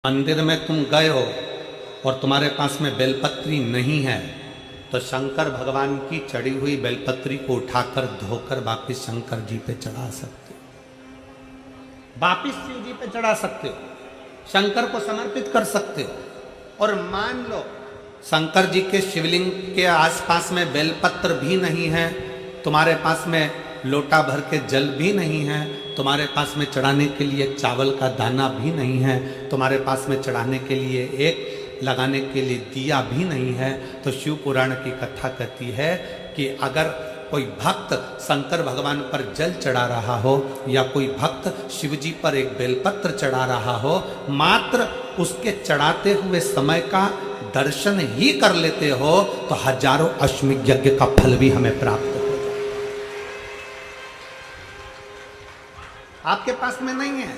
मंदिर में तुम गए हो और तुम्हारे पास में बेलपत्री नहीं है तो शंकर भगवान की चढ़ी हुई बेलपत्री को उठाकर धोकर वापिस शंकर जी पे चढ़ा सकते हो, वापिस शिव जी पे चढ़ा सकते हो, शंकर को समर्पित कर सकते हो। और मान लो शंकर जी के शिवलिंग के आसपास में बेलपत्र भी नहीं है, तुम्हारे पास में लोटा भर के जल भी नहीं है, तुम्हारे पास में चढ़ाने के लिए चावल का दाना भी नहीं है, तुम्हारे पास में चढ़ाने के लिए एक लगाने के लिए दिया भी नहीं है, तो शिव पुराण की कथा कहती है कि अगर कोई भक्त शंकर भगवान पर जल चढ़ा रहा हो या कोई भक्त शिव जी पर एक बेलपत्र चढ़ा रहा हो, मात्र उसके चढ़ाते हुए समय का दर्शन ही कर लेते हो तो हजारों अश्वमेध यज्ञ का फल भी हमें प्राप्त हो जाए। आपके पास में नहीं है,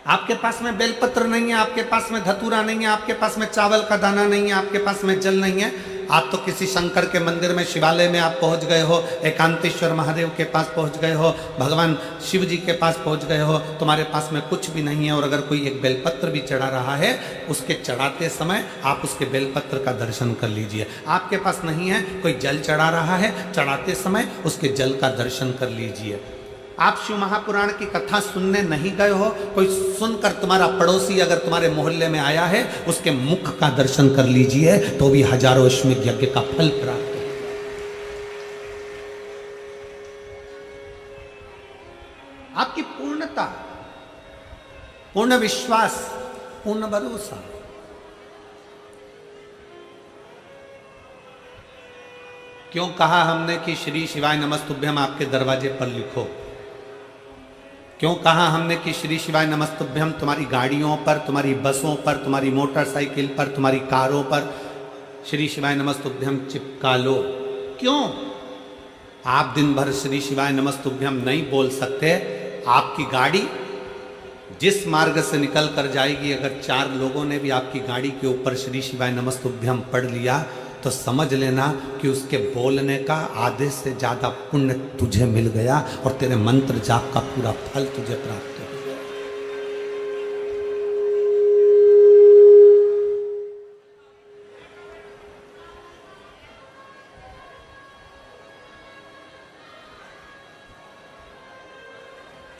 आपके पास में बेलपत्र नहीं है, आपके पास में धतूरा नहीं है, आपके पास में चावल का दाना नहीं है, आपके पास में जल नहीं है, आप तो किसी शंकर के मंदिर में शिवालय में आप पहुंच गए हो, एकांतेश्वर महादेव के पास पहुंच गए हो, भगवान शिव जी के पास पहुंच गए हो, तुम्हारे पास में कुछ भी नहीं है। और अगर कोई एक बेलपत्र भी चढ़ा रहा है, उसके चढ़ाते समय आप उसके बेलपत्र का दर्शन कर लीजिए। आपके पास नहीं है, कोई जल चढ़ा रहा है, चढ़ाते समय उसके जल का दर्शन कर लीजिए। आप शिव महापुराण की कथा सुनने नहीं गए हो, कोई सुनकर तुम्हारा पड़ोसी अगर तुम्हारे मोहल्ले में आया है, उसके मुख का दर्शन कर लीजिए तो भी हजारों अश्वमेध यज्ञ का फल प्राप्त हो। आपकी पूर्णता, पूर्ण विश्वास, पूर्ण भरोसा। क्यों कहा हमने कि श्री शिवाय नमस्तुभ्यम आपके दरवाजे पर लिखो? क्यों कहा हमने कि श्री शिवाय नमस्तुभ्यम तुम्हारी गाड़ियों पर, तुम्हारी बसों पर, तुम्हारी मोटरसाइकिल पर, तुम्हारी कारों पर श्री शिवाय नमस्तुभ्यम चिपका लो? क्यों? आप दिन भर श्री शिवाय नमस्तुभ्यम नहीं बोल सकते, आपकी गाड़ी जिस मार्ग से निकल कर जाएगी, अगर 4 लोगों ने भी आपकी गाड़ी के ऊपर श्री शिवाय नमस्तुभ्यम पढ़ लिया तो समझ लेना कि उसके बोलने का आधे से ज्यादा पुण्य तुझे मिल गया और तेरे मंत्र जाप का पूरा फल तुझे प्राप्त हो गया।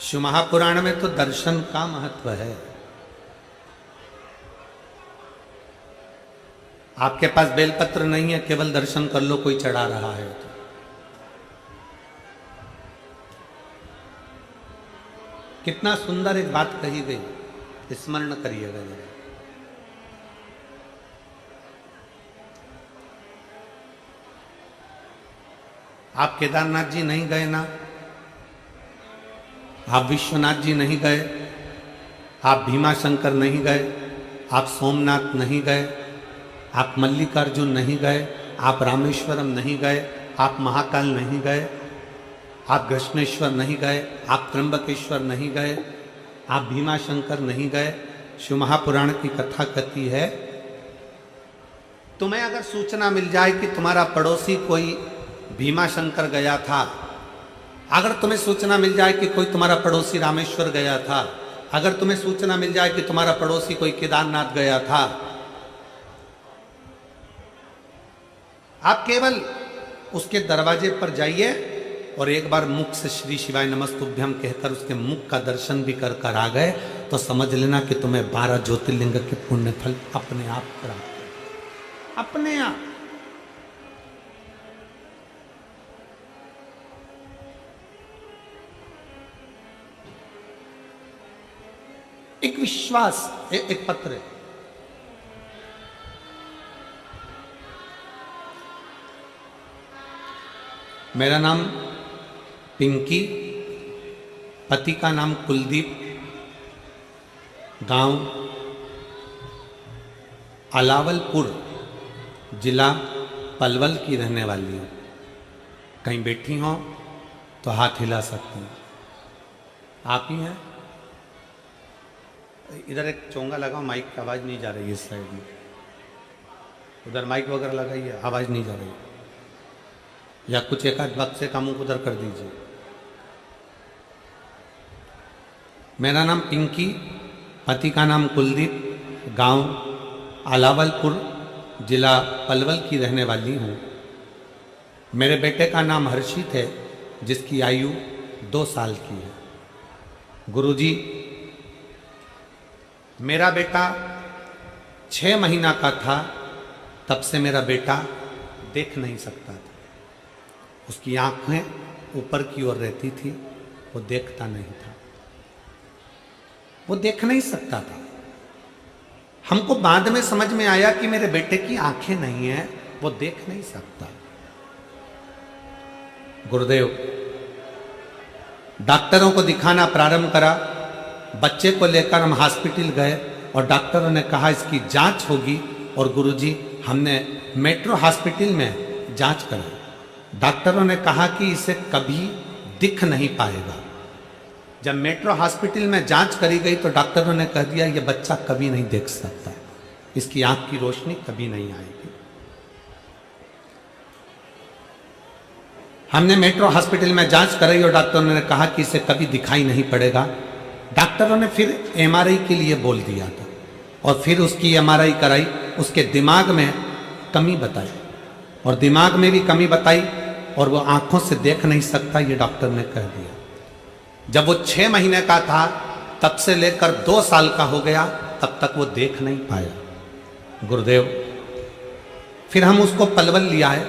शिव महापुराण में तो दर्शन का महत्व है। आपके पास बेलपत्र नहीं है, केवल दर्शन कर लो, कोई चढ़ा रहा है तो। कितना सुंदर एक बात कही गई, स्मरण करिएगा जरा। आप केदारनाथ जी नहीं गए ना, आप विश्वनाथ जी नहीं गए, आप भीमा शंकर नहीं गए, आप सोमनाथ नहीं गए, आप मल्लिकार्जुन नहीं गए, आप रामेश्वरम नहीं गए, आप महाकाल नहीं गए, आप कृष्णेश्वर नहीं गए, आप त्र्यंबकेश्वर नहीं गए, आप भीमा शंकर नहीं गए। शिव महापुराण की कथा कहती है, तुम्हें अगर सूचना मिल जाए कि तुम्हारा पड़ोसी कोई भीमा शंकर गया था, अगर तुम्हें सूचना मिल जाए कि कोई तुम्हारा पड़ोसी रामेश्वर गया था, अगर तुम्हें सूचना मिल जाए कि तुम्हारा पड़ोसी कोई केदारनाथ गया था, आप केवल उसके दरवाजे पर जाइए और एक बार मुख से श्री शिवाय नमस्तुभ्यम कहकर उसके मुख का दर्शन भी कर कर आ गए तो समझ लेना कि तुम्हें 12 ज्योतिर्लिंग के पुण्य फल अपने आप प्राप्त, अपने आप। एक विश्वास, एक पत्र है। मेरा नाम पिंकी, पति का नाम कुलदीप, गांव अलावलपुर, जिला पलवल की रहने वाली हूँ। कहीं बैठी हो तो हाथ हिला सकती हूँ। आप ही हैं? इधर एक चोंगा लगाओ, माइक की आवाज़ नहीं जा रही है इस साइड में। उधर माइक वगैरह लगाइए, आवाज़ नहीं जा रही। या कुछ एक आध वक्त से का मुंह उधर कर दीजिए। मेरा नाम पिंकी पति का नाम कुलदीप, गांव अलावलपुर, जिला पलवल की रहने वाली हूँ। मेरे बेटे का नाम हर्षित है, जिसकी आयु 2 साल की है। गुरुजी, मेरा बेटा 6 महीना का था, तब से मेरा बेटा देख नहीं सकता था। उसकी आंखें ऊपर की ओर रहती थी, वो देखता नहीं था, वो देख नहीं सकता था। हमको बाद में समझ में आया कि मेरे बेटे की आंखें नहीं है, वो देख नहीं सकता। गुरुदेव, डॉक्टरों को दिखाना प्रारंभ करा। बच्चे को लेकर हम हॉस्पिटल गए और डॉक्टरों ने कहा इसकी जांच होगी। और गुरुजी, हमने मेट्रो हॉस्पिटल में जांच कराई। डॉक्टरों ने कहा कि इसे कभी दिख नहीं पाएगा। जब मेट्रो हॉस्पिटल में जांच करी गई तो डॉक्टरों ने कह दिया ये बच्चा कभी नहीं देख सकता, इसकी आंख की रोशनी कभी नहीं आएगी। हमने मेट्रो हॉस्पिटल में जांच कराई और डॉक्टरों ने कहा कि इसे कभी दिखाई नहीं पड़ेगा। डॉक्टरों ने फिर एमआरआई के लिए बोल दिया था और फिर उसकी एमआरआई कराई। उसके दिमाग में कमी बताई और दिमाग में भी कमी बताई और वो आंखों से देख नहीं सकता, ये डॉक्टर ने कह दिया। जब वो 6 महीने का था, तब से लेकर 2 साल का हो गया, तब तक वो देख नहीं पाया। गुरुदेव, फिर हम उसको पलवल ले आए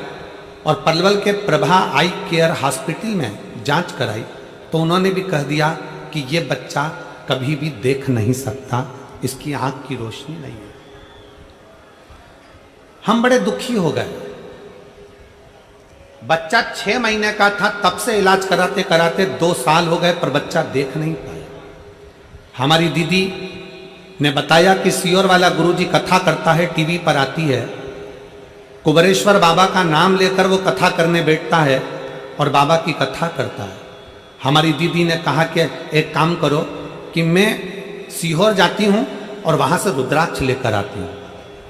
और पलवल के प्रभा आई केयर हॉस्पिटल में जांच कराई तो उन्होंने भी कह दिया कि ये बच्चा कभी भी देख नहीं सकता, इसकी आंख की रोशनी नहीं है। हम बड़े दुखी हो गए। बच्चा 6 महीने का था, तब से इलाज कराते कराते 2 साल हो गए, पर बच्चा देख नहीं पाया। हमारी दीदी ने बताया कि सियोर वाला गुरुजी कथा करता है, टीवी पर आती है। कुबरेश्वर बाबा का नाम लेकर वो कथा करने बैठता है और बाबा की कथा करता है। हमारी दीदी ने कहा कि एक काम करो कि मैं सीहोर जाती हूँ और वहाँ से रुद्राक्ष लेकर आती हूँ।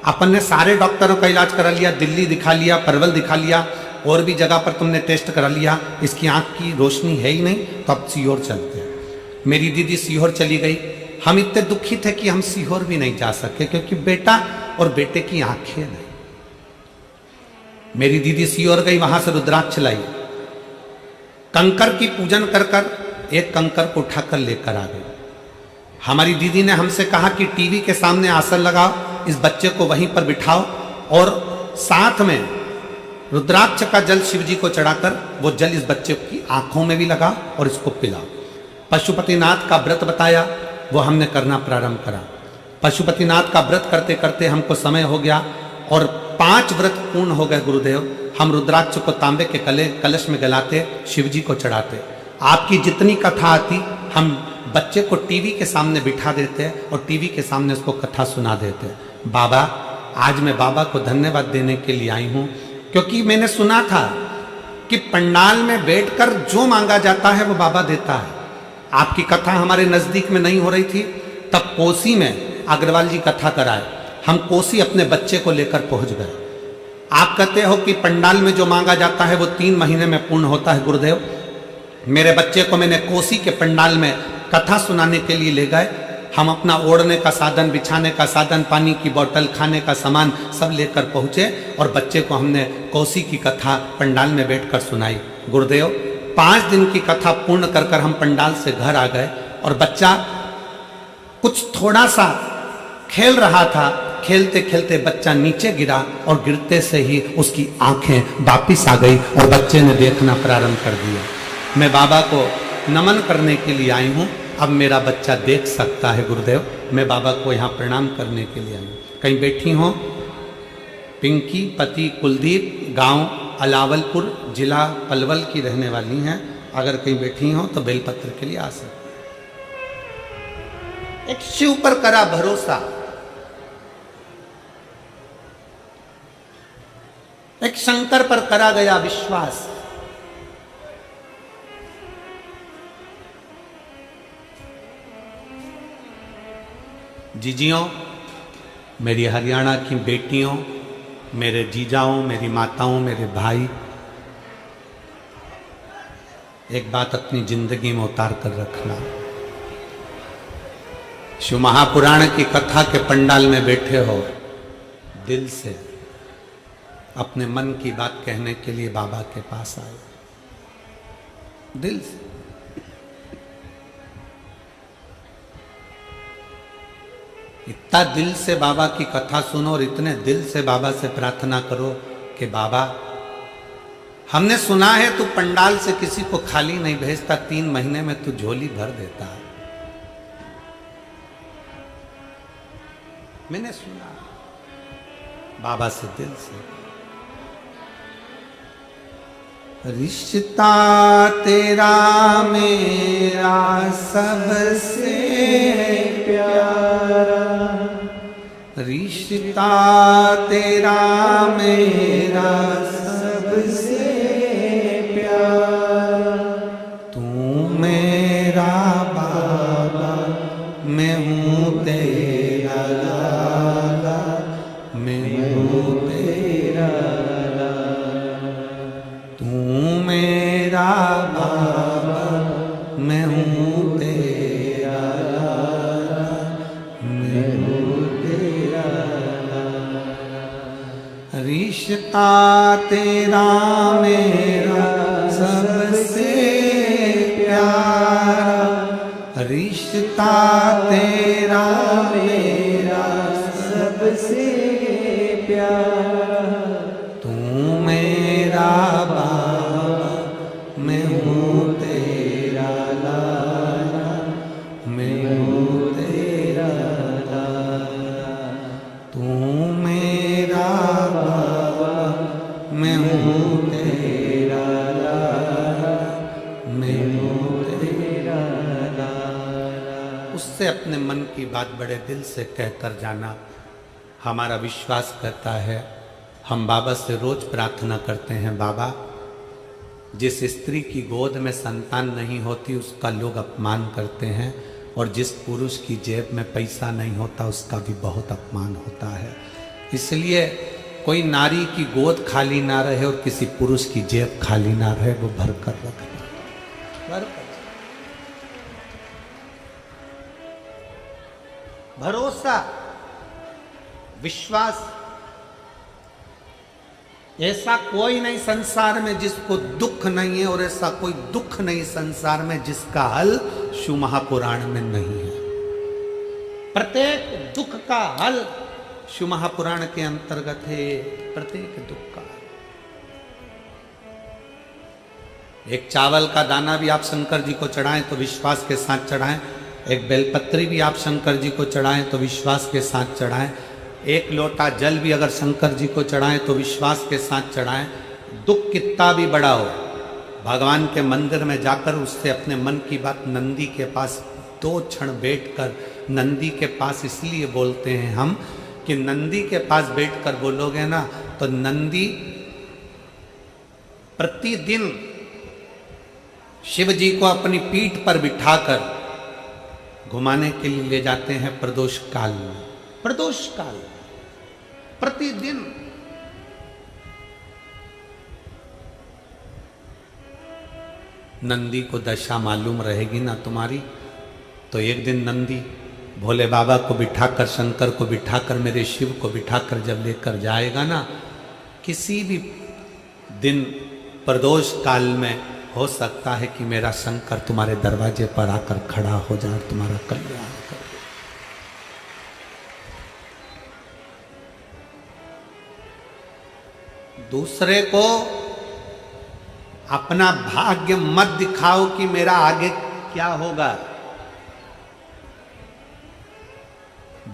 अपन ने सारे डॉक्टरों का इलाज करा लिया, दिल्ली दिखा लिया, पलवल दिखा लिया, और भी जगह पर तुमने टेस्ट करा लिया, इसकी आँख की रोशनी है ही नहीं, तो अब सीहोर चलते हैं। मेरी दीदी सीहोर चली गई। हम इतने दुखी थे कि हम सीहोर भी नहीं जा सके, क्योंकि बेटा और बेटे की आंखें नहीं। मेरी दीदी सीहोर गई, वहां से रुद्राक्ष लाई, कंकर की पूजन कर कर एक कंकर को उठाकर लेकर आ गई। हमारी दीदी ने हमसे कहा कि टीवी के सामने आसन लगाओ, इस बच्चे को वहीं पर बिठाओ और साथ में रुद्राक्ष का जल शिव जी को चढ़ाकर वो जल इस बच्चे की आंखों में भी लगा और इसको पिलाओ। पशुपतिनाथ का व्रत बताया, वो हमने करना प्रारंभ करा। पशुपतिनाथ का व्रत करते करते हमको समय हो गया और 5 व्रत पूर्ण हो गए। गुरुदेव, हम रुद्राक्ष को तांबे के कलश में गलाते, शिव जी को चढ़ाते। आपकी जितनी कथा आती हम बच्चे को टीवी के सामने बिठा देते और टीवी के सामने उसको कथा सुना देते। बाबा, आज मैं बाबा को धन्यवाद देने के लिए आई हूँ, क्योंकि मैंने सुना था कि पंडाल में बैठकर जो मांगा जाता है वो बाबा देता है। आपकी कथा हमारे नज़दीक में नहीं हो रही थी, तब कोसी में अग्रवाल जी कथा कराए। हम कोसी अपने बच्चे को लेकर पहुंच गए। आप कहते हो कि पंडाल में जो मांगा जाता है वो 3 महीने में पूर्ण होता है। गुरुदेव, मेरे बच्चे को मैंने कोसी के पंडाल में कथा सुनाने के लिए ले गए। हम अपना ओढ़ने का साधन, बिछाने का साधन, पानी की बोतल, खाने का सामान सब लेकर पहुँचे और बच्चे को हमने कोसी की कथा पंडाल में बैठकर सुनाई। गुरुदेव, 5 दिन की कथा पूर्ण कर कर हम पंडाल से घर आ गए और बच्चा कुछ थोड़ा सा खेल रहा था। खेलते खेलते बच्चा नीचे गिरा और गिरते से ही उसकी आंखें वापिस आ गई और बच्चे ने देखना प्रारंभ कर दिया। मैं बाबा को नमन करने के लिए आई हूँ, अब मेरा बच्चा देख सकता है। गुरुदेव, मैं बाबा को यहाँ प्रणाम करने के लिए आई हूँ। कहीं बैठी हो? पिंकी, पति कुलदीप, गांव अलावलपुर, जिला पलवल की रहने वाली हैं। अगर कहीं बैठी हो तो बेलपत्र के लिए आ सकते। एक शिव पर करा भरोसा, एक शंकर पर करा गया विश्वास। जीजियों, मेरी हरियाणा की बेटियों, मेरे जीजाओं, मेरी माताओं, मेरे भाई, एक बात अपनी जिंदगी में उतार कर रखना। शिव महापुराण की कथा के पंडाल में बैठे हो, दिल से अपने मन की बात कहने के लिए बाबा के पास आए, दिल से। इतना दिल से बाबा की कथा सुनो और इतने दिल से बाबा से प्रार्थना करो कि बाबा, हमने सुना है तू पंडाल से किसी को खाली नहीं भेजता, 3 महीने में तू झोली भर देता है। मैंने सुना बाबा से दिल से। रिश्ता तेरा मेरा सबसे प्यारा, रिश्ता तेरा मेरा सबसे प्यारा, तू मेरा बाबा मैं हूँ तेरा लाला, मैं हूँ तेरा लाला, तू मेरा बाबा मैं हूँ तेरा लाला, मैं हूँ तेरा लाला। रिश्ता तेरा मेरा सबसे प्यारा, रिश्ता तेरा मेरा सबसे प्यारा, तू मेरा बाबा मैं हूँ तेरा लाला, मैं हूँ तेरा लाला, तू मेरा बाबा मैं हूँ तेरा लाला, मैं हूँ तेरा लाला। उससे अपने मन की बात बड़े दिल से कहकर जाना। हमारा विश्वास करता है, हम बाबा से रोज प्रार्थना करते हैं, बाबा जिस स्त्री की गोद में संतान नहीं होती उसका लोग अपमान करते हैं, और जिस पुरुष की जेब में पैसा नहीं होता उसका भी बहुत अपमान होता है। इसलिए कोई नारी की गोद खाली ना रहे और किसी पुरुष की जेब खाली ना रहे, वो भर कर रखना, भरोसा, विश्वास। ऐसा कोई नहीं संसार में जिसको दुख नहीं है, और ऐसा कोई दुख नहीं संसार में जिसका हल शिव महापुराण में नहीं है। प्रत्येक दुख का हल शिव महापुराण के अंतर्गत है, प्रत्येक दुख का। एक चावल का दाना भी आप शंकर जी को चढ़ाएं तो विश्वास के साथ चढ़ाएं, एक बेलपत्री भी आप शंकर जी को चढ़ाएं तो विश्वास के साथ चढ़ाएं, एक लोटा जल भी अगर शंकर जी को चढ़ाएं तो विश्वास के साथ चढ़ाएं। दुख कितना भी बड़ा हो, भगवान के मंदिर में जाकर उससे अपने मन की बात नंदी के पास 2 क्षण बैठकर, नंदी के पास इसलिए बोलते हैं हम कि नंदी के पास बैठकर बोलोगे ना तो नंदी प्रतिदिन शिव जी को अपनी पीठ पर बिठाकर घुमाने के लिए ले जाते हैं प्रदोष काल में, प्रदोष काल प्रतिदिन। नंदी को दशा मालूम रहेगी ना तुम्हारी, तो एक दिन नंदी भोले बाबा को बिठाकर, शंकर को बिठाकर, मेरे शिव को बिठाकर जब लेकर जाएगा ना, किसी भी दिन प्रदोष काल में हो सकता है कि मेरा शंकर तुम्हारे दरवाजे पर आकर खड़ा हो जाए, तुम्हारा कल्याण करे। दूसरे को अपना भाग्य मत दिखाओ कि मेरा आगे क्या होगा,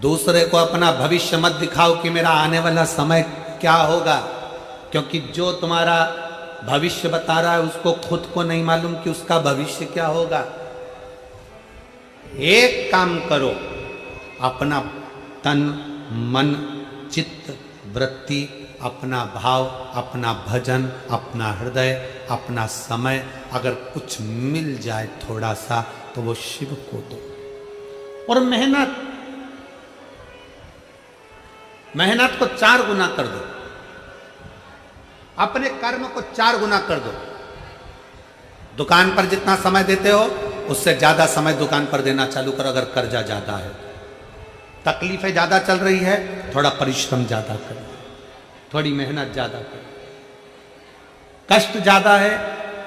दूसरे को अपना भविष्य मत दिखाओ कि मेरा आने वाला समय क्या होगा, क्योंकि जो तुम्हारा भविष्य बता रहा है उसको खुद को नहीं मालूम कि उसका भविष्य क्या होगा। एक काम करो, अपना तन, मन, चित्त, वृत्ति, अपना भाव, अपना भजन, अपना हृदय, अपना समय, अगर कुछ मिल जाए थोड़ा सा तो वो शिव को दो। और मेहनत को 4 गुना कर दो, अपने कर्म को 4 गुना कर दो। दुकान पर जितना समय देते हो उससे ज्यादा समय दुकान पर देना चालू करो, अगर कर्जा ज्यादा है। तकलीफें ज्यादा चल रही है, थोड़ा परिश्रम ज्यादा करें, थोड़ी मेहनत ज्यादा करें। कष्ट ज्यादा है,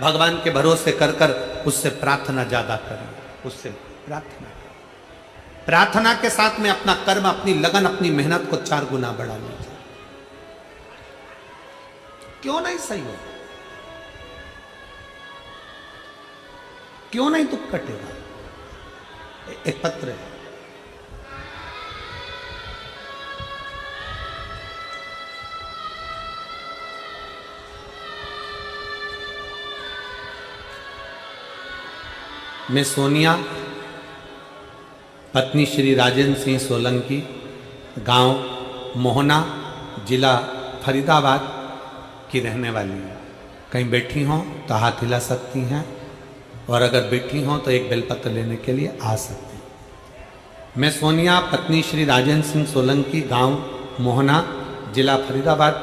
भगवान के भरोसे कर कर उससे प्रार्थना ज्यादा करें, उससे प्रार्थना करें। प्रार्थना के साथ में अपना कर्म, अपनी लगन, अपनी मेहनत को 4 गुना बढ़ा लीजिए। क्यों नहीं सही हो, क्यों नहीं दुख कटेगा। एक पत्र है, मैं सोनिया, पत्नी श्री राजेंद्र सिंह सोलंकी, गांव मोहना, जिला फरीदाबाद की रहने वाली हूँ। कहीं बैठी हों तो हाथ हिला सकती हैं, और अगर बैठी हों तो एक बेलपत्र लेने के लिए आ सकती हैं। मैं सोनिया, पत्नी श्री राजेंद्र सिंह सोलंकी, गांव मोहना, जिला फरीदाबाद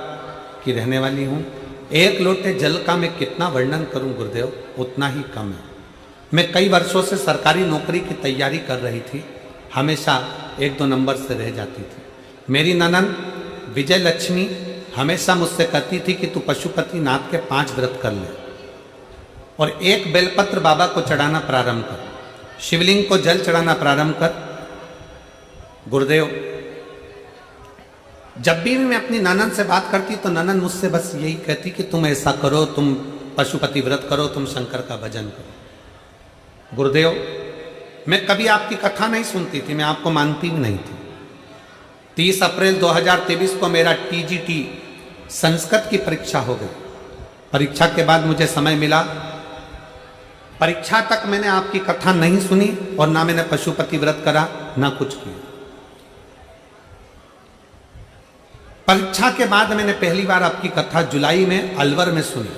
की रहने वाली हूँ। 1 लोटे जल का मैं कितना वर्णन करूं गुरुदेव, उतना ही कम है। मैं कई वर्षों से सरकारी नौकरी की तैयारी कर रही थी, हमेशा 1-2 नंबर से रह जाती थी। मेरी ननद विजय लक्ष्मी हमेशा मुझसे कहती थी कि तू पशुपति नाथ के 5 व्रत कर ले और 1 बेलपत्र बाबा को चढ़ाना प्रारंभ कर, शिवलिंग को जल चढ़ाना प्रारंभ कर। गुरुदेव, जब भी मैं अपनी ननद से बात करती तो ननद मुझसे बस यही कहती कि तुम ऐसा करो, तुम पशुपति व्रत करो, तुम शंकर का भजन करो। गुरुदेव, मैं कभी आपकी कथा नहीं सुनती थी, मैं आपको मानती भी नहीं थी। 30 अप्रैल 2023 को मेरा टीजीटी संस्कृत की परीक्षा हो गई। परीक्षा के बाद मुझे समय मिला, परीक्षा तक मैंने आपकी कथा नहीं सुनी और ना मैंने पशुपति व्रत करा, ना कुछ किया। परीक्षा के बाद मैंने पहली बार आपकी कथा जुलाई में अलवर में सुनी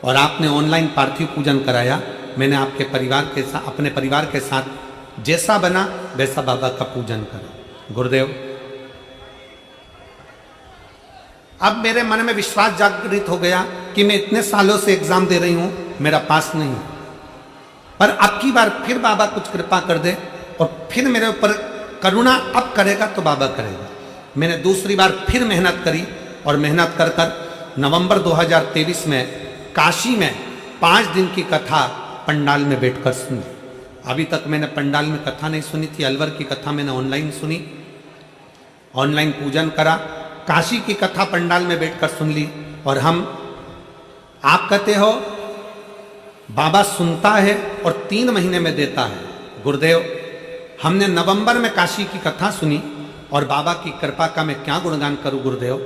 और आपने ऑनलाइन पार्थिव पूजन कराया। मैंने आपके परिवार के साथ, अपने परिवार के साथ जैसा बना वैसा बाबा का पूजन करा। गुरुदेव, अब मेरे मन में विश्वास जागृत हो गया कि मैं इतने सालों से एग्जाम दे रही हूं, मेरा पास नहीं, पर अब की बार फिर बाबा कुछ कृपा कर दे और फिर मेरे ऊपर करुणा अब करेगा तो बाबा करेगा। मैंने दूसरी बार फिर मेहनत करी और मेहनत कर कर नवंबर 2023 में काशी में 5 दिन की कथा पंडाल में बैठकर सुनी। अभी तक मैंने पंडाल में कथा नहीं सुनी थी, अलवर की कथा मैंने ऑनलाइन सुनी, ऑनलाइन पूजन करा। काशी की कथा पंडाल में बैठकर सुन ली। और आप कहते हो बाबा सुनता है और 3 महीने में देता है। गुरुदेव, हमने नवंबर में काशी की कथा सुनी और बाबा की कृपा का मैं क्या गुणगान करूं गुरुदेव।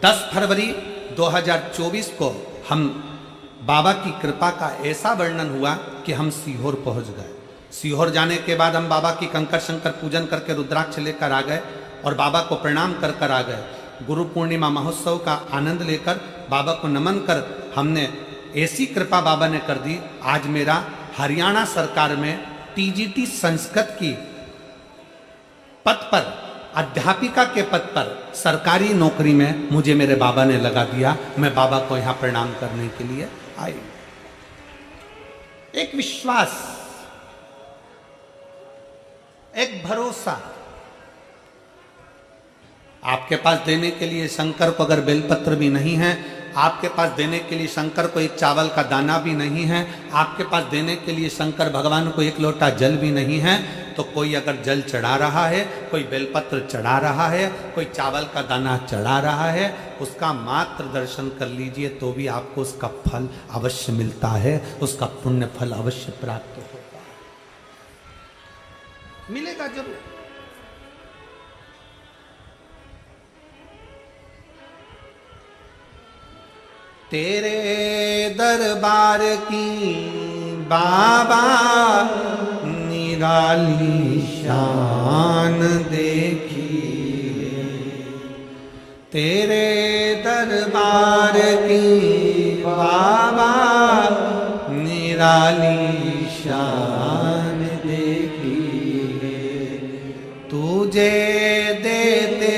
10 फरवरी 2024 को हम बाबा की कृपा का ऐसा वर्णन हुआ कि हम सीहोर पहुंच गए। सीहोर जाने के बाद हम बाबा की कंकर शंकर पूजन करके रुद्राक्ष लेकर आ गए और बाबा को प्रणाम कर कर आ गए। गुरु पूर्णिमा महोत्सव का आनंद लेकर बाबा को नमन कर हमने ऐसी कृपा बाबा ने कर दी। आज मेरा हरियाणा सरकार में टीजीटी संस्कृत की पद पर, अध्यापिका के पद पर सरकारी नौकरी में मुझे मेरे बाबा ने लगा दिया। मैं बाबा को यहां प्रणाम करने के लिए आई। एक विश्वास, एक भरोसा। आपके पास देने के लिए शंकर को अगर बेलपत्र भी नहीं है, आपके पास देने के लिए शंकर को एक चावल का दाना भी नहीं है, आपके पास देने के लिए शंकर भगवान को 1 लोटा जल भी नहीं है, तो कोई अगर जल चढ़ा रहा है, कोई बेलपत्र चढ़ा रहा है, कोई चावल का दाना चढ़ा रहा है, उसका मात्र दर्शन कर लीजिए तो भी आपको उसका फल अवश्य मिलता है, उसका पुण्य फल अवश्य प्राप्त होगा, मिलेगा जरूर। तेरे दरबार की बाबा निराली शान देखी, तेरे दरबार की बाबा निराली शान देखी, तुझे देते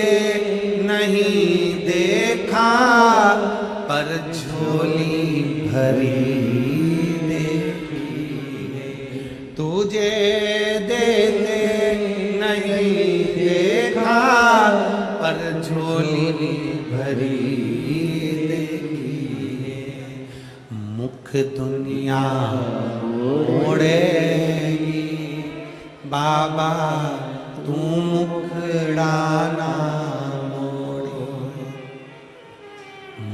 नहीं देखा पर झोली भरी देखी, तुझे देते नहीं देखा पर झोली भरी देखिए, मुख दुनिया मोड़ेगी, बाबा तू मुखड़ाना मोड़े,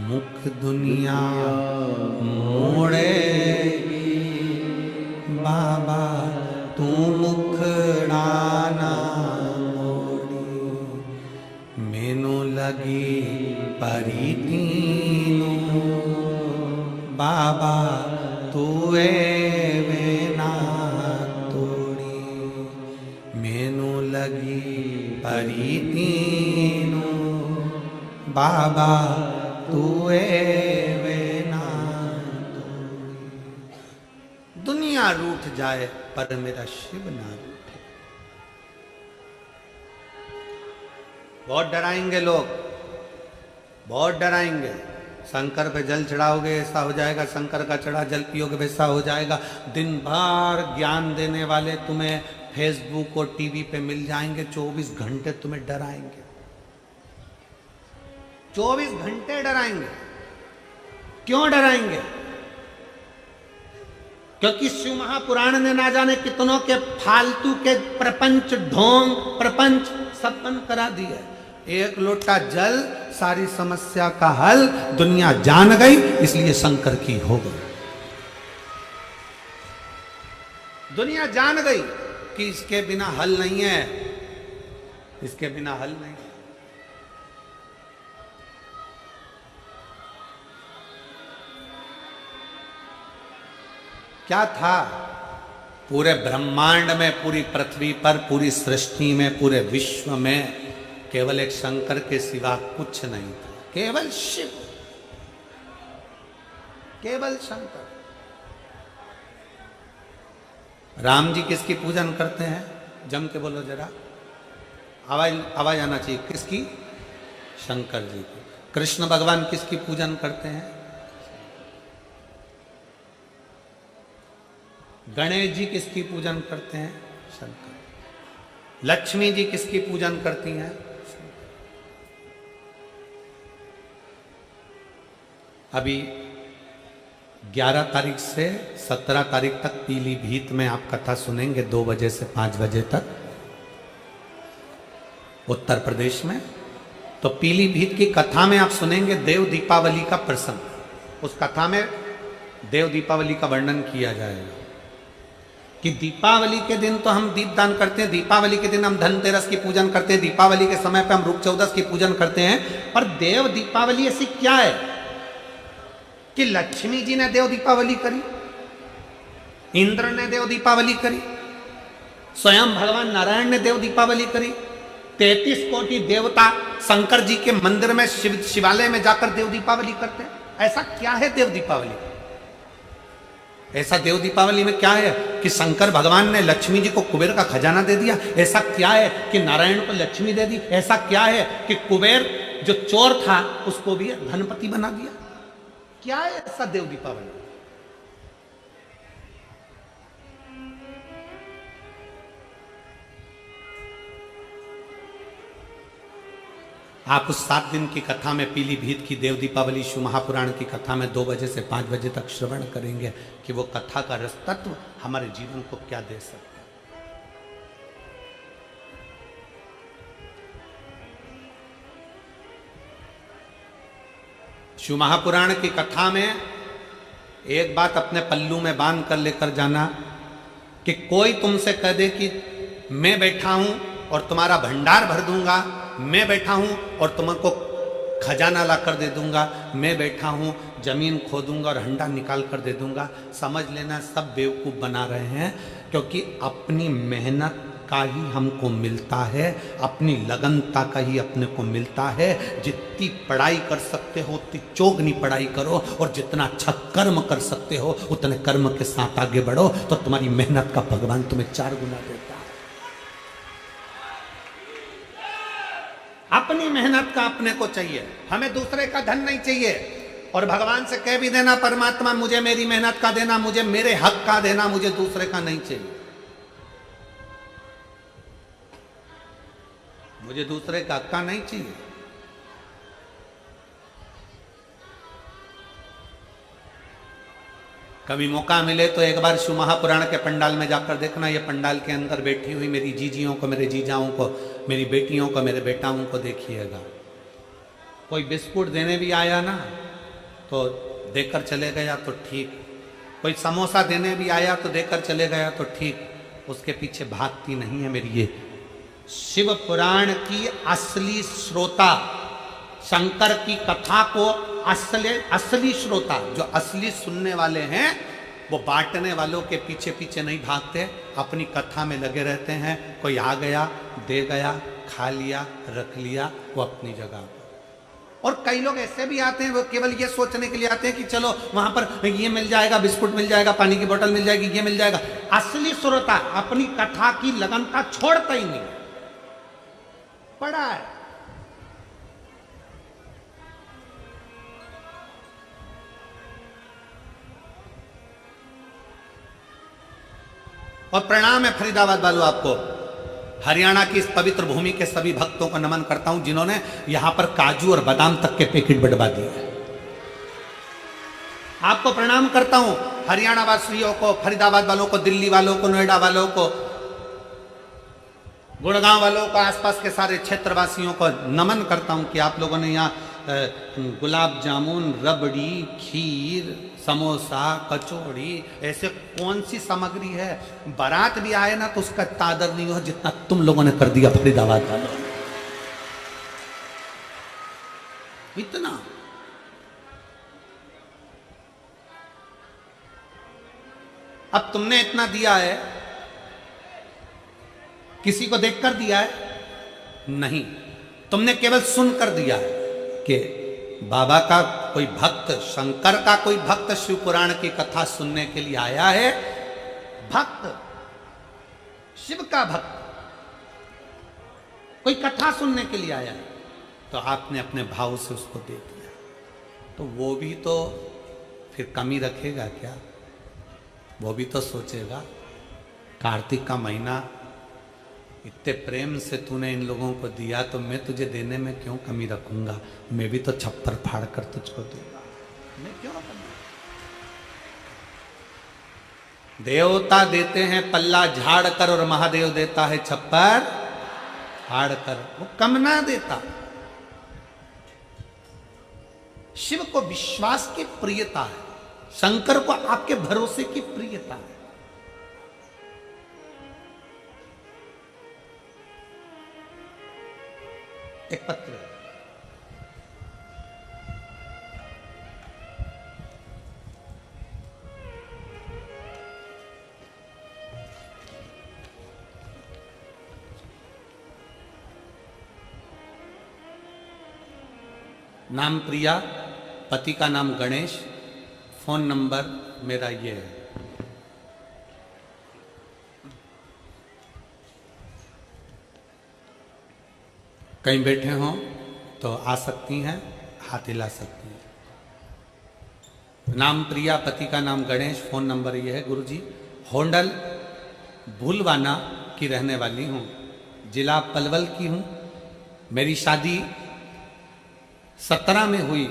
मुख दुनिया मोड़ेगी, बाबा तू मुखड़ाना मोड़ी, मैनू लगी परी तीनू, बाबा तू वेना तोड़ी, मैनू लगी परी तीनू, बाबा तू वेना तोड़ी। दुनिया रूठ जाए पर मेरा शिव ना रूठे। बहुत डराएंगे लोग, बहुत डराएंगे। शंकर पे जल चढ़ाओगे ऐसा हो जाएगा, शंकर का चढ़ा जल पियोगे वैसा हो जाएगा। दिन भर ज्ञान देने वाले तुम्हें फेसबुक और टीवी पे मिल जाएंगे, 24 घंटे तुम्हें डराएंगे, 24 घंटे डराएंगे। क्यों डराएंगे? क्योंकि शिव महापुराण ने ना जाने कितनों के फालतू के प्रपंच ढोंग प्रपंच सपन करा दिया। एक लोटा जल सारी समस्या का हल, दुनिया जान गई इसलिए शंकर की हो गई। दुनिया जान गई कि इसके बिना हल नहीं है, इसके बिना हल नहीं है। क्या था पूरे ब्रह्मांड में, पूरी पृथ्वी पर, पूरी सृष्टि में, पूरे विश्व में केवल एक शंकर के सिवा कुछ नहीं था। केवल शिव, केवल शंकर। राम जी किसकी पूजन करते हैं? जम के बोलो जरा, आवाज आना चाहिए। किसकी? शंकर जी की। कृष्ण भगवान किसकी पूजन करते हैं? गणेश जी किसकी पूजन करते हैं? शंकर। लक्ष्मी जी किसकी पूजन करती हैं? अभी 11 तारीख से 17 तारीख तक पीलीभीत में आप कथा सुनेंगे 2 बजे से 5 बजे तक, उत्तर प्रदेश में। तो पीलीभीत की कथा में आप सुनेंगे देव दीपावली का प्रसंग। उस कथा में देव दीपावली का वर्णन किया जाएगा कि दीपावली के दिन तो हम दीपदान करते हैं, दीपावली के दिन हम धनतेरस की पूजन करते हैं, दीपावली के समय पे हम रूप चौदस की पूजन करते हैं। पर देव दीपावली ऐसी क्या है कि लक्ष्मी जी ने देव दीपावली करी, इंद्र ने देव दीपावली करी, स्वयं भगवान नारायण ने देव दीपावली करी, 33 कोटि देवता शंकर जी के मंदिर में शिवालय में जाकर देव दीपावली करते हैं। ऐसा क्या है देव दीपावली? ऐसा देव दीपावली में क्या है कि शंकर भगवान ने लक्ष्मी जी को कुबेर का खजाना दे दिया? ऐसा क्या है कि नारायण को लक्ष्मी दे दी? ऐसा क्या है कि कुबेर जो चोर था उसको भी धनपति बना दिया? क्या है ऐसा देव दीपावली? आप उस 7 दिन की कथा में पीलीभीत की देव दीपावली शिव महापुराण की कथा में 2 बजे से 5 बजे तक श्रवण करेंगे कि वो कथा का रस तत्व हमारे जीवन को क्या दे सकता है। शिव महापुराण की कथा में एक बात अपने पल्लू में बांध कर लेकर जाना कि कोई तुमसे कह दे कि मैं बैठा हूं और तुम्हारा भंडार भर दूंगा, मैं बैठा हूं और तुमको खजाना ला कर दे दूंगा, मैं बैठा हूं जमीन खोदूंगा और हंडा निकाल कर दे दूंगा, समझ लेना सब बेवकूफ बना रहे हैं। क्योंकि अपनी मेहनत का ही हमको मिलता है, अपनी लगनता का ही अपने को मिलता है। जितनी पढ़ाई कर सकते हो उतनी चौगनी पढ़ाई करो, और जितना अच्छा कर्म कर सकते हो उतने कर्म के साथ आगे बढ़ो, तो तुम्हारी मेहनत का भगवान तुम्हें 4 गुना देता है। अपनी मेहनत का अपने को चाहिए, हमें दूसरे का धन नहीं चाहिए। और भगवान से कह भी देना परमात्मा मुझे मेरी मेहनत का देना, मुझे मेरे हक का देना, मुझे दूसरे का नहीं चाहिए। मुझे दूसरे का हक्का नहीं चाहिए। कभी मौका मिले तो एक बार शिव महापुराण के पंडाल में जाकर देखना, ये पंडाल के अंदर बैठी हुई मेरी जीजियों को, मेरे जीजाओं को, मेरी बेटियों को, मेरे बेटाओं को देखिएगा। कोई बिस्कुट देने भी आया ना तो देकर चले गया तो ठीक, कोई समोसा देने भी आया तो देकर चले गया तो ठीक, उसके पीछे भागती नहीं है मेरी ये शिव पुराण की असली श्रोता, शंकर की कथा को असली श्रोता, जो असली सुनने वाले हैं, वो बांटने वालों के पीछे पीछे नहीं भागते, अपनी कथा में लगे रहते हैं। कोई आ गया, दे गया, खा लिया, रख लिया, वो अपनी जगह। और कई लोग ऐसे भी आते हैं, वो केवल ये सोचने के लिए आते हैं कि चलो वहां पर ये मिल जाएगा, बिस्कुट मिल जाएगा, पानी की बोतल मिल जाएगी, ये मिल जाएगा। असली श्रोता अपनी कथा की लगनता छोड़ता ही नहीं, पड़ा है। और प्रणाम है फरीदाबाद वालों आपको, हरियाणा की इस पवित्र भूमि के सभी भक्तों को नमन करता हूं जिन्होंने यहां पर काजू और बादाम तक के पैकेट बंटवा दिए। आपको प्रणाम करता हूं, हरियाणा वासियों को, फरीदाबाद वालों को, दिल्ली वालों को, नोएडा वालों को, गुड़गांव वालों को, आसपास के सारे क्षेत्रवासियों को नमन करता हूं कि आप लोगों ने यहाँ गुलाब जामुन, रबड़ी, खीर, समोसा, कचौड़ी, ऐसे कौन सी सामग्री है, बारात भी आए ना तो उसका तादर नहीं हो जितना तुम लोगों ने कर दिया फरीदाबाद वालों ने। इतना अब तुमने इतना दिया है, किसी को देखकर दिया है नहीं, तुमने केवल सुनकर दिया है कि बाबा का कोई भक्त, शंकर का कोई भक्त शिव पुराण की कथा सुनने के लिए आया है। भक्त, शिव का भक्त कोई कथा सुनने के लिए आया है, तो आपने अपने भाव से उसको दे दिया, तो वो भी तो फिर कमी रखेगा क्या? वो भी तो सोचेगा कार्तिक का महीना, इतने प्रेम से तूने इन लोगों को दिया तो मैं तुझे देने में क्यों कमी रखूंगा? मैं भी तो छप्पर फाड़ कर तुझको दूंगा, मैं क्यों रखूंगा? देवता देते हैं पल्ला झाड़ कर और महादेव देता है छप्पर फाड़ कर, वो कम ना देता। शिव को विश्वास की प्रियता है, शंकर को आपके भरोसे की प्रियता है। एक पत्र, नाम प्रिया, पति का नाम गणेश, फोन नंबर मेरा ये है। कहीं बैठे हों तो आ सकती हैं, हाथ हिला सकती हैं। नाम प्रिया, पति का नाम गणेश, फोन नंबर ये है। गुरुजी, होंडल भूलवाना की रहने वाली हूँ, जिला पलवल की हूँ। मेरी शादी 17 में हुई,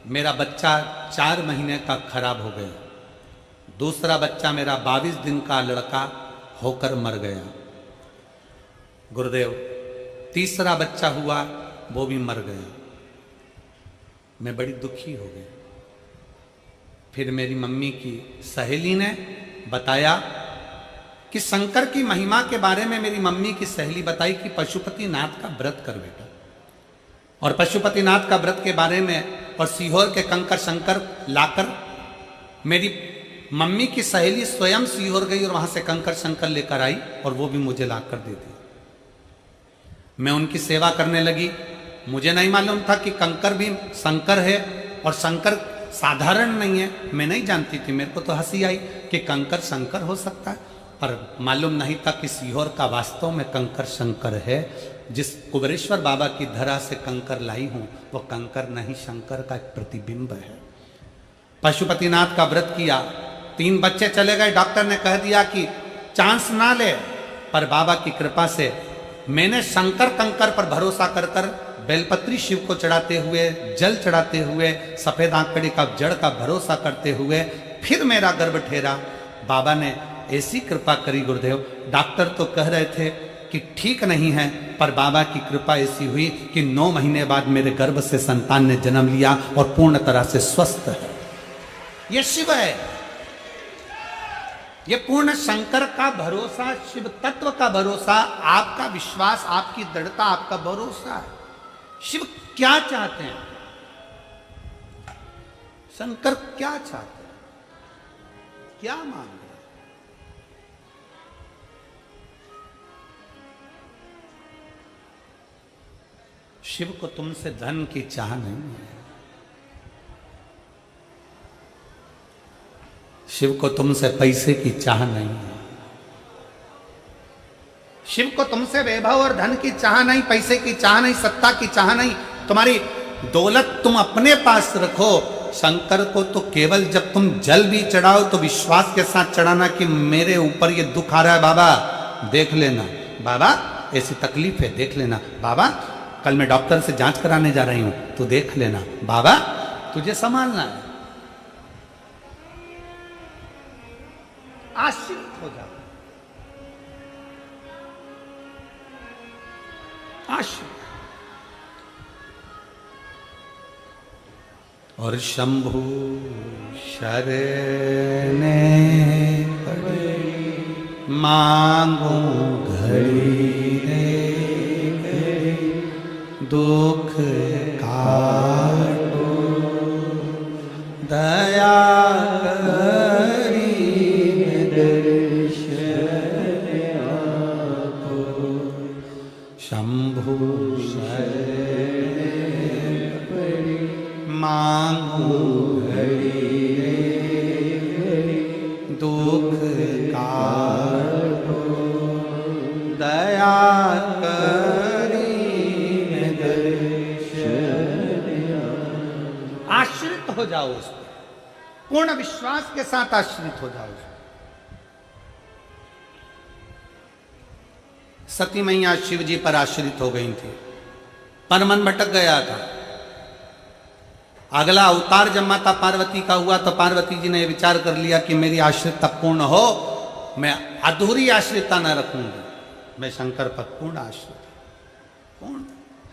मेरा बच्चा 4 महीने का खराब हो गया। दूसरा बच्चा मेरा 22 दिन का लड़का होकर मर गया। गुरुदेव, तीसरा बच्चा हुआ, वो भी मर गया। मैं बड़ी दुखी हो गई। फिर मेरी मम्मी की सहेली ने बताया कि शंकर की महिमा के बारे में मेरी मम्मी की सहेली बताई कि पशुपतिनाथ का व्रत कर बेटा, और पशुपतिनाथ का व्रत के बारे में और सीहोर के कंकर शंकर लाकर मेरी मम्मी की सहेली स्वयं सीहोर गई और वहां से कंकर शंकर लेकर आई और वो भी मुझे लाकर दे दी। मैं उनकी सेवा करने लगी। मुझे नहीं मालूम था कि कंकर भी शंकर है और शंकर साधारण नहीं है, मैं नहीं जानती थी। मेरे को तो हंसी आई कि कंकर शंकर हो सकता है, पर मालूम नहीं था कि सीहोर का वास्तव में कंकर शंकर है। जिस कुबेरेश्वर बाबा की धरा से कंकर लाई हूं वो कंकर नहीं, शंकर का एक प्रतिबिंब है। पशुपतिनाथ का व्रत किया, 3 बच्चे चले गए। डॉक्टर ने कह दिया कि चांस ना ले, पर बाबा की कृपा से मैंने शंकर कंकर पर भरोसा कर कर बेलपत्री शिव को चढ़ाते हुए, जल चढ़ाते हुए, सफेद आंकड़े का जड़ का भरोसा करते हुए फिर मेरा गर्भ ठहरा। बाबा ने ऐसी कृपा करी गुरुदेव, डॉक्टर तो कह रहे थे कि ठीक नहीं है, पर बाबा की कृपा ऐसी हुई कि 9 महीने बाद मेरे गर्भ से संतान ने जन्म लिया और पूर्ण तरह से स्वस्थ है। ये शिव है, ये पूर्ण शंकर का भरोसा, शिव तत्व का भरोसा, आपका विश्वास, आपकी दृढ़ता, आपका भरोसा है। शिव क्या चाहते हैं? शंकर क्या चाहते हैं? क्या मांग रहे हैं? शिव को तुमसे धन की चाह नहीं है, शिव को तुमसे पैसे की चाह नहीं है, शिव को तुमसे वैभव और धन की चाह नहीं, पैसे की चाह नहीं, सत्ता की चाह नहीं। तुम्हारी दौलत तुम अपने पास रखो। शंकर को तो केवल जब तुम जल भी चढ़ाओ तो विश्वास के साथ चढ़ाना कि मेरे ऊपर ये दुख आ रहा है बाबा, देख लेना। बाबा ऐसी तकलीफ है, देख लेना। बाबा कल मैं डॉक्टर से जांच कराने जा रही हूं, तू देख लेना। बाबा तुझे संभालना है। आश्रित हो जाओ, आश्रित। और शंभु शरणे पड़े मांगू घड़ी रे, दुख काटो दया करी दर्शन आपो। शंभु शरणे पड़े मांगू घड़ी रे, दुख काटो दया करी दर्शन। आश्रित हो जाओ उस पर, पूर्ण विश्वास के साथ आश्रित हो जाओ उस पर। सती मैया शिव जी पर आश्रित हो गई थी, पर मन भटक गया था। अगला अवतार जब माता पार्वती का हुआ तो पार्वती जी ने विचार कर लिया कि मेरी आश्रितता पूर्ण हो, मैं अधूरी आश्रितता न रखूंगी, मैं शंकर पर पूर्ण आश्रित, पूर्ण।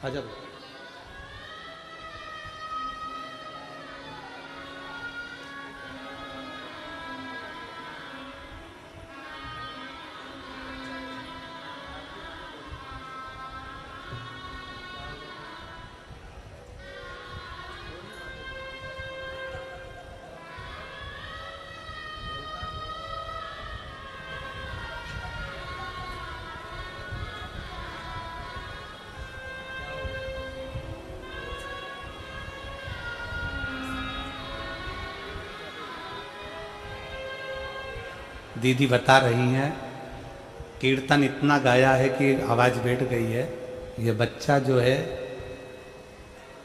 अजब। दीदी बता रही हैं कीर्तन इतना गाया है कि आवाज़ बैठ गई है। ये बच्चा जो है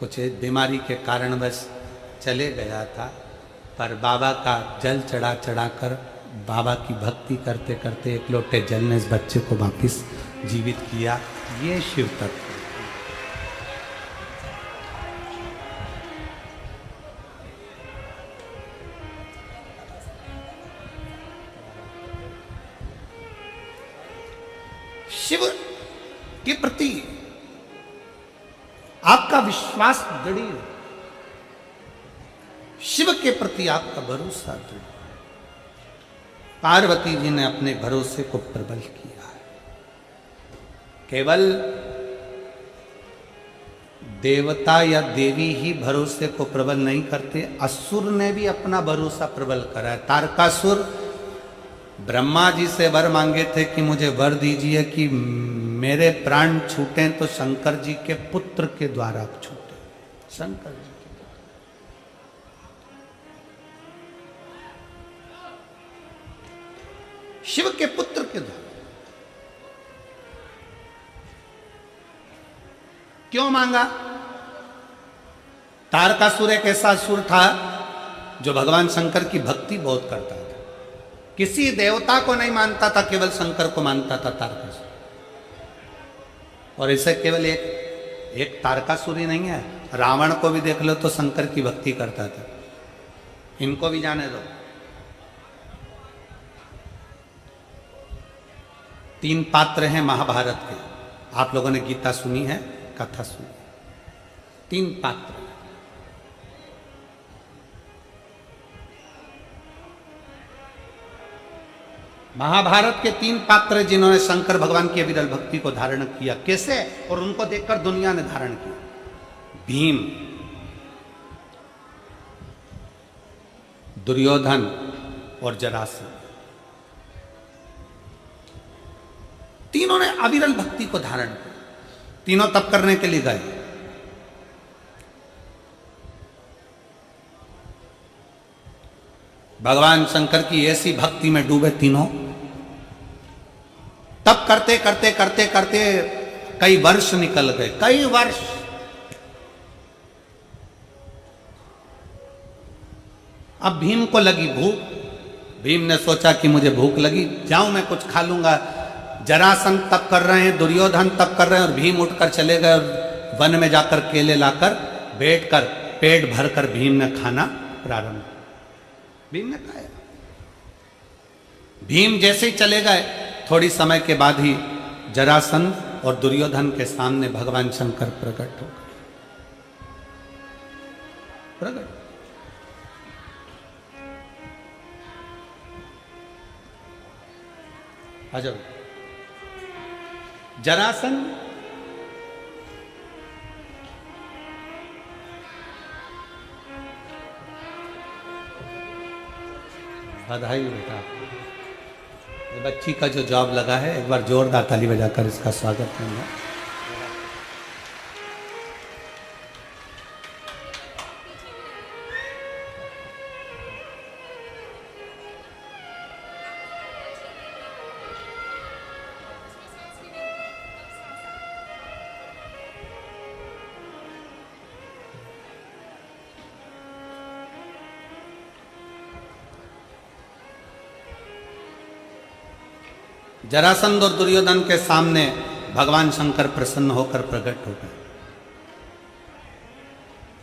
कुछ बीमारी के कारणवश चले गया था, पर बाबा का जल चढ़ा चढ़ा कर, बाबा की भक्ति करते करते एक लोटे जल ने इस बच्चे को वापस जीवित किया। ये शिव तत्व। शिव के प्रति आपका विश्वास दृढ़ है, शिव के प्रति आपका भरोसा दृढ़। पार्वती जी ने अपने भरोसे को प्रबल किया है। केवल देवता या देवी ही भरोसे को प्रबल नहीं करते, असुर ने भी अपना भरोसा प्रबल करा है। तारकासुर ब्रह्मा जी से वर मांगे थे कि मुझे वर दीजिए कि मेरे प्राण छूटे तो शंकर जी के पुत्र के द्वारा छूटे। शंकर जी के शिव के पुत्र के द्वारा। क्यों मांगा? तारकासुर एक ऐसा असुर था जो भगवान शंकर की भक्ति बहुत करता था, किसी देवता को नहीं मानता था, केवल शंकर को मानता था तारकासुर। और इसे केवल एक तारकासुरी नहीं है, रावण को भी देख लो तो शंकर की भक्ति करता था। इनको भी जाने दो। 3 पात्र हैं महाभारत के। आप लोगों ने गीता सुनी है, कथा सुनी। 3 पात्र। महाभारत के 3 पात्र जिन्होंने शंकर भगवान की अविरल भक्ति को धारण किया। कैसे? और उनको देखकर दुनिया ने धारण किया। भीम, दुर्योधन और जरासंध। तीनों ने अविरल भक्ति को धारण किया। तीनों तप करने के लिए गए। भगवान शंकर की ऐसी भक्ति में डूबे तीनों। तप करते करते करते करते कई वर्ष निकल गए, कई वर्ष। अब भीम को लगी भूख। भीम ने सोचा कि मुझे भूख लगी, जाऊं मैं कुछ खा लूंगा। जरासंध तप कर रहे हैं, दुर्योधन तप कर रहे हैं, और भीम उठकर चले गए और वन में जाकर केले लाकर बैठकर पेट भरकर भीम ने खाना प्रारंभ किया। भीम ने खाया। भीम जैसे ही चले गए, थोड़ी समय के बाद ही जरासंध और दुर्योधन के सामने भगवान शंकर प्रकट हो गए। प्रकट। आ जाओ। जरासंध बधाई बेटा। ये बच्ची का जो जॉब लगा है, एक बार जोरदार ताली बजाकर इसका स्वागत करूंगा। जरासंध और दुर्योधन के सामने भगवान शंकर प्रसन्न होकर प्रकट हो गए।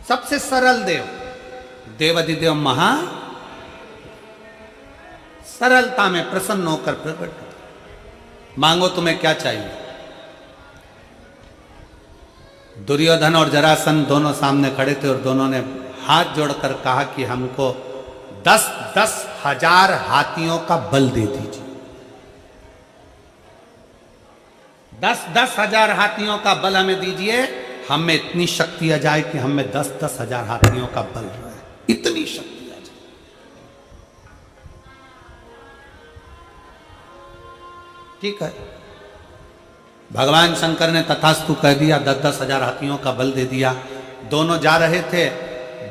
सबसे सरल देव, देवाधिदेव महा सरलता में प्रसन्न होकर प्रकट हो। मांगो तुम्हें क्या चाहिए। दुर्योधन और जरासंध दोनों सामने खड़े थे और दोनों ने हाथ जोड़कर कहा कि हमको 10-10 हजार हाथियों का बल दे दीजिए। 10-10 हजार हाथियों का बल हमें दीजिए। हम में इतनी शक्ति आ जाए कि हम में 10-10 हजार हाथियों का बल रहे, इतनी शक्ति आ जाए। ठीक है, भगवान शंकर ने तथास्तु कह दिया। 10-10 हजार हाथियों का बल दे दिया। दोनों जा रहे थे।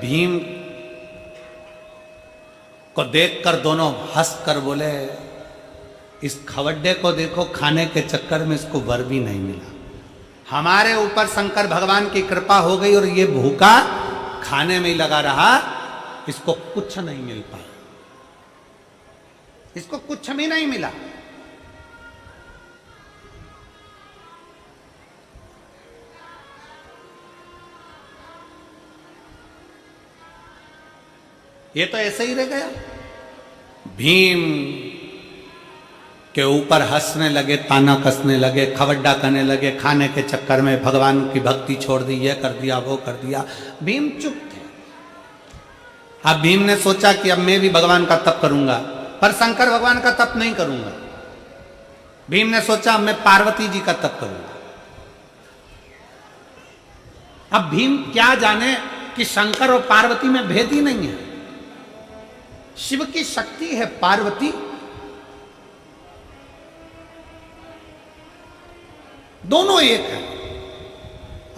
भीम को देखकर दोनों हंसकर बोले, इस खवड्डे को देखो, खाने के चक्कर में इसको वर भी नहीं मिला। हमारे ऊपर शंकर भगवान की कृपा हो गई और ये भूखा खाने में ही लगा रहा, इसको कुछ नहीं मिल पाया, इसको कुछ भी नहीं मिला। ये तो ऐसे ही रह गया। भीम के ऊपर हंसने लगे, ताना कसने लगे, खवड्डा करने लगे। खाने के चक्कर में भगवान की भक्ति छोड़ दी, ये कर दिया, वो कर दिया। भीम चुप थे। अब भीम ने सोचा कि अब मैं भी भगवान का तप करूंगा, पर शंकर भगवान का तप नहीं करूंगा। भीम ने सोचा अब मैं पार्वती जी का तप करूंगा। अब भीम क्या जाने कि शंकर और पार्वती में भेद ही नहीं है। शिव की शक्ति है पार्वती, दोनों एक है।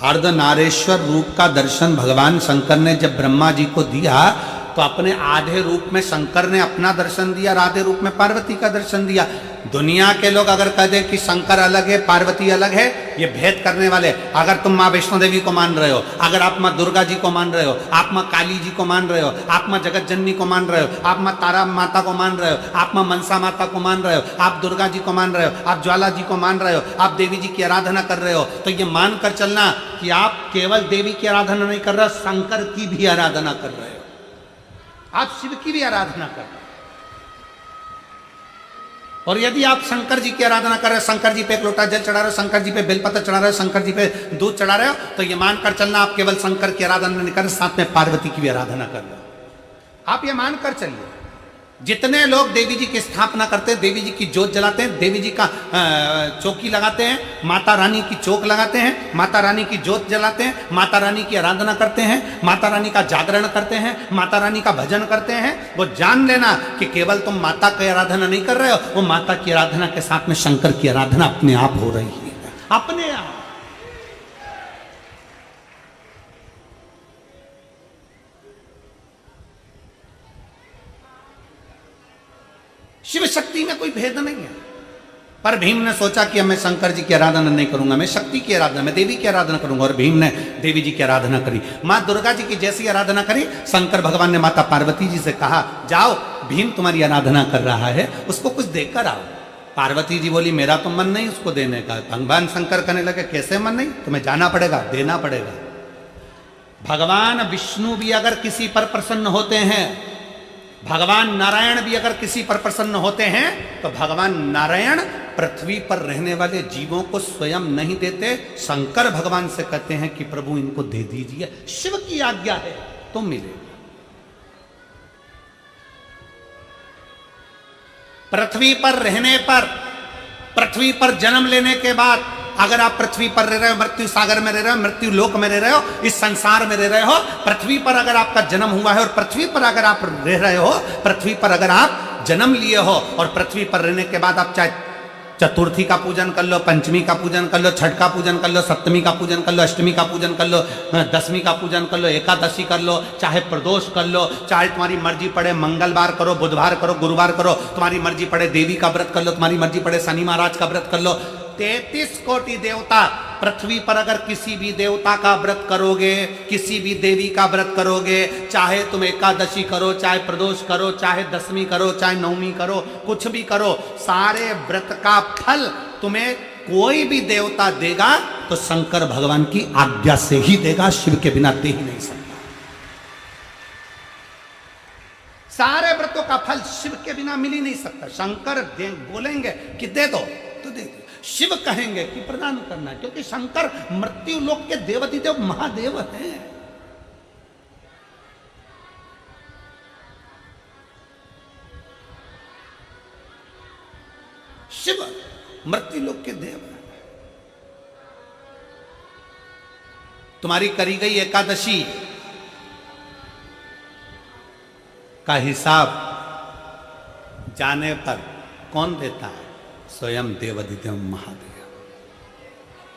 अर्धनारेश्वर रूप का दर्शन भगवान शंकर ने जब ब्रह्मा जी को दिया तो अपने आधे रूप में शंकर ने अपना दर्शन दिया और आधे रूप में पार्वती का दर्शन दिया। दुनिया के लोग अगर कह दें कि शंकर अलग है पार्वती अलग है, ये भेद करने वाले। अगर तुम माँ वैष्णो देवी को मान रहे हो, अगर आप माँ दुर्गा जी को मान रहे हो, आप माँ काली जी को मान रहे हो, आप माँ जगत जननी को मान रहे हो, आप माँ तारा माता को मान रहे हो, आप माँ मनसा माता को मान रहे हो, आप दुर्गा जी को मान रहे हो, आप ज्वाला जी को मान रहे हो, आप देवी जी की आराधना कर रहे हो, तो ये मान कर चलना कि आप केवल देवी की आराधना नहीं कर रहे हो, शंकर की भी आराधना कर रहे हो, आप शिव की भी आराधना कर रहे हो। और यदि आप शंकर जी की आराधना कर रहे हो, शंकर जी पे एक लोटा जल चढ़ा रहे हो, शंकर जी पे बेलपत्र चढ़ा रहे हो, शंकर जी पे दूध चढ़ा रहे हो, तो ये मानकर चलना आप केवल शंकर की आराधना नहीं कर रहे, साथ में पार्वती की भी आराधना कर रहे हो। आप ये मानकर चलिए। जितने लोग देवी जी की स्थापना करते हैं, देवी जी की जोत जलाते हैं, देवी जी का चौकी लगाते हैं, माता रानी की चौक लगाते हैं, माता रानी की जोत जलाते हैं, माता रानी की आराधना करते हैं, माता रानी का जागरण करते हैं, माता रानी का भजन करते हैं, वो जान लेना कि केवल तुम माता की आराधना नहीं कर रहे हो, वो माता की आराधना के साथ में शंकर की आराधना अपने आप हो रही है, अपने आप। शिव शक्ति में कोई भेद नहीं है। पर भीम ने सोचा कि मैं शंकर जी की आराधना नहीं करूंगा, मैं शक्ति की आराधना, मैं देवी की आराधना करूंगा, और भीम ने देवी जी की आराधना करी। मां दुर्गा जी की जैसी आराधना करी, शंकर भगवान ने माता पार्वती जी से कहा, जाओ भीम तुम्हारी आराधना कर रहा है, उसको कुछ देकर आओ। पार्वती जी बोली, मेरा तो मन नहीं उसको देने का। भगवान शंकर कहने लगे, कैसे मन नहीं? तुम्हें जाना पड़ेगा, देना पड़ेगा। भगवान विष्णु भी अगर किसी पर प्रसन्न होते हैं, भगवान नारायण भी अगर किसी पर प्रसन्न होते हैं, तो भगवान नारायण पृथ्वी पर रहने वाले जीवों को स्वयं नहीं देते, शंकर भगवान से कहते हैं कि प्रभु इनको दे दीजिए, शिव की आज्ञा है तो मिले। पृथ्वी पर रहने पर, पृथ्वी पर जन्म लेने के बाद, अगर आप पृथ्वी पर रह रहे हो, मृत्यु सागर में रह रहे हो, मृत्यु लोक में रह रहे हो, इस संसार में रह रहे हो, पृथ्वी पर अगर आपका जन्म हुआ है और पृथ्वी पर अगर आप रह रहे हो, पृथ्वी पर अगर आप जन्म लिए हो और पृथ्वी पर रहने के बाद आप चाहे चतुर्थी का पूजन कर लो, पंचमी का पूजन कर लो, छठ का पूजन कर लो, सप्तमी का पूजन कर लो, अष्टमी का पूजन कर लो, दसवीं का पूजन कर लो, एकादशी कर लो, चाहे प्रदोष कर लो, चाहे तुम्हारी मर्जी पड़े मंगलवार करो, बुधवार करो, गुरुवार करो, तुम्हारी मर्जी पड़े देवी का व्रत कर लो, तुम्हारी मर्जी पड़े शनि महाराज का व्रत कर लो। 33 कोटि देवता, पृथ्वी पर अगर किसी भी देवता का व्रत करोगे, किसी भी देवी का व्रत करोगे, चाहे तुम एकादशी करो, चाहे प्रदोष करो, चाहे दसवीं करो, चाहे नवमी करो, कुछ भी करो, सारे व्रत का फल तुम्हें कोई भी देवता देगा तो शंकर भगवान की आज्ञा से ही देगा, शिव के बिना दे ही नहीं सकता। सारे व्रतों का फल शिव के बिना मिल ही नहीं सकता। शंकर बोलेंगे कि दे दो तो दे दो, शिव कहेंगे कि प्रदान करना, क्योंकि शंकर मृत्यु लोक के देवाधिदेव महादेव हैं। शिव मृत्यु लोक के देव हैं। तुम्हारी करी गई एकादशी का हिसाब जाने पर कौन देता है? स्वयं देवाधिदेव महादेव,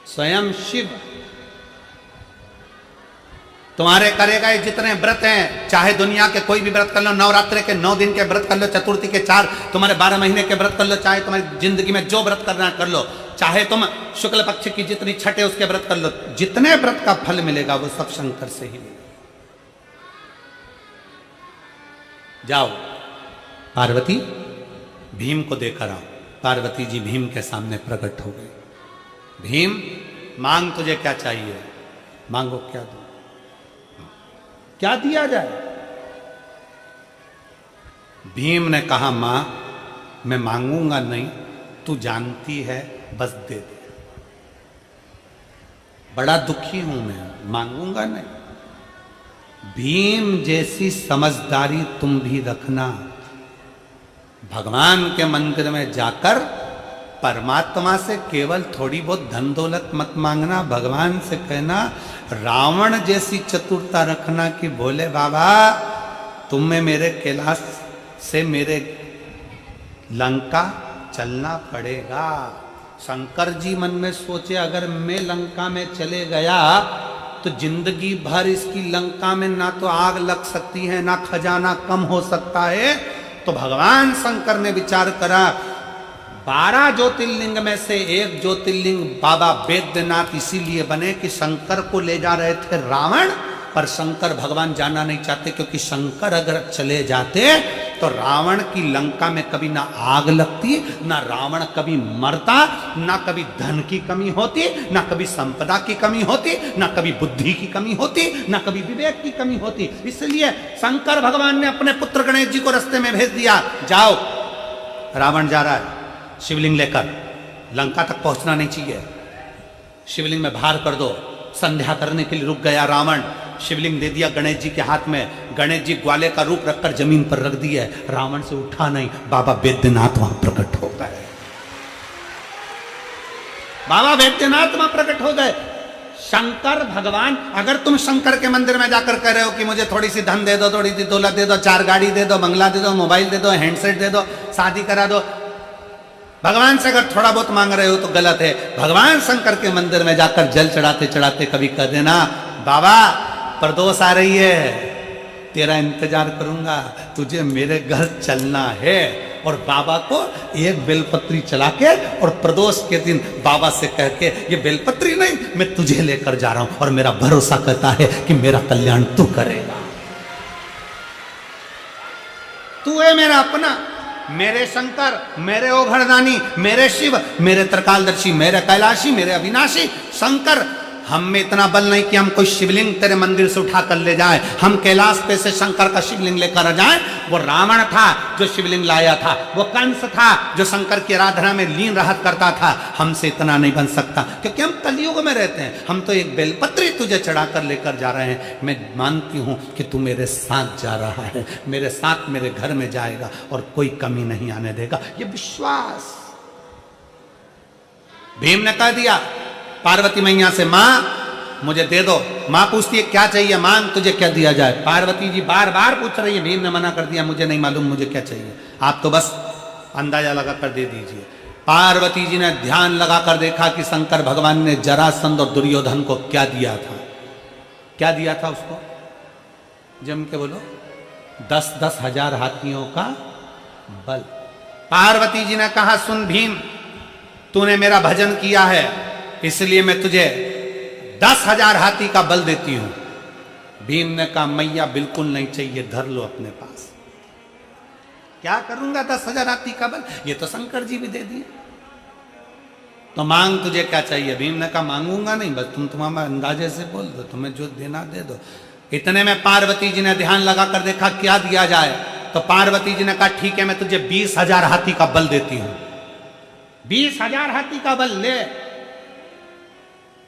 स्वयं शिव। तुम्हारे करे गए जितने व्रत हैं, चाहे दुनिया के कोई भी व्रत कर लो, नवरात्रि के 9 दिन के व्रत कर लो, चतुर्थी के 4, तुम्हारे 12 महीने के व्रत कर लो, चाहे तुम्हारी जिंदगी में जो व्रत करना कर लो, चाहे तुम शुक्ल पक्ष की जितनी छठ है उसके व्रत कर लो, जितने व्रत का फल मिलेगा वो सब शंकर से ही मिलेगा। जाओ पार्वती भीम को देकर आओ। पार्वती जी भीम के सामने प्रकट हो गई। भीम मांग, तुझे क्या चाहिए? मांगो, क्या दो, क्या दिया जाए? भीम ने कहा, मां मैं मांगूंगा नहीं, तू जानती है, बस दे दे। बड़ा दुखी हूं मैं, मांगूंगा नहीं। भीम जैसी समझदारी तुम भी रखना। भगवान के मंदिर में जाकर परमात्मा से केवल थोड़ी बहुत धन दौलत मत मांगना, भगवान से कहना रावण जैसी चतुरता रखना कि बोले बाबा तुम्हें मेरे कैलाश से मेरे लंका चलना पड़ेगा। शंकर जी मन में सोचे, अगर मैं लंका में चले गया तो जिंदगी भर इसकी लंका में ना तो आग लग सकती है, ना खजाना कम हो सकता है। तो भगवान शंकर ने विचार करा, 12 ज्योतिर्लिंग में से एक ज्योतिर्लिंग बाबा वैद्यनाथ इसीलिए बने कि शंकर को ले जा रहे थे रावण, पर शंकर भगवान जाना नहीं चाहते, क्योंकि शंकर अगर चले जाते तो रावण की लंका में कभी ना आग लगती, ना रावण कभी मरता, ना कभी धन की कमी होती, ना कभी संपदा की कमी होती, ना कभी बुद्धि की कमी होती, ना कभी विवेक की कमी होती। इसलिए शंकर भगवान ने अपने पुत्र गणेश जी को रास्ते में भेज दिया, जाओ रावण जा रहा है शिवलिंग लेकर, लंका तक पहुंचना नहीं चाहिए, शिवलिंग में भार कर दो। संध्या करने के लिए रुक गया रावण, शिवलिंग दे दिया गणेश जी के हाथ में, गणेश जी ग्वाले का रूप रखकर जमीन पर रख दिया, रावण से उठा नहीं, बाबा वैद्यनाथ वहां प्रकट हो गए, बाबा वैद्यनाथ वहां प्रकट हो गए। शंकर भगवान, अगर तुम शंकर के मंदिर में जाकर कह रहे हो कि मुझे थोड़ी सी धन दे दो, थोड़ी सी दौलत दे दो, 4 गाड़ी दे दो, बंगला दे दो, मोबाइल दे दो, हैंडसेट दे दो, शादी करा दो, भगवान से अगर थोड़ा बहुत मांग रहे हो तो गलत है। भगवान शंकर के मंदिर में जाकर जल चढ़ाते चढ़ाते कभी कह देना, बाबा प्रदोष आ रही है, तेरा इंतजार करूंगा, तुझे मेरे घर चलना है। और बाबा को एक बेलपत्री चला के और प्रदोष के दिन बाबा से कह के, ये बेलपत्री नहीं, मैं तुझे लेकर जा रहा हूं और मेरा भरोसा कहता है कि मेरा कल्याण तू करेगा, तू है मेरा अपना, मेरे शंकर, मेरे ओघड़दानी, मेरे शिव, मेरे त्रिकालदर्शी, मेरे कैलाशी, मेरे अविनाशी शंकर। हम में इतना बल नहीं कि हम कोई शिवलिंग तेरे मंदिर से उठा कर ले जाए, हम कैलाश पे से शंकर का शिवलिंग लेकर आ जाए। वो रावण था जो शिवलिंग लाया था, वो कंस था जो शंकर की आराधना में लीन रहत करता था, हमसे इतना नहीं बन सकता, क्योंकि हम कलयुग में रहते हैं। हम तो एक बेलपत्री तुझे चढ़ाकर लेकर जा रहे हैं, मैं मानती हूं कि तू मेरे साथ जा रहा है, मेरे साथ मेरे घर में जाएगा और कोई कमी नहीं आने देगा, ये विश्वास। भीम ने कह दिया पार्वती मैया से, मां मुझे दे दो। मां पूछती है क्या चाहिए, मांग तुझे क्या दिया जाए। पार्वती जी बार बार पूछ रही है, भीम ने मना कर दिया, मुझे नहीं मालूम मुझे क्या चाहिए, आप तो बस अंदाजा लगाकर दे दीजिए। पार्वती जी ने ध्यान लगाकर देखा कि शंकर भगवान ने जरासंध और दुर्योधन को क्या दिया था। क्या दिया था उसको, जम के बोलो, 10-10 हजार हाथियों का बल। पार्वती जी ने कहा, सुन भीम, तूने मेरा भजन किया है, इसलिए मैं तुझे 10,000 हाथी का बल देती हूं। भीम ने कहा, मैया बिल्कुल नहीं चाहिए, धर लो अपने पास। क्या करूंगा 10,000 हाथी का बल, ये तो शंकर जी भी दे दिए, तो मांग तुझे क्या चाहिए। भीम ने कहा, मांगूंगा नहीं, बस तुम तुम्हारे अंदाजे से बोल दो, तुम्हें जो देना दे दो। इतने में पार्वती जी ने ध्यान लगाकर देखा क्या दिया जाए, तो पार्वती जी ने कहा, ठीक है मैं तुझे 20,000 हाथी का बल देती हूं। 20,000 हाथी का बल ले।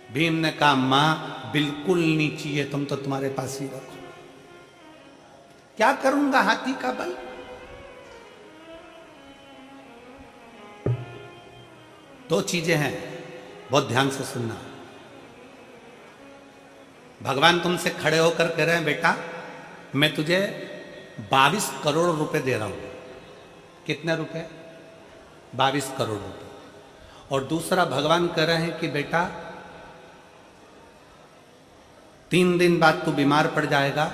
भीम ने कहा, मां बिल्कुल नहीं चाहिए, तुम तो तुम्हारे पास ही रखो, क्या करूंगा हाथी का बल। दो चीजें हैं, बहुत ध्यान से सुनना। भगवान तुमसे खड़े होकर कह रहे हैं, बेटा मैं तुझे 22 करोड़ रुपए दे रहा हूं। कितने रुपए, 22 करोड़ रुपए। और दूसरा भगवान कह रहे हैं कि बेटा 3 दिन बाद तू बीमार पड़ जाएगा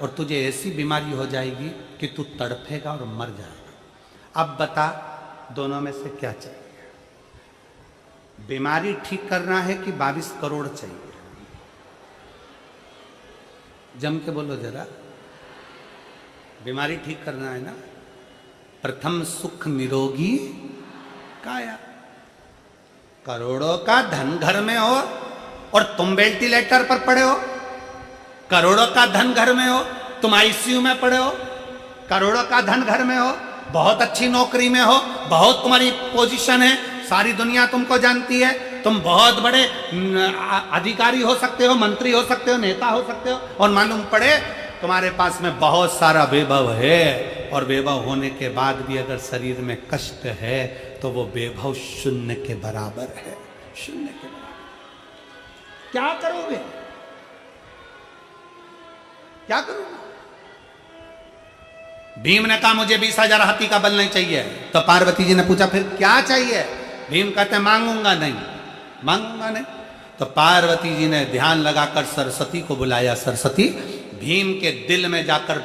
और तुझे ऐसी बीमारी हो जाएगी कि तू तड़फेगा और मर जाएगा। अब बता दोनों में से क्या चाहिए, बीमारी ठीक करना है कि 22 करोड़ चाहिए। जम के बोलो जरा, बीमारी ठीक करना है ना। प्रथम सुख निरोगी काया। करोड़ों का धन घर में हो और तुम वेंटिलेटर पर पड़े हो, करोड़ों का धन घर में हो, तुम आईसीयू में पड़े हो, करोड़ों का धन घर में हो, बहुत अच्छी नौकरी में हो, बहुत तुम्हारी पोजीशन है, सारी दुनिया तुमको जानती है, तुम बहुत बड़े अधिकारी हो सकते हो, मंत्री हो सकते हो, नेता हो सकते हो, और मालूम पड़े तुम्हारे पास में बहुत सारा वैभव है, और वैभव होने के बाद भी अगर शरीर में कष्ट है तो वो वैभव शून्य के बराबर है, शून्य के बराबर। क्या करोगे, क्या करूंगा। भीम ने कहा मुझे 20,000 हाथी का बल नहीं चाहिए। तो पार्वती जी ने पूछा फिर क्या चाहिए। भीम कहते मांगूंगा नहीं, मांगूंगा नहीं। तो पार्वती जी ने ध्यान लगाकर सरस्वती को बुलाया। सरस्वती, भीम के दिल में जाकर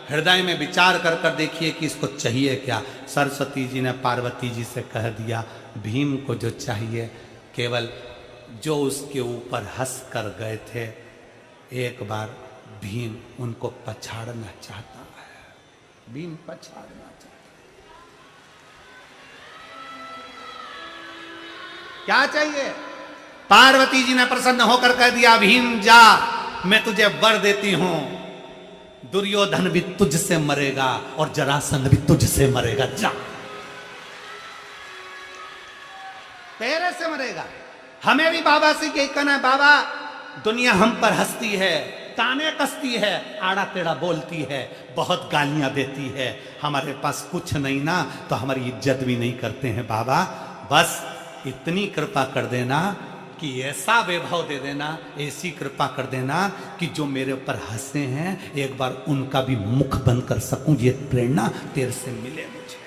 हृदय में विचार कर कर देखिए कि इसको चाहिए क्या। सरस्वती जी ने पार्वती जी से कह दिया, भीम को जो चाहिए केवल जो उसके ऊपर हंस कर गए थे, एक बार भीम उनको पछाड़ना चाहता है। भीम पछाड़ना चाहता है। क्या चाहिए? पार्वती जी ने प्रसन्न होकर कह दिया, भीम जा, मैं तुझे वर देती हूं, दुर्योधन भी तुझसे मरेगा और जरासंध भी तुझसे मरेगा। जा, तेरे से मरेगा। हमें भी बाबा से यही कहना है, बाबा दुनिया हम पर हंसती है, ताने कसती है, आड़ा टेढ़ा बोलती है, बहुत गालियां देती है, हमारे पास कुछ नहीं ना तो हमारी इज्जत भी नहीं करते हैं। बाबा बस इतनी कृपा कर देना कि ऐसा वैभव दे देना, ऐसी कृपा कर देना कि जो मेरे ऊपर हंसे हैं एक बार उनका भी मुख बंद कर सकूं। ये प्रेरणा तेरे से मिले मुझे।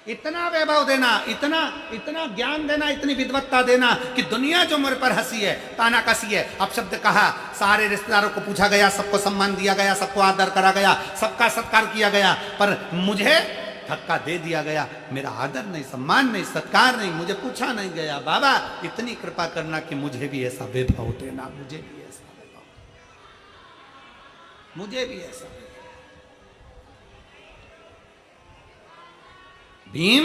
इतना वैभव देना, इतना इतना ज्ञान देना, इतनी विद्वत्ता देना कि दुनिया जो मेरे पर हंसी है, ताना कसी है। अब शब्द कहा, सारे रिश्तेदारों को पूछा गया, सबको सम्मान दिया गया, सबको आदर करा गया, सबका सत्कार किया गया, पर मुझे धक्का दे दिया गया। मेरा आदर नहीं, सम्मान नहीं, सत्कार नहीं, मुझे पूछा नहीं गया। बाबा इतनी कृपा करना कि मुझे भी ऐसा वैभव देना, मुझे भी ऐसा वैभव, मुझे भी ऐसा वैभव। भीम,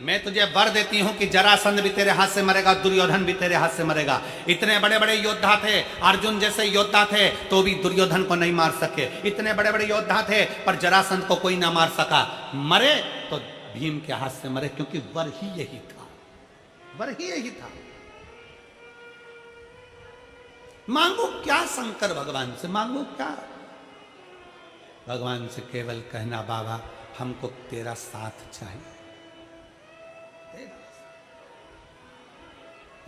मैं तुझे वर देती हूं कि जरासंध भी तेरे हाथ से मरेगा, दुर्योधन भी तेरे हाथ से मरेगा। इतने बड़े बड़े योद्धा थे, अर्जुन जैसे योद्धा थे तो भी दुर्योधन को नहीं मार सके। इतने बड़े बड़े योद्धा थे पर जरासंध को कोई ना मार सका। मरे तो भीम के हाथ से मरे, क्योंकि वर ही यही था, वर ही यही था। मांगो क्या शंकर भगवान से? मांगो क्या? भगवान से केवल कहना, बाबा हमको तेरा साथ चाहिए।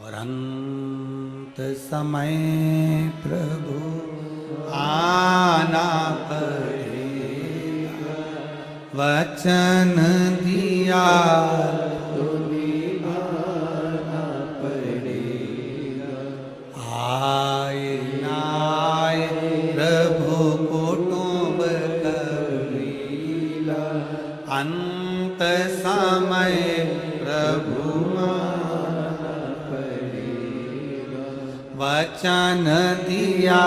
और अंत समय प्रभु आना पड़ेगा, वचन दिया तो निभाना पड़ेगा। आए ना आए प्रभु कुटुंब कबीला, अंत समय प्रभु वचन दिया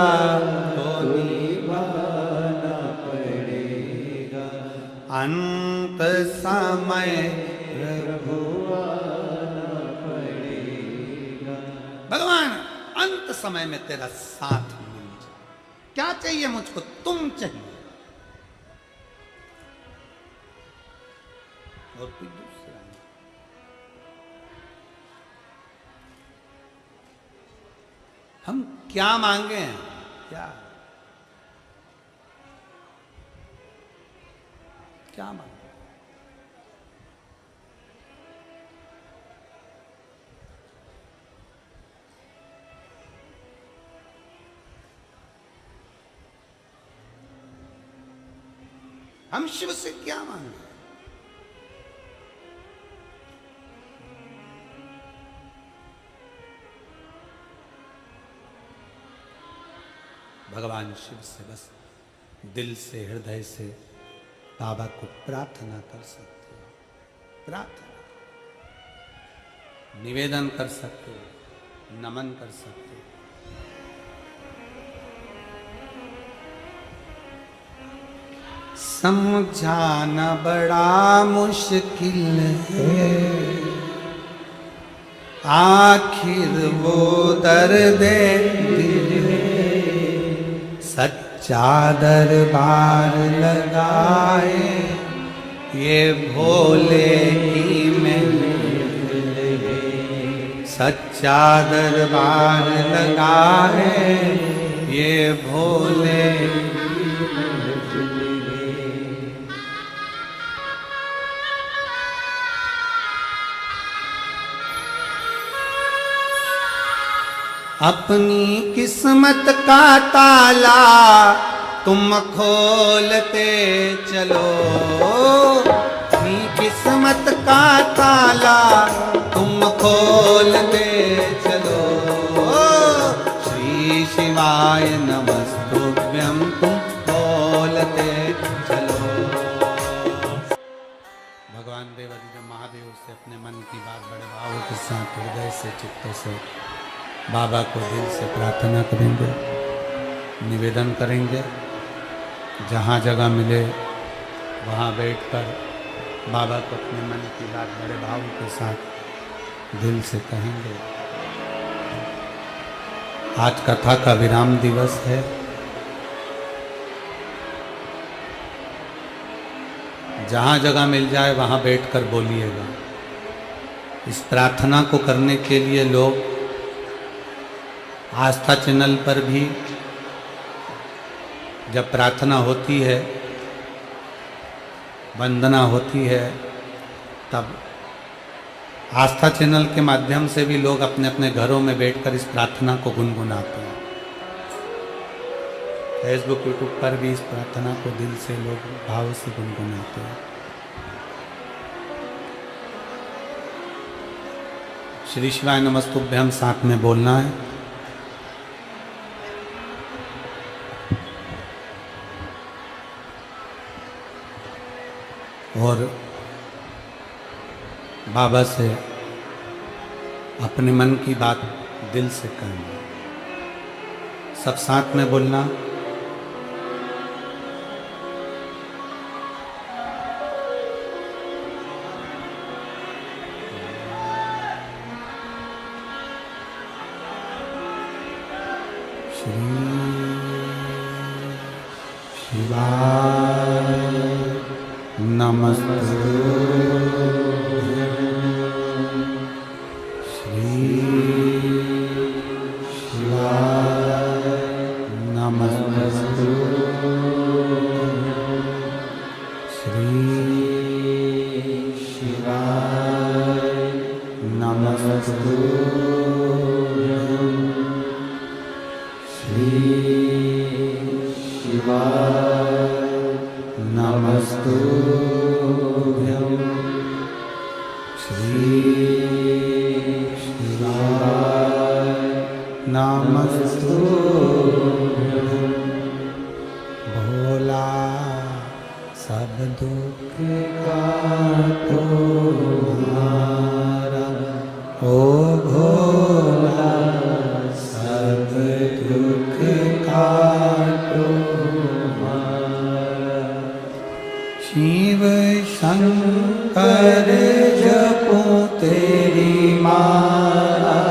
तो निभाना पड़ेगा। अंत समय प्रभु आना पड़ेगा। भगवान अंत समय में तेरा साथ मिल जाए। क्या चाहिए मुझको? तुम चाहिए और कोई दूसरा नहीं। हम क्या मांगे हैं? क्या क्या मांगे? हम शिव से क्या मांगे? भगवान शिव से बस दिल से, हृदय से बाबा को प्रार्थना कर सकते हो, प्रार्थना निवेदन कर सकते हो, नमन कर सकते हो। समझाना बड़ा मुश्किल है, आखिर वो दर्द दिल सच्चा दरबार लगाए, ये भोले की महफिल है। सच्चा दरबार लगाए, ये भोले अपनी किस्मत का ताला तुम खोलते चलो, अपनी किस्मत का ताला तुम खोलते शिवाय नमस्तुभ्यं तुम बोलते चलो। भगवान देवाधिदेव महादेव से अपने मन की बात बड़े भाव के साथ हृदय से चित्त से बाबा को दिल से प्रार्थना करेंगे, निवेदन करेंगे। जहाँ जगह मिले वहाँ बैठकर बाबा को अपने मन की बात बड़े भाव के साथ दिल से कहेंगे। आज कथा का विराम दिवस है। जहाँ जगह मिल जाए वहाँ बैठकर बोलिएगा। इस प्रार्थना को करने के लिए लोग आस्था चैनल पर भी जब प्रार्थना होती है, वंदना होती है, तब आस्था चैनल के माध्यम से भी लोग अपने अपने घरों में बैठकर इस प्रार्थना को गुनगुनाते हैं। फेसबुक यूट्यूब पर भी इस प्रार्थना को दिल से लोग भाव से गुनगुनाते हैं। श्री शिवाय नमस्तुभ्यं साथ में बोलना है। और बाबा से अपने मन की बात दिल से कहना। सब साथ में बोलना। श्री शिवाय नमस्तुभ्यं श्री शिवाय नमस्तुभ्यं श्री शिवाय नमस्तुभ्यं श्री शिवाय नमस्तुभ्यं श्री शिवाय नमस्तुभ्यं। भोला सब दुख काटो हमारा, ओ भोला सब दुख काटो हमारा। शिव शंकर जपो तेरी माला,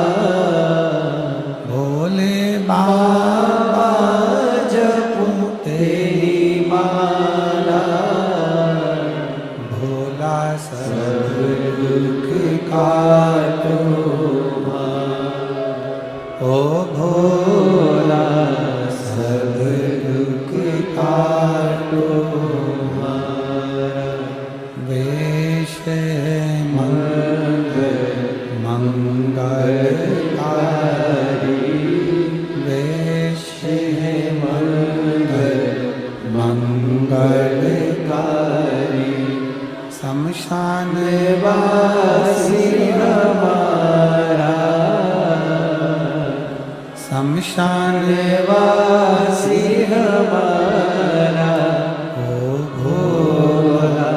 भोले बाबा जपो तेरी माला। भोला सब दुख काटो ओ भोला सब दुख काटो। वेश मंगलकारी, वेश मंगलकारी। शमशान वासी हमारा, शमशान वासी हमारा। ओ भोला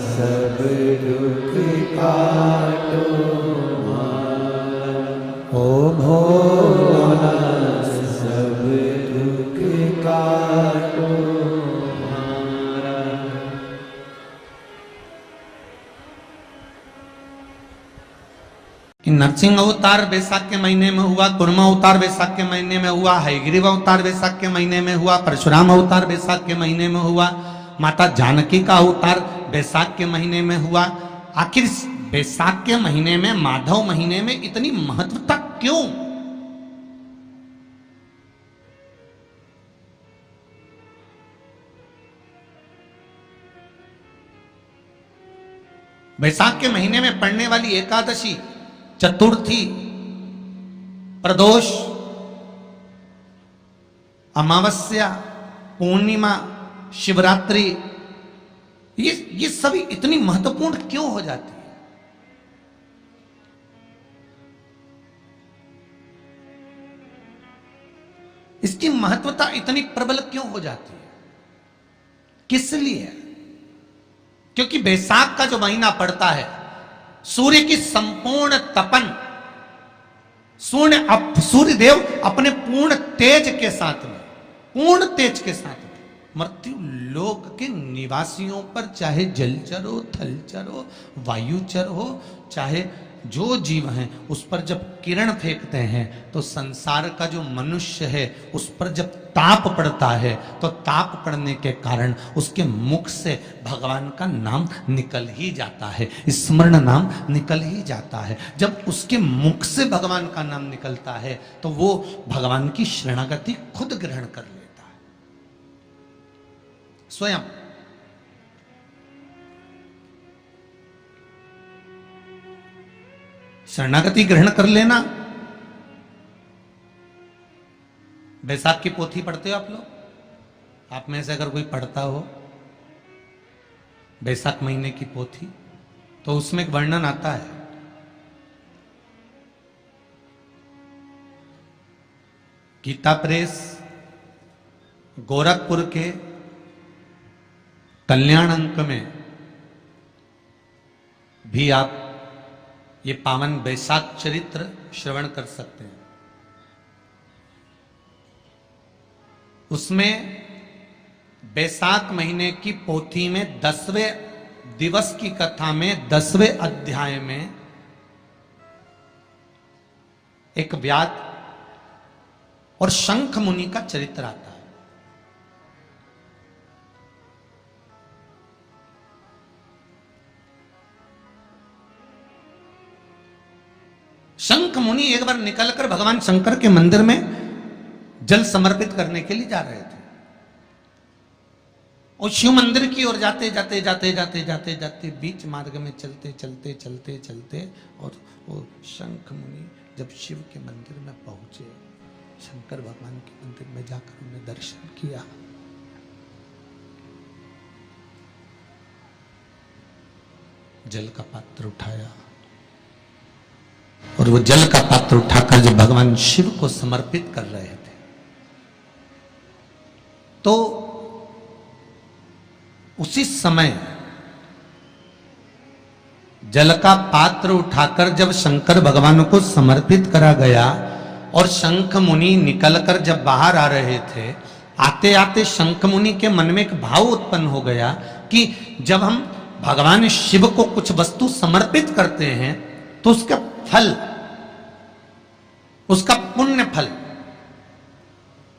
सब दुख काटो हमारा, ओ भोला सब दुख काटो हमारा। नरसिंह अवतार बैसाख के महीने में हुआ, कुर्मा अवतार बैसाख के महीने में हुआ, हयग्रीव अवतार बैसाख के महीने में हुआ, परशुराम अवतार बैसाख के महीने में हुआ, माता जानकी का अवतार बैसाख के महीने में हुआ। आखिर बैसाख के महीने में, माधव महीने में इतनी महत्वता क्यों? बैसाख के महीने में पड़ने वाली एकादशी, चतुर्थी, प्रदोष, अमावस्या, पूर्णिमा, शिवरात्रि, ये सभी इतनी महत्वपूर्ण क्यों हो जाती है? इसकी महत्वता इतनी प्रबल क्यों हो जाती है? किस लिए? क्योंकि बैसाख का जो महीना पड़ता है, सूर्य की संपूर्ण तपन, सूर्य देव अपने पूर्ण तेज के साथ में, पूर्ण तेज के साथ में मृत्यु लोक के निवासियों पर, चाहे जलचर हो, थलचर हो, वायुचर हो, चाहे जो जीव हैं, उस पर जब किरण फेंकते हैं तो संसार का जो मनुष्य है उस पर जब ताप पड़ता है तो ताप पड़ने के कारण उसके मुख से भगवान का नाम निकल ही जाता है, स्मरण नाम निकल ही जाता है। जब उसके मुख से भगवान का नाम निकलता है तो वो भगवान की शरणागति खुद ग्रहण कर लेता है स्वयं। शरणागति ग्रहण कर लेना। बैसाख की पोथी पढ़ते हो आप लोग? आप में से अगर कोई पढ़ता हो बैसाख महीने की पोथी, तो उसमें एक वर्णन आता है, गीता प्रेस गोरखपुर के कल्याण अंक में भी आप ये पावन बैसाख चरित्र श्रवण कर सकते हैं। उसमें बैसाख महीने की पोथी में 10वें दिवस की कथा में 10वें अध्याय में एक व्याध और शंख मुनि का चरित्र आता है। शंख मुनि एक बार निकलकर भगवान शंकर के मंदिर में जल समर्पित करने के लिए जा रहे थे और शिव मंदिर की ओर जाते जाते जाते जाते जाते जाते बीच मार्ग में चलते चलते चलते चलते और वो शंख मुनि जब शिव के मंदिर में पहुंचे, शंकर भगवान के मंदिर में जाकर उन्हें दर्शन किया, जल का पात्र उठाया और वो जल का पात्र उठाकर जब भगवान शिव को समर्पित कर रहे थे तो उसी समय जल का पात्र उठाकर जब शंकर भगवान को समर्पित करा गया और शंख मुनि निकलकर जब बाहर आ रहे थे, आते आते शंख मुनि के मन में एक भाव उत्पन्न हो गया कि जब हम भगवान शिव को कुछ वस्तु समर्पित करते हैं तो उसका फल, उसका पुण्य फल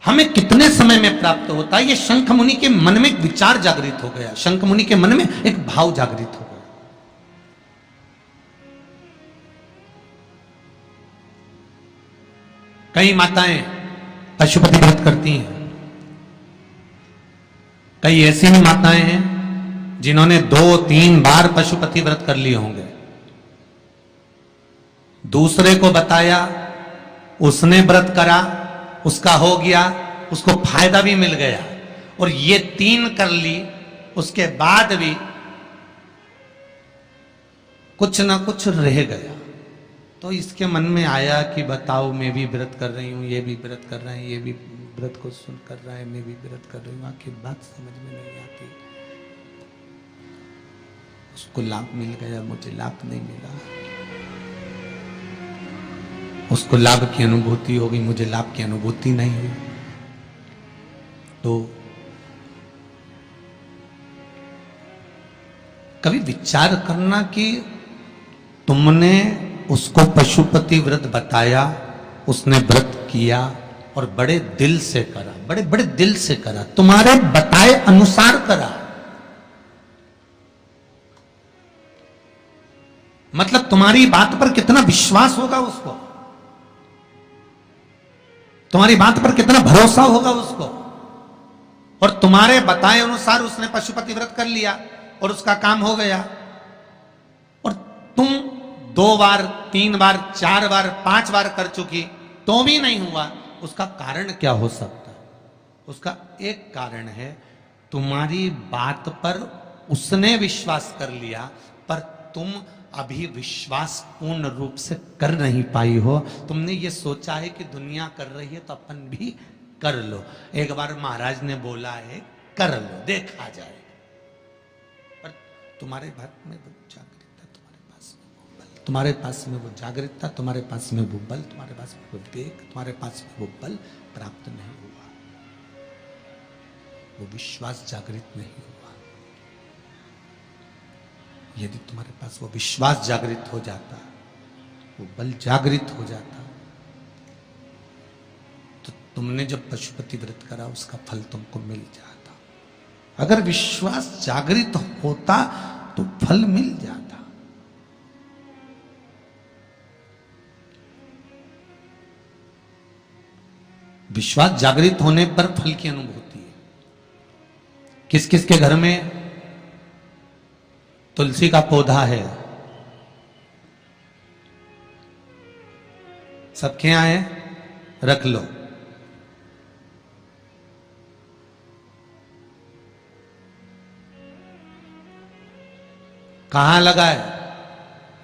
हमें कितने समय में प्राप्त होता है। ये शंख मुनि के मन में एक विचार जागृत हो गया, शंख मुनि के मन में एक भाव जागृत हो गया। कई माताएं पशुपति व्रत करती हैं, कई ऐसी भी माताएं हैं जिन्होंने 2-3 बार पशुपति व्रत कर लिए होंगे, दूसरे को बताया, उसने व्रत करा, उसका हो गया, उसको फायदा भी मिल गया, और ये 3 कर ली, उसके बाद भी कुछ ना कुछ रह गया। तो इसके मन में आया कि बताओ, मैं भी व्रत कर रही हूं, ये भी व्रत कर रहे हैं, ये भी व्रत को सुन कर रहा है, मैं भी व्रत कर रही हूं, आखिर बात समझ में नहीं आती। उसको लाभ मिल गया, मुझे लाभ नहीं मिला। उसको लाभ की अनुभूति होगी, मुझे लाभ की अनुभूति नहीं हुई। तो कभी विचार करना कि तुमने उसको पशुपति व्रत बताया, उसने व्रत किया और बड़े दिल से करा, बड़े बड़े दिल से करा, तुम्हारे बताए अनुसार करा। मतलब तुम्हारी बात पर कितना विश्वास होगा उसको, तुम्हारी बात पर कितना भरोसा होगा उसको। और तुम्हारे बताए अनुसार उसने पशुपति व्रत कर लिया और उसका काम हो गया, और तुम 2 बार, 3 बार, 4 बार, 5 बार कर चुकी तो भी नहीं हुआ। उसका कारण क्या हो सकता है? उसका एक कारण है, तुम्हारी बात पर उसने विश्वास कर लिया पर तुम अभी विश्वास पूर्ण रूप से कर नहीं पाई हो। तुमने ये सोचा है कि दुनिया कर रही है तो अपन भी कर लो। एक बार महाराज ने बोला है कर लो, देखा जाएगा। पर तुम्हारे भारत में वो जागृतता, तुम्हारे पास में वो बल, तुम्हारे पास में वो जागृतता, तुम्हारे पास में वो बल, तुम्हारे पास में वो विवेक, तुम्हारे पास में वो बल प्राप्त नहीं हुआ, वो विश्वास जागृत नहीं हुआ। यदि तुम्हारे पास वो विश्वास जागृत हो जाता, वो बल जागृत हो जाता, तो तुमने जब पशुपति व्रत करा उसका फल तुमको मिल जाता। अगर विश्वास जागृत होता तो फल मिल जाता। विश्वास जागृत होने पर फल की अनुभूति है। किस किस के घर में तुलसी का पौधा है? सबके यहां है, रख लो। कहां लगा है?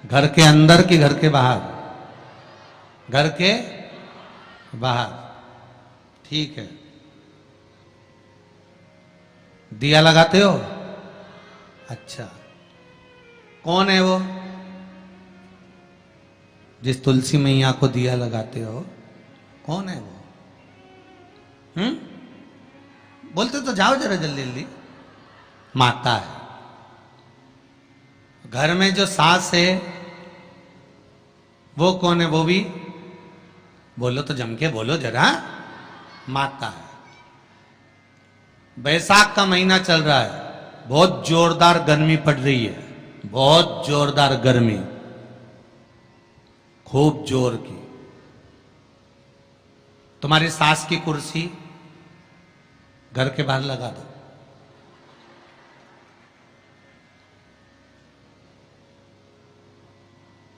घर के अंदर कि घर के बाहर? घर के बाहर। ठीक है। दिया लगाते हो? अच्छा, कौन है वो जिस तुलसी मैया को दिया लगाते हो? कौन है वो? बोलते तो जाओ जरा जल्दी जल्दी। माता है। घर में जो सास है वो कौन है? वो भी बोलो तो जम के बोलो जरा। माता है। बैसाख का महीना चल रहा है, बहुत जोरदार गर्मी पड़ रही है, बहुत जोरदार गर्मी, खूब जोर की। तुम्हारी सास की कुर्सी घर के बाहर लगा दो।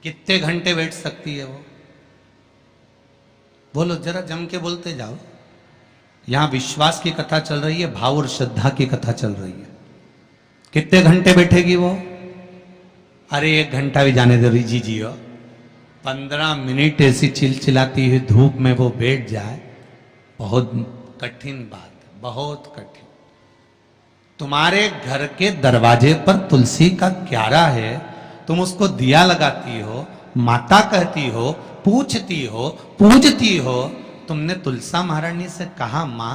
कितने घंटे बैठ सकती है वो? बोलो जरा, जम के बोलते जाओ। यहां विश्वास की कथा चल रही है, भाव और श्रद्धा की कथा चल रही है। कितने घंटे बैठेगी वो? अरे 1 घंटा भी जाने दो रिजी जी हो। 15 मिनट ऐसी चिलचिलाती हुई धूप में वो बैठ जाए, बहुत कठिन बात, बहुत कठिन। तुम्हारे घर के दरवाजे पर तुलसी का क्यारा है, तुम उसको दिया लगाती हो, माता कहती हो, पूछती हो, पूजती हो। तुमने तुलसा महारानी से कहा, मां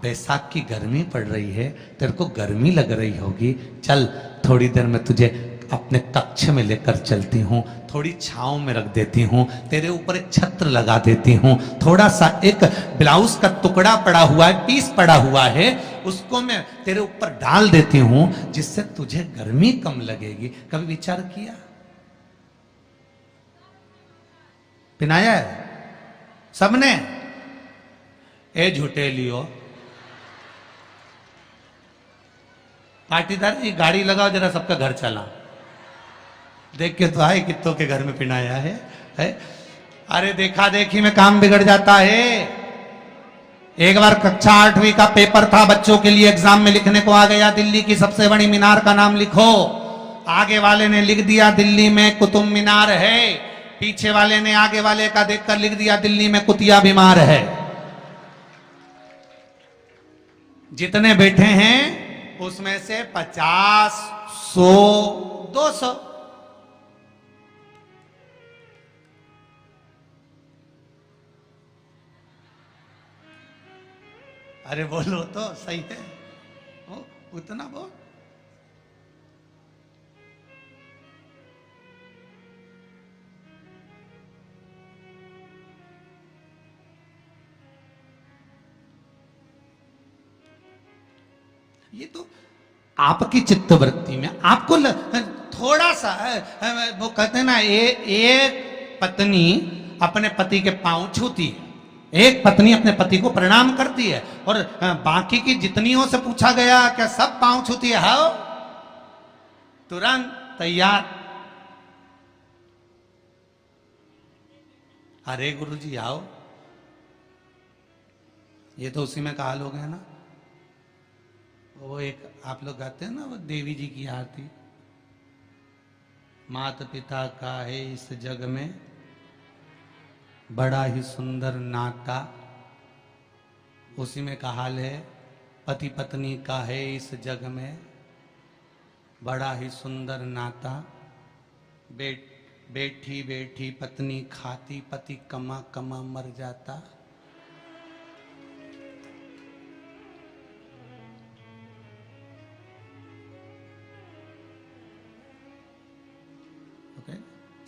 बैसाख की गर्मी पड़ रही है, तेरे को गर्मी लग रही होगी, चल थोड़ी देर में तुझे अपने कक्ष में लेकर चलती हूँ, थोड़ी छांव में रख देती हूँ, तेरे ऊपर एक छत्र लगा देती हूँ, थोड़ा सा एक ब्लाउज का टुकड़ा पड़ा हुआ है, पीस पड़ा हुआ है, उसको मैं तेरे ऊपर डाल देती हूँ, जिससे तुझे गर्मी कम लगेगी। कभी विचार किया? पिनाया है सबने? ए झूठे लियो पाटीदार जी, गाड़ी लगाओ जरा, सबका घर चला। देख के तो आए कित्तों के घर में पिनाया है? अरे देखा देखी में काम बिगड़ जाता है। एक बार कक्षा 8वीं का पेपर था, बच्चों के लिए एग्जाम में लिखने को आ गया, दिल्ली की सबसे बड़ी मीनार का नाम लिखो। आगे वाले ने लिख दिया दिल्ली में कुतुब मीनार है, पीछे वाले ने आगे वाले का देखकर लिख दिया दिल्ली में कुतिया बीमार है। जितने बैठे हैं उसमें से 50, 100, 200 अरे बोलो तो सही है, उतना बोल। ये तो आपकी चित्तवृत्ति में आपको थोड़ा सा वो कहते हैं ना, एक पत्नी अपने पति के पांव छूती है, एक पत्नी अपने पति को प्रणाम करती है, और बाकी की जितनियों से पूछा गया क्या सब पांव छूती है? हाँ, तुरंत तैयार। अरे गुरुजी आओ, ये तो उसी में का हाल हो गया ना। वो एक आप लोग गाते हैं ना, वो देवी जी की आरती, माता पिता का है इस जग में बड़ा ही सुंदर नाता, उसी में का हाल है। पति पत्नी का है इस जग में बड़ा ही सुंदर नाता। बैठी बैठी पत्नी खाती, पति कमा कमा मर जाता।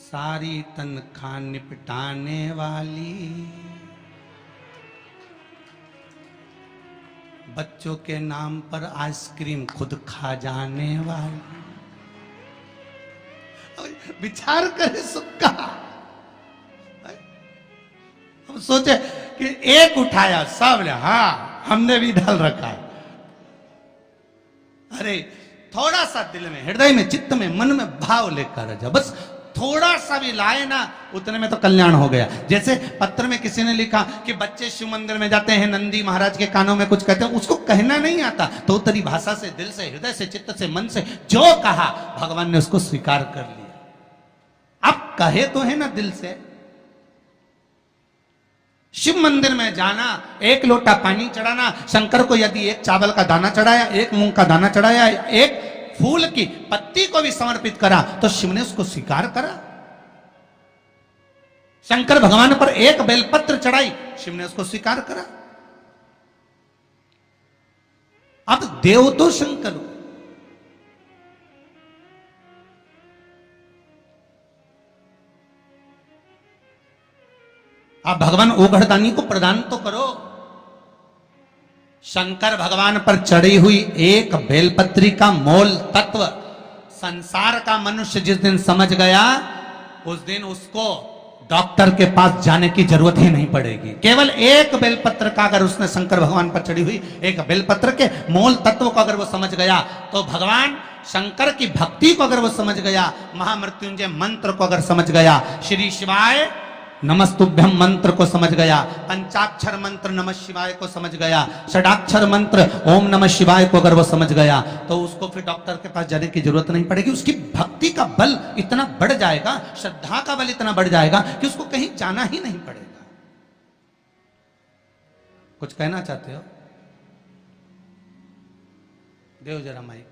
सारी तनख्वाह निपटाने वाली, बच्चों के नाम पर आइसक्रीम खुद खा जाने वाली। विचार करे सुख का। हम सोचे कि एक उठाया सब ने, हाँ हमने भी डाल रखा है। अरे थोड़ा सा दिल में, हृदय में, चित्त में, मन में भाव लेकर जा, बस थोड़ा सा भी लाए ना, उतने में तो कल्याण हो गया। जैसे पत्र में किसी ने लिखा कि बच्चे शिव मंदिर में जाते हैं, नंदी महाराज के कानों में कुछ कहते हैं, उसको कहना नहीं आता, तो तेरी भाषा से, दिल से, हृदय से, चित्त से, मन से जो कहा भगवान ने उसको स्वीकार कर लिया। अब कहे तो है ना दिल से। शिव मंदिर में जाना, एक लोटा पानी चढ़ाना, शंकर को यदि एक चावल का दाना चढ़ाया, एक मूंग का दाना चढ़ाया, एक फूल की पत्ती को भी समर्पित करा, तो शिव ने उसको स्वीकार करा। शंकर भगवान पर एक बेलपत्र चढ़ाई, शिव ने उसको स्वीकार करा। अब देव तो शंकर हो, आप भगवान ओघड़दानी को प्रदान तो करो। शंकर भगवान पर चढ़ी हुई एक बेलपत्री का मोल तत्व संसार का मनुष्य जिस दिन समझ गया, उस दिन उसको डॉक्टर के पास जाने की जरूरत ही नहीं पड़ेगी। केवल एक बेलपत्र का अगर उसने शंकर भगवान पर चढ़ी हुई एक बेलपत्र के मोल तत्व को अगर वो समझ गया, तो भगवान शंकर की भक्ति को अगर वो समझ गया, महामृत्युंजय मंत्र को अगर समझ गया, श्री शिवाय नमस्तुभ्यम मंत्र को समझ गया, पंचाक्षर मंत्र नमः शिवाय को समझ गया, षडाक्षर मंत्र ओम नमः शिवाय को अगर वो समझ गया, तो उसको फिर डॉक्टर के पास जाने की जरूरत नहीं पड़ेगी। उसकी भक्ति का बल इतना बढ़ जाएगा, श्रद्धा का बल इतना बढ़ जाएगा कि उसको कहीं जाना ही नहीं पड़ेगा। कुछ कहना चाहते हो? देव जरा माइक।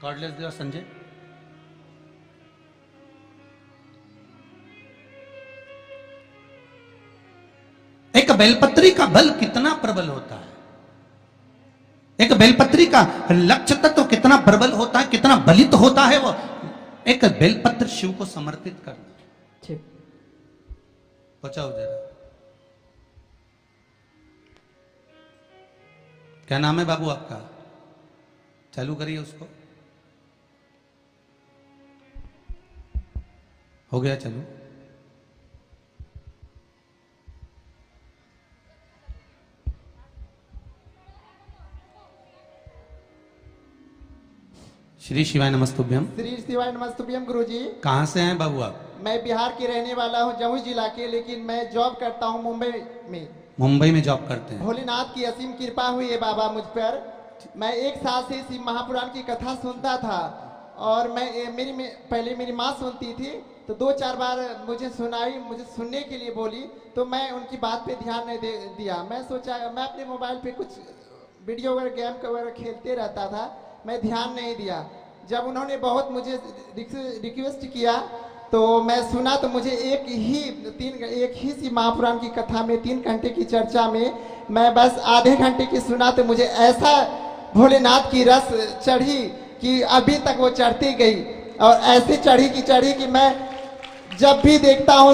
कॉर्डलेस देव संजय। एक बेलपत्री का बल कितना प्रबल होता है, एक बेलपत्री का लक्ष्य तत्व तो कितना प्रबल होता है, कितना बलित होता है। वो एक बेलपत्र शिव को समर्पित करना। बचाओ जरा। क्या नाम है बाबू आपका? चालू करिए उसको। हो गया, चलो। श्री शिवाय नमस्तुभ्यम। श्री शिवाय नमस्तुभ्यम गुरुजी। कहाँ से हैं बाबू आप? मैं बिहार के रहने वाला हूँ, जमुई जिला के, लेकिन मैं जॉब करता हूँ मुंबई में। मुंबई में जॉब करते हैं। भोलेनाथ की असीम कृपा हुई है बाबा मुझ पर। मैं एक साल से शिव महापुराण की कथा सुनता था, और पहले मेरी माँ सुनती थी, तो 2-4 बार मुझे सुनाई, मुझे सुनने के लिए बोली, तो मैं उनकी बात पे ध्यान नहीं दिया। मैं सोचा, मैं अपने मोबाइल पे कुछ वीडियो वगैरह, गेम वगैरह खेलते रहता था, मैं ध्यान नहीं दिया। जब उन्होंने बहुत मुझे रिक्वेस्ट किया, तो मैं सुना, तो मुझे एक ही शिव महापुराण की कथा में 3 घंटे की चर्चा में मैं बस आधे घंटे की सुना, तो मुझे ऐसा भोलेनाथ की रस चढ़ी कि अभी तक वो चढ़ती गई, और ऐसे चढ़ी कि मैं जब भी देखता हूँ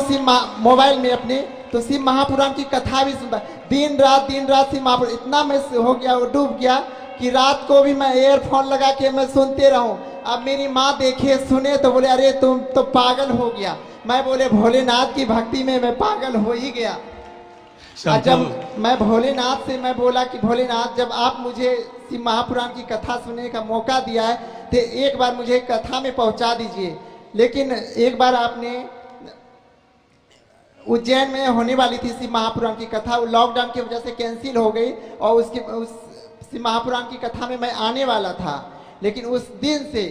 मोबाइल में अपने, तो शिव महापुराण की कथा भी सुनता। दिन रात शिव महापुराण, इतना मैं हो गया, वो डूब गया कि रात को भी मैं ईयरफोन लगा के मैं सुनते रहूं। अब मेरी माँ देखे, सुने, तो बोले अरे तुम तो पागल हो गया। मैं बोले भोलेनाथ की भक्ति में मैं पागल हो ही गया। जब मैं भोलेनाथ से मैं बोला कि भोलेनाथ, जब आप मुझे शिव महापुराण की कथा सुनने का मौका दिया है, तो एक बार मुझे कथा में पहुंचा दीजिए। लेकिन एक बार आपने उज्जैन में होने वाली थी शिव महापुराण की कथा, वो लॉकडाउन की वजह से कैंसिल हो गई, और उस शिव महापुराण की कथा में मैं आने वाला था, लेकिन उस दिन से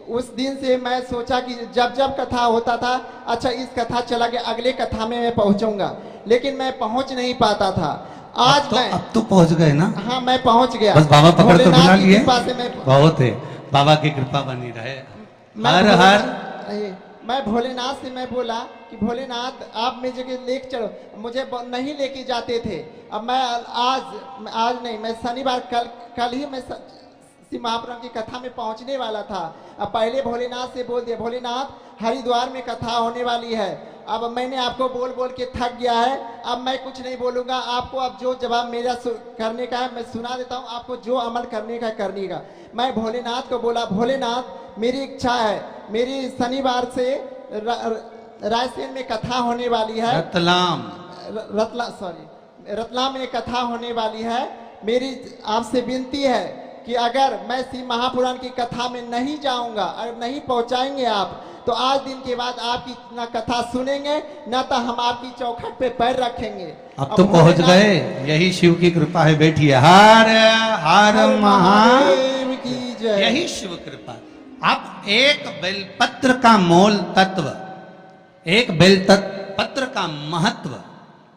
उस दिन से मैं सोचा कि जब जब कथा होता था, अच्छा इस कथा चला गया, अगले कथा में मैं पहुंचूंगा, लेकिन मैं पहुंच नहीं पाता था। आज अब तो पहुंच गए ना। हाँ, मैं पहुंच गया। बस बाबा पकड़ तो बुला लिए। मैं बहुत है, बाबा की कृपा बनी रहे। मैं भोलेनाथ से मैं बोला कि भोलेनाथ आप मेरी जगह लेके चलो, मुझे नहीं लेके जाते थे। अब मैं आज नहीं, मैं शनिवार कल ही मैं श्री महापुराण की कथा में पहुंचने वाला था। अब पहले भोलेनाथ से बोल दिया, भोलेनाथ हरिद्वार में कथा होने वाली है। अब मैंने आपको बोल बोल के थक गया है, अब मैं कुछ नहीं बोलूंगा आपको। अब जो जवाब मेरा करने का है मैं सुना देता हूँ, आपको जो अमल करने का करने का। मैं भोलेनाथ को बोला, भोलेनाथ मेरी इच्छा है, मेरी शनिवार से रायसेन में कथा होने वाली है, रतलाम में कथा होने वाली है। मेरी आपसे विनती है कि अगर मैं श्री महापुराण की कथा में नहीं जाऊंगा और नहीं पहुंचाएंगे आप, तो आज दिन के बाद आपकी ना कथा सुनेंगे ना तो हम आपकी चौखट पे पैर रखेंगे। अब तो पहुंच गए, यही शिव की कृपा है। बैठिए। हर हर महादेव की जय। यही शिव कृपा। अब एक बेलपत्र का मूल तत्व, एक बेलपत्र का महत्व,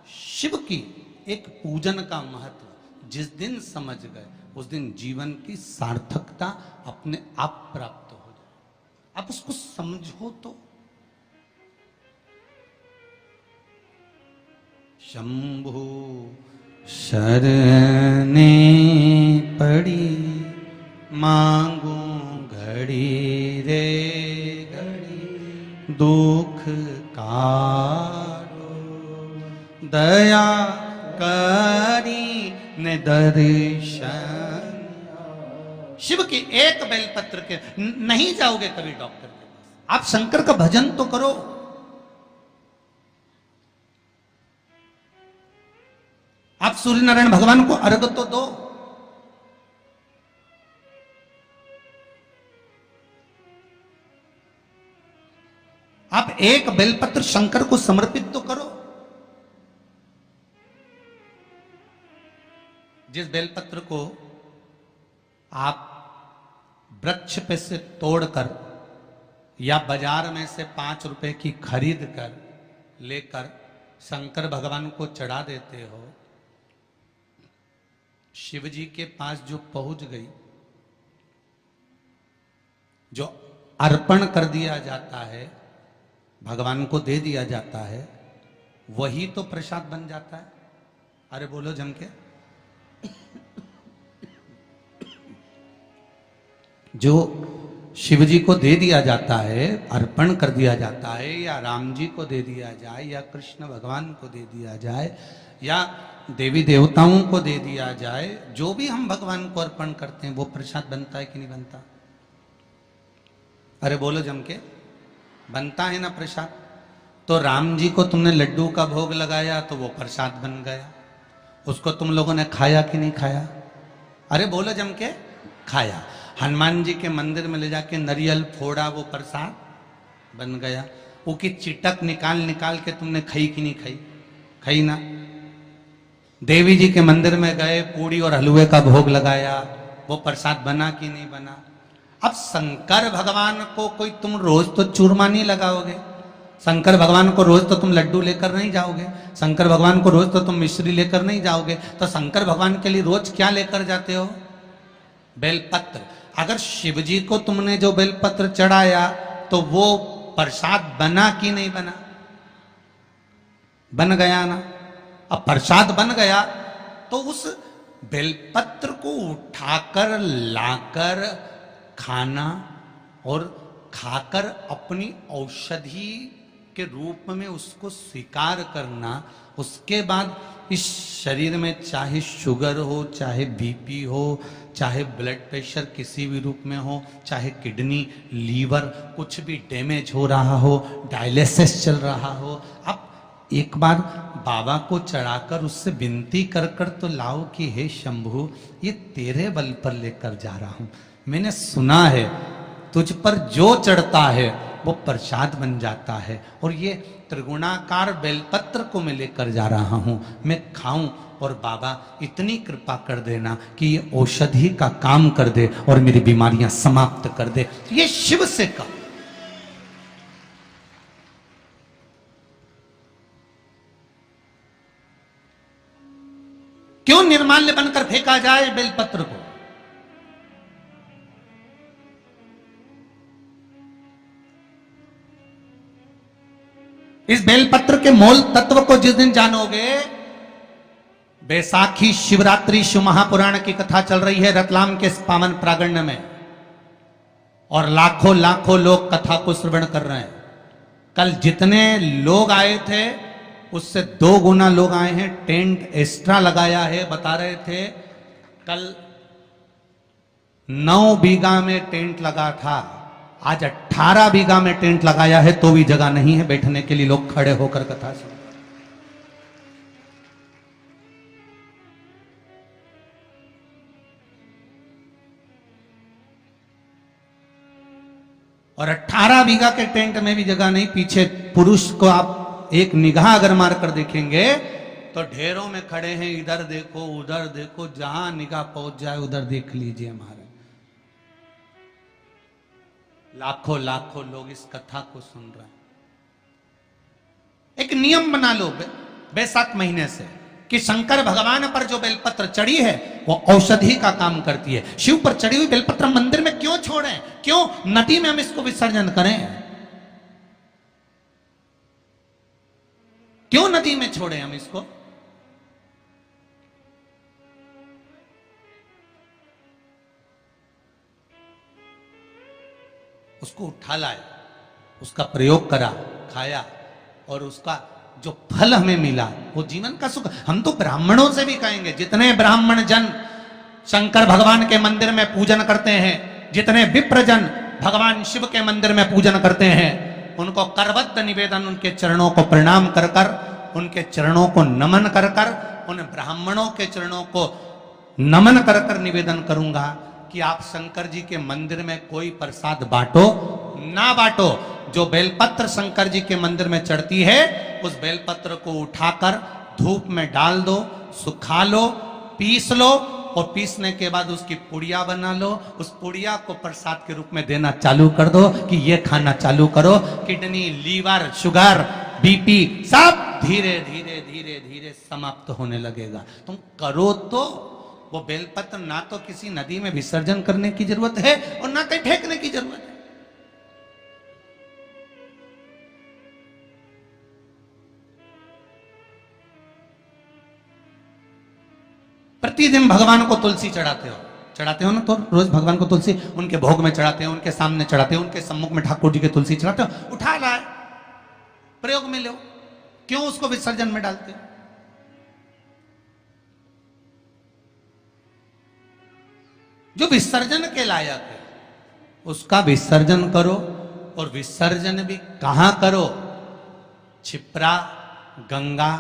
शिव की एक पूजन का महत्व जिस दिन समझ गए, उस दिन जीवन की सार्थकता अपने आप प्राप्त हो जाए। आप उसको समझो तो। शंभु शरणे पड़ी मांगू घड़ी रे घड़ी, दुख कारो दया करी ने दर्शन। शिव की एक बेलपत्र के नहीं जाओगे कभी डॉक्टर के पास, आप शंकर का भजन तो करो। आप सूर्य नारायण भगवान को अर्घ तो दो। आप एक बेलपत्र शंकर को समर्पित तो करो। जिस बेलपत्र को आप वृक्ष पे से तोड़कर या बाजार में से 5 रुपए की खरीद कर लेकर शंकर भगवान को चढ़ा देते हो, शिव जी के पास जो पहुंच गई, जो अर्पण कर दिया जाता है, भगवान को दे दिया जाता है, वही तो प्रसाद बन जाता है। अरे बोलो जम के। जो शिव जी को दे दिया जाता है, अर्पण कर दिया जाता है, या राम जी को दे दिया जाए, या कृष्ण भगवान को दे दिया जाए, या देवी देवताओं को दे दिया जाए, जो भी हम भगवान को अर्पण करते हैं वो प्रसाद बनता है कि नहीं बनता? अरे बोलो जम के। बनता है ना प्रसाद। तो राम जी को तुमने लड्डू का भोग लगाया तो वो प्रसाद बन गया, उसको तुम लोगों ने खाया कि नहीं खाया? अरे बोलो जम के। खाया। हनुमान जी के मंदिर में ले जाके नरियल फोड़ा, वो प्रसाद बन गया। वो की चिटक निकाल निकाल के तुमने खाई कि नहीं खाई? खाई ना। देवी जी के मंदिर में गए, पूड़ी और हलवे का भोग लगाया, वो प्रसाद बना कि नहीं बना? अब शंकर भगवान को कोई तुम रोज तो चूरमा नहीं लगाओगे, शंकर भगवान को रोज तो तुम लड्डू लेकर नहीं जाओगे, शंकर भगवान को रोज तो तुम मिश्री लेकर नहीं जाओगे। तो शंकर भगवान के लिए रोज क्या लेकर जाते हो? बेलपत्र। अगर शिव जी को तुमने जो बेलपत्र चढ़ाया तो वो प्रसाद बना कि नहीं बना? बन गया ना। अब प्रसाद बन गया तो उस बेलपत्र को उठाकर लाकर खाना और खाकर अपनी औषधि के रूप में उसको स्वीकार करना। उसके बाद इस शरीर में चाहे शुगर हो, चाहे बीपी हो, चाहे ब्लड प्रेशर किसी भी रूप में हो, चाहे किडनी, लीवर कुछ भी डैमेज हो रहा हो, डायलिसिस चल रहा हो, अब एक बार बाबा को चढ़ाकर उससे विनती कर कर तो लाओ कि हे शंभु, ये तेरे बल पर लेकर जा रहा हूं। मैंने सुना है तुझ पर जो चढ़ता है वो प्रसाद बन जाता है, और ये त्रिगुणाकार बेलपत्र को मैं लेकर जा रहा हूं। मैं खाऊं और बाबा इतनी कृपा कर देना कि ये औषधि का काम कर दे और मेरी बीमारियां समाप्त कर दे। ये शिव से कहा। क्यों निर्माल्य बनकर फेंका जाए बेलपत्र को? इस बेलपत्र के मूल तत्व को जिस दिन जानोगे, बैसाखी शिवरात्रि शिव महापुराण की कथा चल रही है रतलाम के इस पावन प्रांगण में, और लाखों लाखों लोग कथा को श्रवण कर रहे हैं। कल जितने लोग आए थे उससे 2 गुना लोग आए हैं। टेंट एक्स्ट्रा लगाया है। बता रहे थे कल 9 बीघा में टेंट लगा था, आज 18 बीघा में टेंट लगाया है, तो भी जगह नहीं है बैठने के लिए। लोग खड़े होकर कथा सुन। और 18 बीघा के टेंट में भी जगह नहीं। पीछे पुरुष को आप एक निगाह अगर मार कर देखेंगे तो ढेरों में खड़े हैं। इधर देखो उधर देखो, जहां निगाह पहुंच जाए उधर देख लीजिए। हमारे लाखों लाखों लोग इस कथा को सुन रहे हैं। एक नियम बना लो बैसाख महीने से कि शंकर भगवान पर जो बेलपत्र चढ़ी है वो औषधि का काम करती है। शिव पर चढ़ी हुई बेलपत्र मंदिर में क्यों छोड़ें? क्यों नदी में हम इसको विसर्जन करें? क्यों नदी में छोड़ें हम इसको? उसको उठा लाए, उसका प्रयोग करा, खाया, और उसका जो फल हमें मिला वो जीवन का सुख। हम तो ब्राह्मणों से भी कहेंगे, जितने ब्राह्मण जन शंकर भगवान के मंदिर में पूजन करते हैं, जितने विप्र जन भगवान शिव के मंदिर में पूजन करते हैं, उनको करबद्ध निवेदन, उनके चरणों को प्रणाम कर कर, उनके चरणों को नमन कर कर, उन ब्राह्मणों के चरणों को नमन कर कर निवेदन करूंगा कि आप शंकर जी के मंदिर में कोई प्रसाद बांटो ना बांटो, जो बेलपत्र शंकर जी के मंदिर में चढ़ती है उस बेलपत्र को उठाकर धूप में डाल दो, सुखा लो, पीस लो, और पीसने के बाद उसकी पुड़िया बना लो। उस पुड़िया को प्रसाद के रूप में देना चालू कर दो कि ये खाना चालू करो। किडनी, लीवर, शुगर, बीपी सब धीरे धीरे धीरे धीरे समाप्त होने लगेगा। तुम करो तो। वो बेलपत्र ना तो किसी नदी में विसर्जन करने की जरूरत है और ना कहीं फेंकने की जरूरत है। प्रतिदिन भगवान को तुलसी चढ़ाते हो ना? तो रोज भगवान को तुलसी उनके भोग में चढ़ाते हो, उनके सामने चढ़ाते हो, उनके सम्मुख में ठाकुर जी के तुलसी चढ़ाते हो। उठा लाए, प्रयोग में लो, क्यों उसको विसर्जन में डालते हो? जो विसर्जन के लायक है उसका विसर्जन करो। और विसर्जन भी कहां करो? क्षिप्रा, गंगा,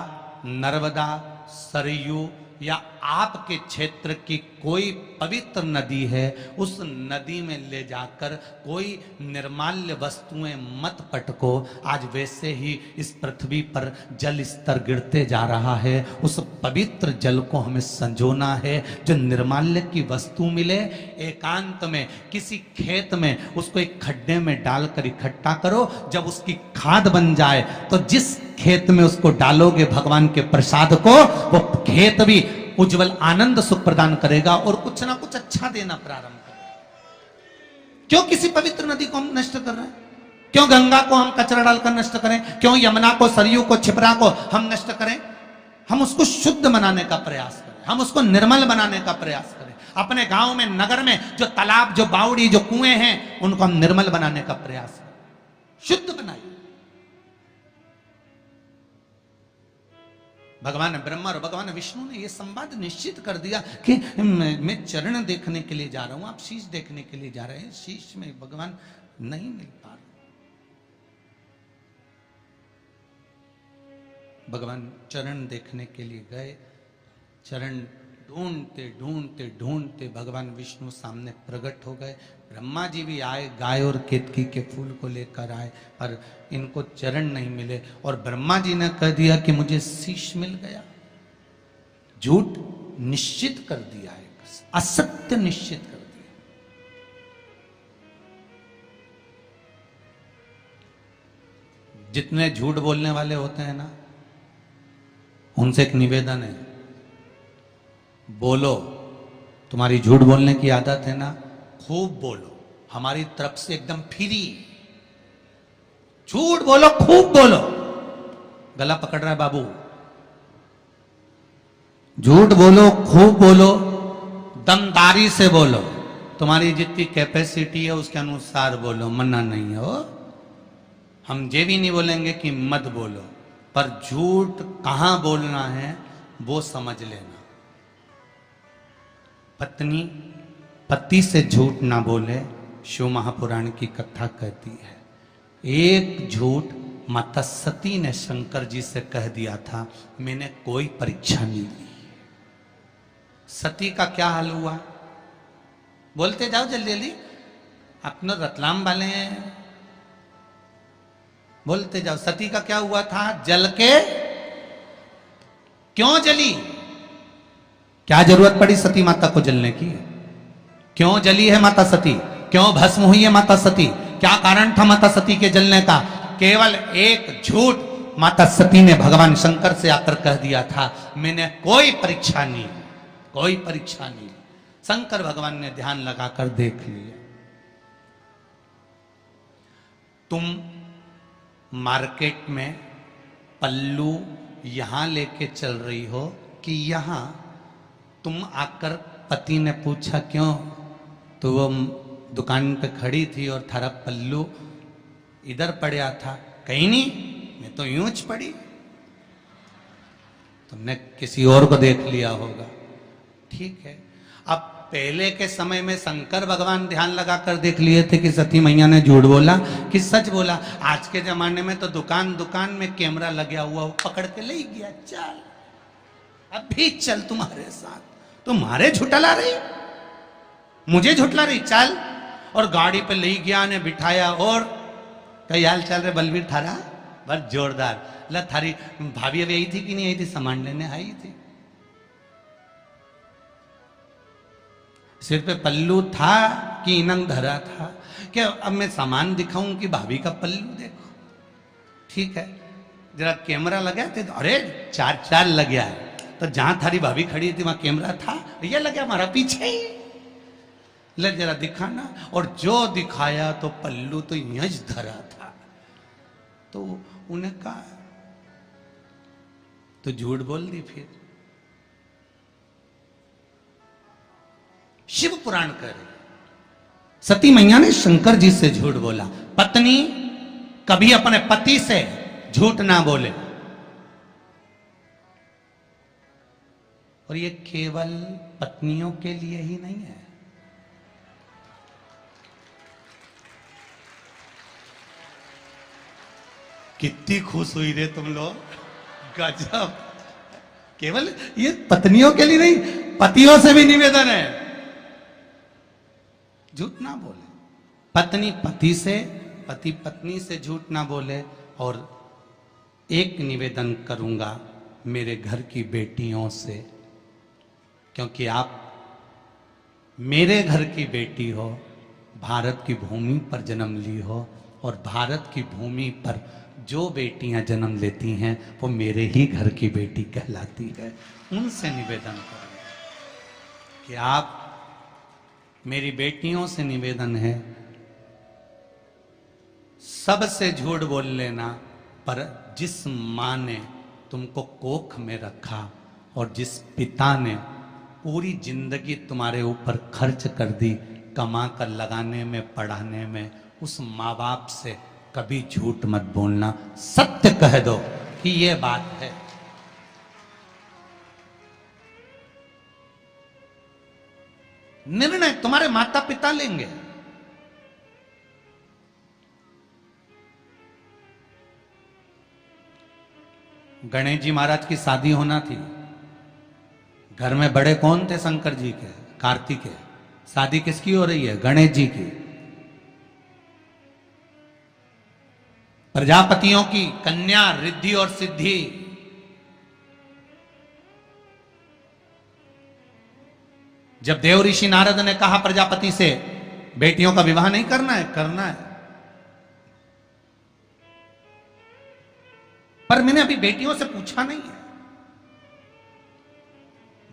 नर्मदा, सरयू या आपके क्षेत्र की कोई पवित्र नदी है, उस नदी में ले जाकर कोई निर्माल्य वस्तुएं मत पटको। आज वैसे ही इस पृथ्वी पर जल स्तर गिरते जा रहा है, उस पवित्र जल को हमें संजोना है। जो निर्माल्य की वस्तु मिले, एकांत में किसी खेत में उसको एक खड्डे में डालकर इकट्ठा करो। जब उसकी खाद बन जाए तो जिस खेत में उसको डालोगे भगवान के प्रसाद को, वो खेत भी उज्जवल आनंद सुख प्रदान करेगा और कुछ ना कुछ अच्छा देना प्रारंभ करेगा। क्यों किसी पवित्र नदी को हम नष्ट कर रहे हैं? क्यों गंगा को हम कचरा डालकर नष्ट करें? क्यों यमुना को, सरयू को, क्षिप्रा को हम नष्ट करें? हम उसको शुद्ध बनाने का प्रयास करें, हम उसको निर्मल बनाने का प्रयास करें। अपने गांव में, नगर में जो तालाब, जो बावड़ी, जो कुएं हैं, उनको हम निर्मल बनाने का प्रयास करें, शुद्ध बनाइए। भगवान ब्रह्मा और भगवान विष्णु ने यह संवाद निश्चित कर दिया कि मैं चरण देखने के लिए जा रहा हूं, आप शीश देखने के लिए जा रहे हैं। शीश में भगवान नहीं मिल पा रहे। भगवान चरण देखने के लिए गए, चरण ढूंढते ढूंढते ढूंढते भगवान विष्णु सामने प्रकट हो गए। ब्रह्मा जी भी आए, गाय और केतकी के फूल को लेकर आए, पर इनको चरण नहीं मिले। और ब्रह्मा जी ने कह दिया कि मुझे शीश मिल गया। झूठ निश्चित कर दिया है, असत्य निश्चित कर दिया। जितने झूठ बोलने वाले होते हैं ना, उनसे एक निवेदन है, बोलो। तुम्हारी झूठ बोलने की आदत है ना, खूब बोलो, हमारी तरफ से एकदम फ्री। झूठ बोलो, खूब बोलो। गला पकड़ रहा है बाबू। झूठ बोलो, खूब बोलो, दमदारी से बोलो। तुम्हारी जितनी कैपेसिटी है उसके अनुसार बोलो, मना नहीं हो। हम ये भी नहीं बोलेंगे कि मत बोलो, पर झूठ कहां बोलना है वो समझ लेना। पत्नी पति से झूठ ना बोले, शिव महापुराण की कथा कहती है। एक झूठ माता सती ने शंकर जी से कह दिया था, मैंने कोई परीक्षा नहीं ली। सती का क्या हाल हुआ? बोलते जाओ जल्दी जल्दी, अपने रतलाम वाले हैं, बोलते जाओ। सती का क्या हुआ था? जल के क्यों जली? क्या जरूरत पड़ी सती माता को जलने की? क्यों जली है माता सती? क्यों भस्म हुई है माता सती? क्या कारण था माता सती के जलने का? केवल एक झूठ माता सती ने भगवान शंकर से आकर कह दिया था, मैंने कोई परीक्षा नहीं, कोई परीक्षा नहीं। शंकर भगवान ने ध्यान लगाकर देख लिया। तुम मार्केट में पल्लू यहां लेके चल रही हो कि यहां? तुम आकर पति ने पूछा क्यों? तो वो दुकान पे खड़ी थी और थारा पल्लू इधर पड़ा था। कहीं नहीं, मैं तो यूंच पड़ी। तुमने किसी और को देख लिया होगा, ठीक है। अब पहले के समय में शंकर भगवान ध्यान लगाकर देख लिए थे कि सती मैया ने झूठ बोला कि सच बोला। आज के जमाने में तो दुकान दुकान में कैमरा लगा हुआ, वो पकड़ के ले गया, चल अभी चल तुम्हारे साथ। तुम्हारे झुटला रही, मुझे झुटला रही, चल। और गाड़ी पे ले गया ने बिठाया। और कई हाल चल रहे बलवीर थारा? बस जोरदार। ला थारी भाभी अभी आई थी कि नहीं आई थी? सामान लेने आई थी। सिर पे पल्लू था कि इनंग धरा था? क्या अब मैं सामान दिखाऊं कि भाभी का पल्लू देखो? ठीक है, जरा कैमरा लगा थे तो अरे चार चार लग गया है। तो जहां थारी भाभी खड़ी थी वहां कैमरा था, ये लगा हमारा पीछे ही। ले जरा दिखाना। और जो दिखाया तो पल्लू तो यंज धरा था। तो उन्हें कहा, तो झूठ बोल दी। फिर शिव पुराण कह रहे, सती मैया ने शंकर जी से झूठ बोला। पत्नी कभी अपने पति से झूठ ना बोले। और ये केवल पत्नियों के लिए ही नहीं है। कितनी खुश हुई रे तुम लोग, गजब। केवल ये पत्नियों के लिए नहीं, पतियों से भी निवेदन है, झूठ ना बोले। पत्नी पति से, पति पत्नी से झूठ ना बोले। और एक निवेदन करूंगा मेरे घर की बेटियों से, क्योंकि आप मेरे घर की बेटी हो, भारत की भूमि पर जन्म ली हो, और भारत की भूमि पर जो बेटियां जन्म लेती हैं वो मेरे ही घर की बेटी कहलाती है। उनसे निवेदन करूं कि आप, मेरी बेटियों से निवेदन है, सबसे झूठ बोल लेना, पर जिस मां ने तुमको कोख में रखा और जिस पिता ने पूरी जिंदगी तुम्हारे ऊपर खर्च कर दी, कमा कर लगाने में, पढ़ाने में, उस माँ बाप से कभी झूठ मत बोलना। सत्य कह दो कि यह बात है। निर्णय तुम्हारे माता पिता लेंगे। गणेश जी महाराज की शादी होना थी। घर में बड़े कौन थे? शंकर जी के, कार्तिकेय। शादी किसकी हो रही है? गणेश जी की। प्रजापतियों की कन्या रिद्धि और सिद्धि। जब देव ऋषि नारद ने कहा प्रजापति से बेटियों का विवाह नहीं करना है, करना है, पर मैंने अभी बेटियों से पूछा नहीं है।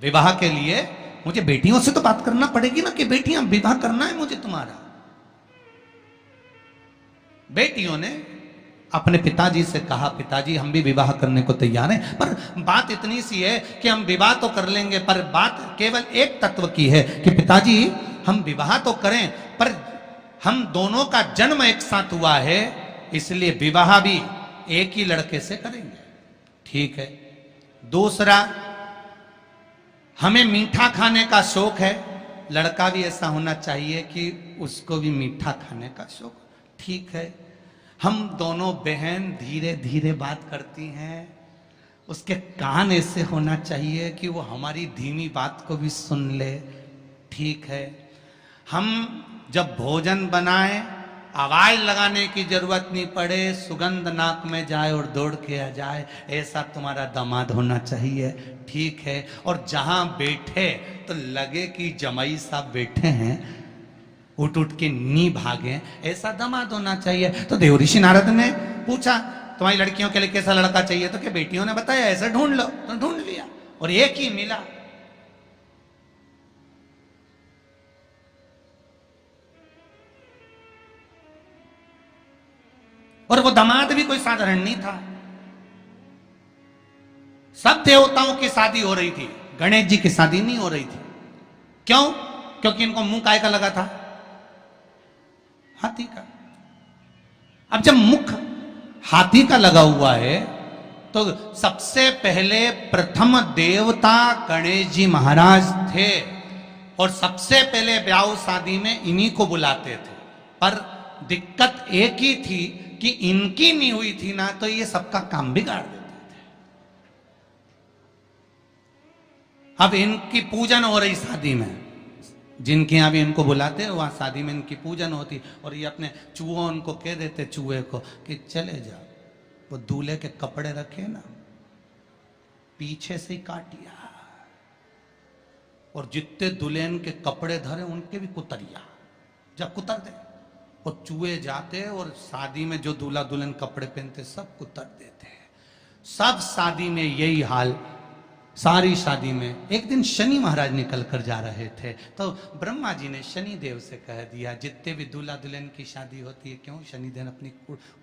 विवाह के लिए मुझे बेटियों से तो बात करना पड़ेगी ना कि बेटियां विवाह करना है मुझे तुम्हारा। बेटियों ने अपने पिताजी से कहा, पिताजी हम भी विवाह करने को तैयार हैं, पर बात इतनी सी है कि हम विवाह तो कर लेंगे, पर बात केवल एक तत्व की है कि पिताजी हम विवाह तो करें, पर हम दोनों का जन्म एक साथ हुआ है, इसलिए विवाह भी एक ही लड़के से करेंगे। ठीक है। दूसरा, हमें मीठा खाने का शौक है, लड़का भी ऐसा होना चाहिए कि उसको भी मीठा खाने का शौक। ठीक है। हम दोनों बहन धीरे धीरे बात करती हैं, उसके कान ऐसे होना चाहिए कि वो हमारी धीमी बात को भी सुन ले। ठीक है। हम जब भोजन बनाएं, आवाज लगाने की जरूरत नहीं पड़े, सुगंध नाक में जाए और दौड़ के आ जाए, ऐसा तुम्हारा दामाद होना चाहिए। ठीक है। और जहां बैठे तो लगे कि जमाई साहब बैठे हैं, उठ उठ के नी भागे, ऐसा दामाद होना चाहिए। तो देव ऋषि नारद ने पूछा तुम्हारी लड़कियों के लिए कैसा लड़का चाहिए, तो क्या बेटियों ने बताया ऐसा ढूंढ लो, तो ढूंढ लिया और एक ही मिला। और वो दामाद भी कोई साधारण नहीं था। सब देवताओं की शादी हो रही थी, गणेश जी की शादी नहीं हो रही थी। क्यों? क्योंकि इनको मुंह काय का लगा था? हाथी का। अब जब मुख हाथी का लगा हुआ है तो सबसे पहले प्रथम देवता गणेश जी महाराज थे और सबसे पहले ब्याह शादी में इन्हीं को बुलाते थे। पर दिक्कत एक ही थी कि इनकी नहीं हुई थी ना, तो ये सबका काम बिगाड़ देते थे। अब इनकी पूजन हो रही शादी में, जिनके यहां भी इनको बुलाते हैं वहां शादी में इनकी पूजन होती, और ये अपने चूहों उनको कह देते चूहे को कि चले जाओ, वो दूल्हे के कपड़े रखे ना पीछे से ही काटिया, और जितने दुल्हन के कपड़े धरे उनके भी कुतरिया, जब कुतर दे और चूहे जाते और शादी में जो दूल्हा दुल्हन कपड़े पहनते सब कुतर देते हैं। सब शादी में यही हाल, सारी शादी में। एक दिन शनि महाराज निकल कर जा रहे थे तो ब्रह्मा जी ने शनि देव से कह दिया, जितने भी दूल्हा दुल्हन की शादी होती है, क्यों शनि देव अपनी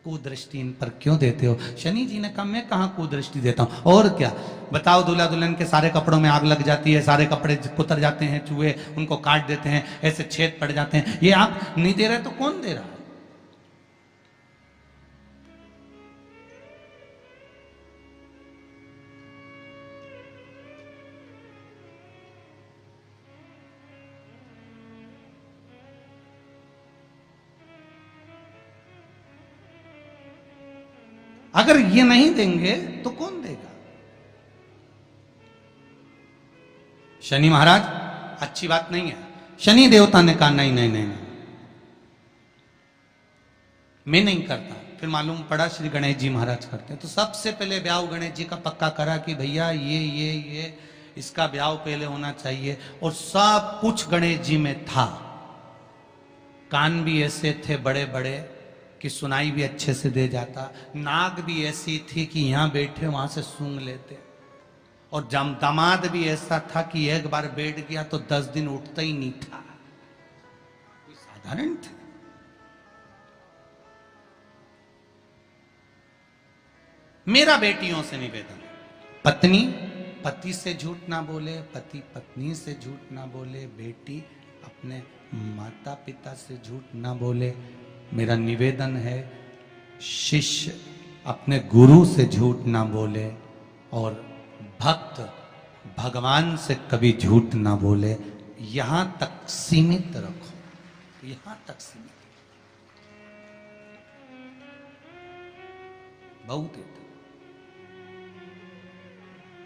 कुदृष्टि इन पर क्यों देते हो? शनि जी ने कहा मैं कहाँ कुदृष्टि देता हूँ, और क्या बताओ, दूल्हा दुल्हन के सारे कपड़ों में आग लग जाती है, सारे कपड़े कुतर जाते हैं, चूहे उनको काट देते हैं, ऐसे छेद पड़ जाते हैं, ये आप नहीं दे रहे तो कौन दे रहा है? अगर ये नहीं देंगे तो कौन देगा? शनि महाराज अच्छी बात नहीं है। शनि देवता ने कहा नहीं नहीं नहीं, मैं नहीं करता। फिर मालूम पड़ा श्री गणेश जी महाराज करते। तो सबसे पहले ब्याह गणेश जी का पक्का करा कि भैया ये इसका ब्याह पहले होना चाहिए, और सब कुछ गणेश जी में था। कान भी ऐसे थे बड़े बड़े कि सुनाई भी अच्छे से दे जाता, नाक भी ऐसी थी कि यहां बैठे वहां से सूंघ लेते, और दामाद भी ऐसा था कि एक बार बैठ गया तो 10 दिन उठता ही नहीं था। कोई साधारण थे? मेरा बेटियों से निवेदन, पत्नी पति से झूठ ना बोले, पति पत्नी से झूठ ना बोले, बेटी अपने माता पिता से झूठ ना बोले। मेरा निवेदन है शिष्य अपने गुरु से झूठ ना बोले, और भक्त भगवान से कभी झूठ ना बोले। यहां तक सीमित रखो, यहां तक सीमित, बहुत है।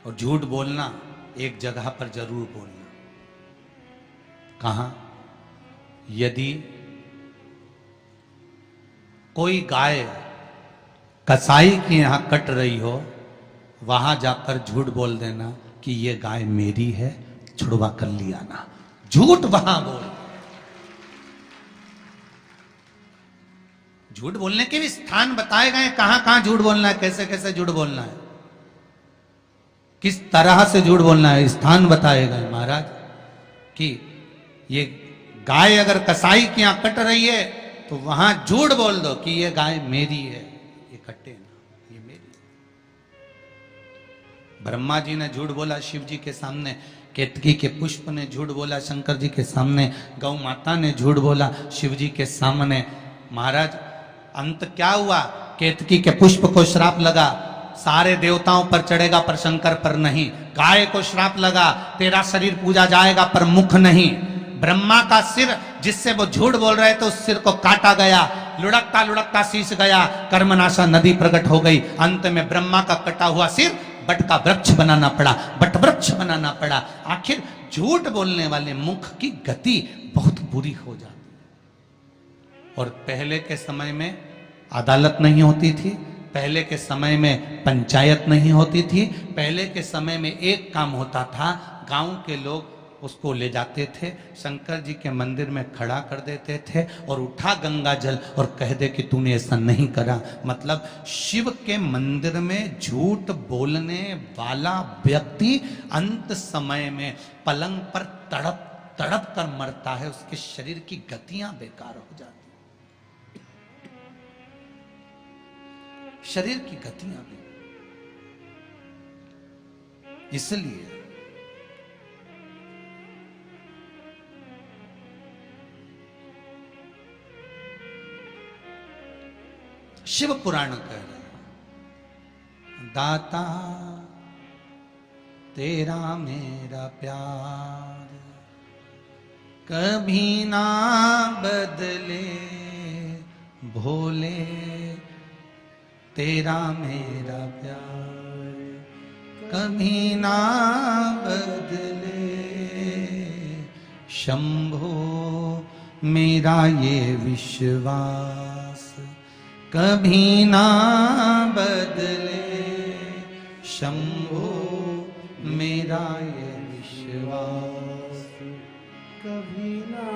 और झूठ बोलना एक जगह पर जरूर बोलना। कहां? यदि कोई गाय कसाई के यहां कट रही हो, वहां जाकर झूठ बोल देना कि ये गाय मेरी है, छुड़वा कर लिया ना। झूठ वहां बोल। झूठ बोलने के भी स्थान बताए गए, कहां कहां झूठ बोलना है, कैसे कैसे झूठ बोलना है, किस तरह से झूठ बोलना है, स्थान बताए गए महाराज। कि ये गाय अगर कसाई की यहां कट रही है तो वहां झूठ बोल दो कि ये गाय मेरी है, ये कटे ना, ये मेरी है। ब्रह्मा जी ने झूठ बोला शिव जी के सामने, केतकी के पुष्प ने झूठ बोला शंकर जी के सामने, गौ माता ने झूठ बोला शिव जी के सामने। महाराज अंत क्या हुआ? केतकी के पुष्प को श्राप लगा, सारे देवताओं पर चढ़ेगा पर शंकर पर नहीं। गाय को श्राप लगा, तेरा शरीर पूजा जाएगा पर मुख नहीं। ब्रह्मा का सिर जिससे वो झूठ बोल रहे थे उस सिर को काटा गया, लुढ़कता लुढ़कता शीश गया, कर्मनाशा नदी प्रकट हो गई। अंत में ब्रह्मा का कटा हुआ सिर बट का वृक्ष बनाना पड़ा, बट वृक्ष बनाना पड़ा। आखिर झूठ बोलने वाले मुख की गति बहुत बुरी हो जाती। और पहले के समय में अदालत नहीं होती थी, पहले के समय में पंचायत नहीं होती थी, पहले के समय में एक काम होता था, गांव के लोग उसको ले जाते थे, शंकर जी के मंदिर में खड़ा कर देते थे और उठा गंगा जल और कह दे कि तूने ऐसा नहीं करा। मतलब शिव के मंदिर में झूठ बोलने वाला व्यक्ति अंत समय में पलंग पर तड़प तड़प कर मरता है, उसके शरीर की गतियां बेकार हो जाती, शरीर की गतियां भी। इसलिए शिव पुराण कह रहे हैं, दाता तेरा मेरा प्यार कभी ना बदले, भोले तेरा मेरा प्यार कभी ना बदले, शंभो मेरा ये विश्वास कभी ना बदले, शंभो मेरा ये विश्वास कभी ना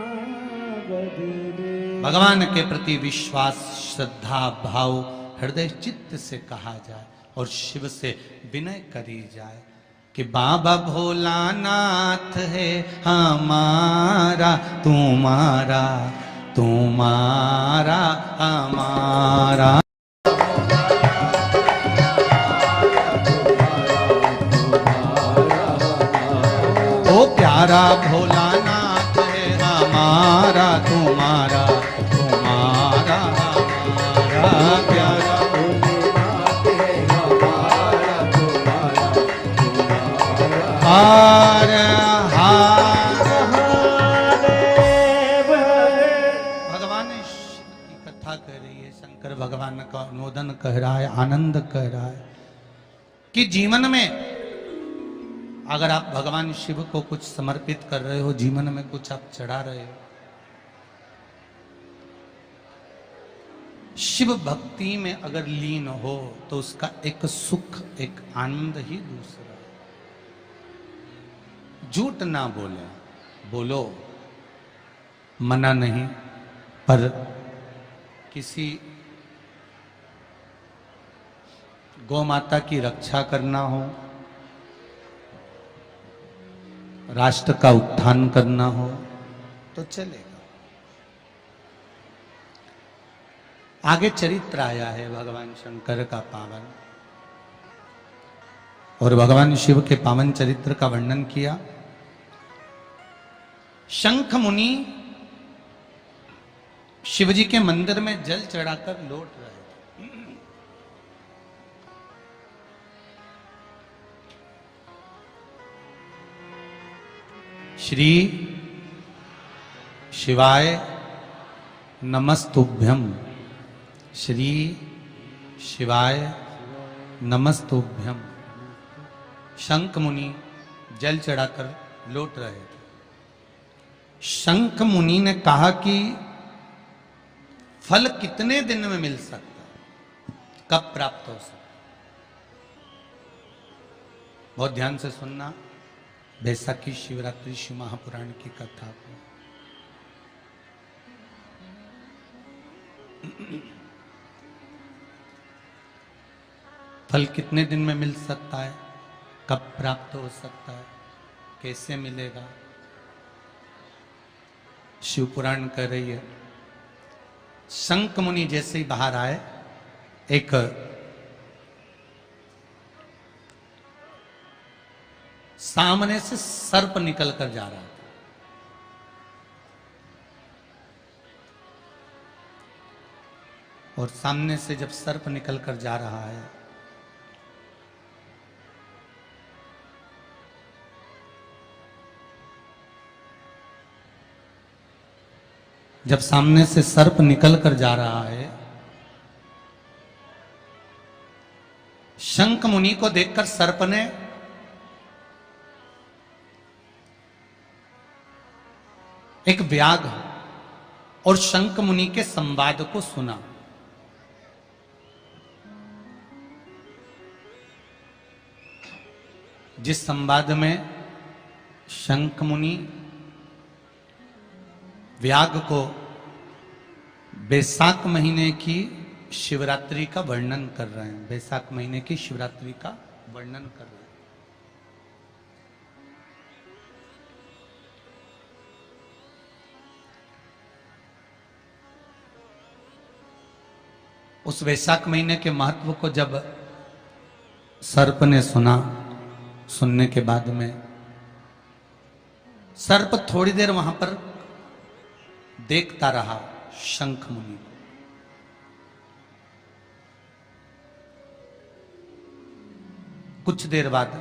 बदले। भगवान के प्रति विश्वास, श्रद्धा, भाव हृदय चित्त से कहा जाए और शिव से विनय करी जाए कि बाबा भोलानाथ है हमारा, तुम्हारा तुम्हारा हमारा। ओ प्यारा भोलानाथ है हमारा, तुम्हारा तुम्हारा हमारा, प्यारा हार हार महादेव। भगवान की कथा कह रही है, शंकर भगवान का अनुमोदन कह रहा है, आनंद कह रहा है कि जीवन में अगर आप भगवान शिव को कुछ समर्पित कर रहे हो, जीवन में कुछ आप चढ़ा रहे हो, शिव भक्ति में अगर लीन हो तो उसका एक सुख, एक आनंद ही दूसरा। झूठ ना बोले, बोलो, मना नहीं, पर किसी गौ माता की रक्षा करना हो, राष्ट्र का उत्थान करना हो तो चलेगा। आगे चरित्र आया है भगवान शंकर का पावन, और भगवान शिव के पावन चरित्र का वर्णन किया। शंख मुनि शिव जी के मंदिर में जल चढ़ाकर लौट रहे थे। श्री शिवाय नमस्तुभ्यम, श्री शिवाय नमस्तुभ्यम। शंख मुनि जल चढ़ाकर लौट रहे थे। शंख मुनि ने कहा कि फल कितने दिन में मिल सकता है, कब प्राप्त हो सकता? बहुत ध्यान से सुनना। बैसाखी शिवरात्रि शिव महापुराण की कथा को फल कितने दिन में मिल सकता है, कब प्राप्त हो सकता है, कैसे मिलेगा? शिव पुराण कह रही है, शंख मुनि जैसे ही बाहर आए, एक सामने से सर्प निकल कर जा रहा था। और सामने से जब सर्प निकल कर जा रहा है, जब सामने से सर्प निकल कर जा रहा है, शंख मुनि को देखकर सर्प ने एक व्याघ्र और शंख मुनि के संवाद को सुना। जिस संवाद में शंख मुनि व्याघ्र को बैसाख महीने की शिवरात्रि का वर्णन कर रहे हैं, बैसाख महीने की शिवरात्रि का वर्णन कर रहे हैं। उस वैशाख महीने के महत्व को जब सर्प ने सुना, सुनने के बाद में सर्प थोड़ी देर वहां पर देखता रहा शंख मुनि को। कुछ देर बाद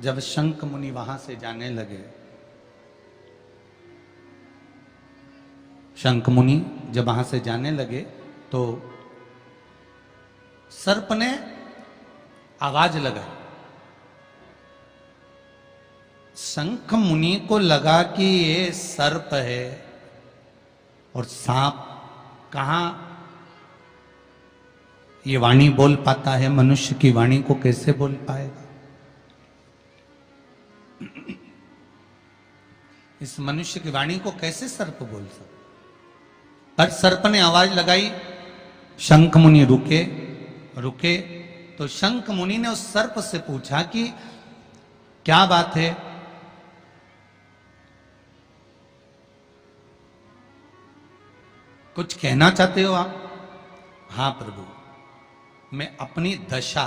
जब शंख मुनि वहां से जाने लगे, शंख मुनि जब वहां से जाने लगे तो सर्प ने आवाज लगाई। शंख मुनि को लगा कि ये सर्प है और सांप कहां ये वाणी बोल पाता है, मनुष्य की वाणी को कैसे बोल पाएगा? इस मनुष्य की वाणी को कैसे सर्प बोल सकता? पर सर्प ने आवाज लगाई, शंख मुनि रुके। तो शंख मुनि ने उस सर्प से पूछा कि क्या बात है? कुछ कहना चाहते हो आप? हाँ प्रभु, मैं अपनी दशा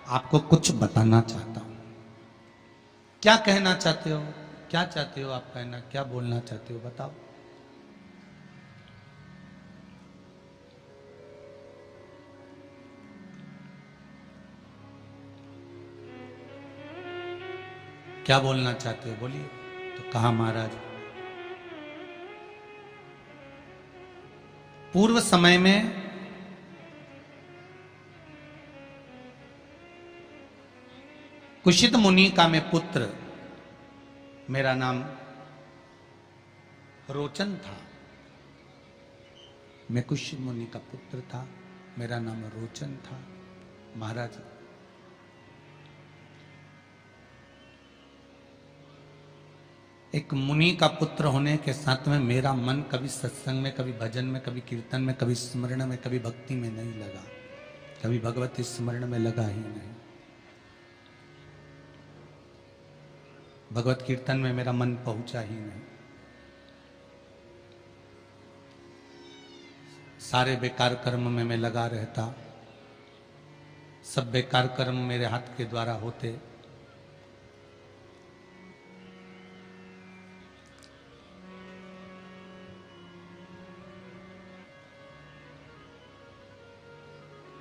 आपको कुछ बताना चाहता हूं। क्या कहना चाहते हो? क्या चाहते हो आप कहना? क्या बोलना चाहते हो? बताओ। क्या बोलना चाहते हो? बोलिए। तो कहा, महाराज, पूर्व समय में कुशित मुनि का मैं पुत्र, मेरा नाम रोचन था। मैं कुशित मुनि का पुत्र था, मेरा नाम रोचन था। महाराज, एक मुनि का पुत्र होने के साथ में मेरा मन कभी सत्संग में, कभी भजन में, कभी कीर्तन में, कभी स्मरण में, कभी भक्ति में नहीं लगा। कभी भगवती स्मरण में लगा ही नहीं। भगवत कीर्तन में मेरा मन पहुंचा ही नहीं। सारे बेकार कर्म में मैं लगा रहता। सब बेकार कर्म मेरे हाथ के द्वारा होते।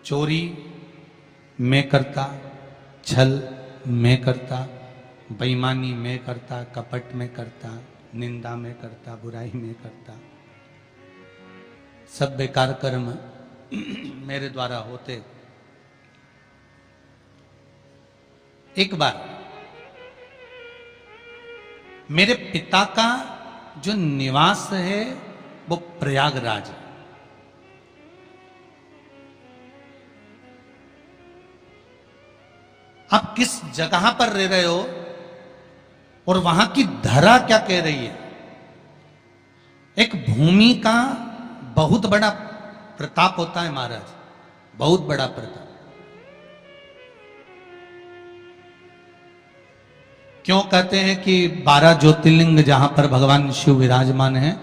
चोरी मैं करता, छल मैं करता, बेईमानी मैं करता, कपट में करता, निंदा में करता, बुराई में करता। सब बेकार कर्म मेरे द्वारा होते। एक बार मेरे पिता का जो निवास है वो प्रयागराज है। आप किस जगह पर रह रहे हो और वहां की धरा क्या कह रही है। एक भूमि का बहुत बड़ा प्रताप होता है महाराज, बहुत बड़ा प्रताप। क्यों कहते हैं कि 12 ज्योतिर्लिंग जहां पर भगवान शिव विराजमान हैं,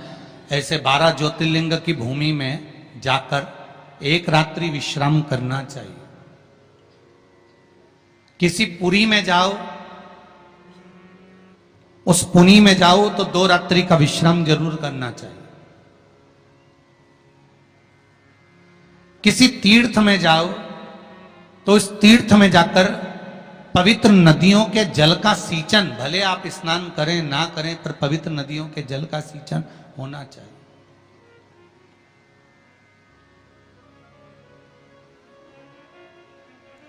ऐसे 12 ज्योतिर्लिंग की भूमि में जाकर एक रात्रि विश्राम करना चाहिए। किसी पुरी में जाओ, उस पुरी में जाओ तो 2 रात्रि का विश्राम जरूर करना चाहिए। किसी तीर्थ में जाओ तो इस तीर्थ में जाकर पवित्र नदियों के जल का सींचन, भले आप स्नान करें ना करें, पर पवित्र नदियों के जल का सींचन होना चाहिए।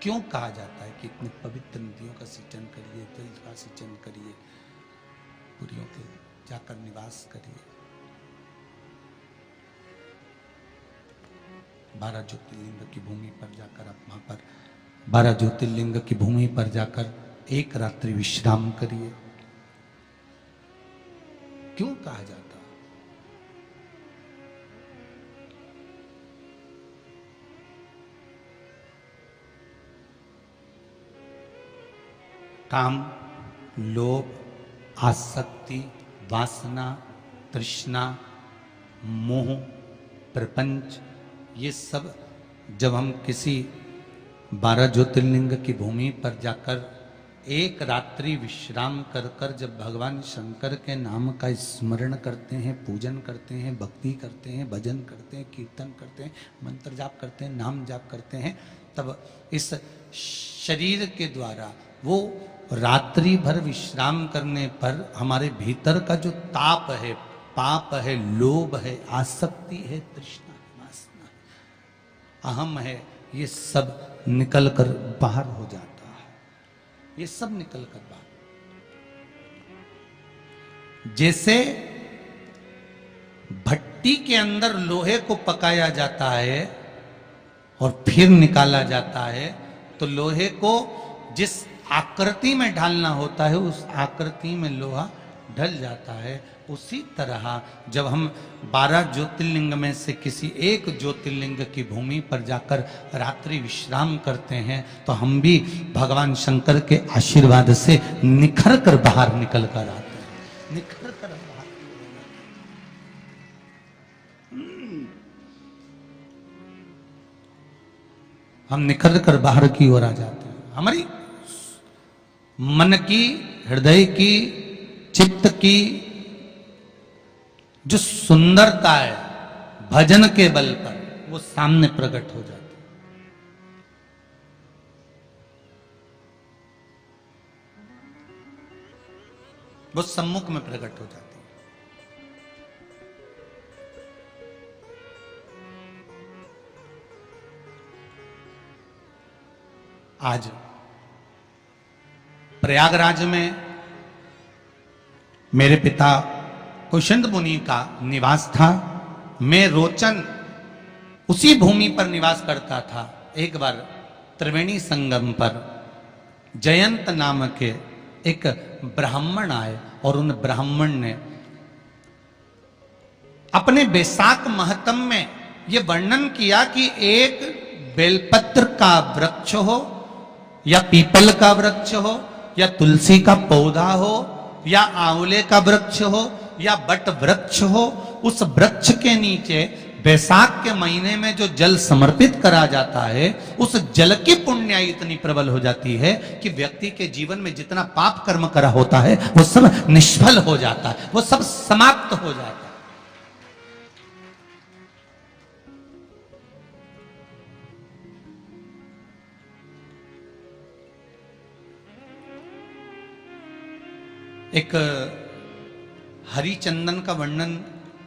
क्यों कहा जाता है कि इतने पवित्र नदियों का सिंचन करिए, जल का सिंचन करिए, पुरियों के जाकर निवास करिए। 12 ज्योतिर्लिंग की भूमि पर जाकर आप वहां पर 12 ज्योतिर्लिंग की भूमि पर जाकर एक रात्रि विश्राम करिए। क्यों कहा जाता है? काम, लोभ, आसक्ति, वासना, तृष्णा, मोह, प्रपंच, ये सब जब हम किसी 12 ज्योतिर्लिंग की भूमि पर जाकर एक रात्रि विश्राम कर कर जब भगवान शंकर के नाम का स्मरण करते हैं, पूजन करते हैं, भक्ति करते हैं, भजन करते हैं, कीर्तन करते हैं, मंत्र जाप करते हैं, नाम जाप करते हैं, तब इस शरीर के द्वारा वो रात्रि भर विश्राम करने पर हमारे भीतर का जो ताप है, पाप है, लोभ है, आसक्ति है, तृष्णा है, वासना है, अहम है, ये सब निकल कर बाहर हो जाता है। ये सब निकल कर बाहर, जैसे भट्टी के अंदर लोहे को पकाया जाता है और फिर निकाला जाता है, तो लोहे को जिस आकृति में ढालना होता है उस आकृति में लोहा ढल जाता है। उसी तरह जब हम 12 ज्योतिर्लिंग में से किसी एक ज्योतिर्लिंग की भूमि पर जाकर रात्रि विश्राम करते हैं तो हम भी भगवान शंकर के आशीर्वाद से निखर कर बाहर निकल कर आते हैं, निखर कर बाहर। हम निखर कर बाहर की ओर आ जाते हैं। हमारी मन की, हृदय की, चित्त की जो सुंदरता है भजन के बल पर, वो सामने प्रकट हो जाती है। वो सम्मुख में प्रकट हो जाती है। आज प्रयागराज में मेरे पिता कुशंद मुनि का निवास था। मैं रोचन उसी भूमि पर निवास करता था। एक बार त्रिवेणी संगम पर जयंत नाम के एक ब्राह्मण आए और उन ब्राह्मण ने अपने बैसाख महत्म में यह वर्णन किया कि एक बेलपत्र का वृक्ष हो या पीपल का वृक्ष हो या तुलसी का पौधा हो या आंवले का वृक्ष हो या बट वृक्ष हो, उस वृक्ष के नीचे बैसाख के महीने में जो जल समर्पित करा जाता है, उस जल की पुण्याई इतनी प्रबल हो जाती है कि व्यक्ति के जीवन में जितना पाप कर्म करा होता है वो सब निष्फल हो जाता है, वो सब समाप्त हो जाता है। एक हरिचंदन का वर्णन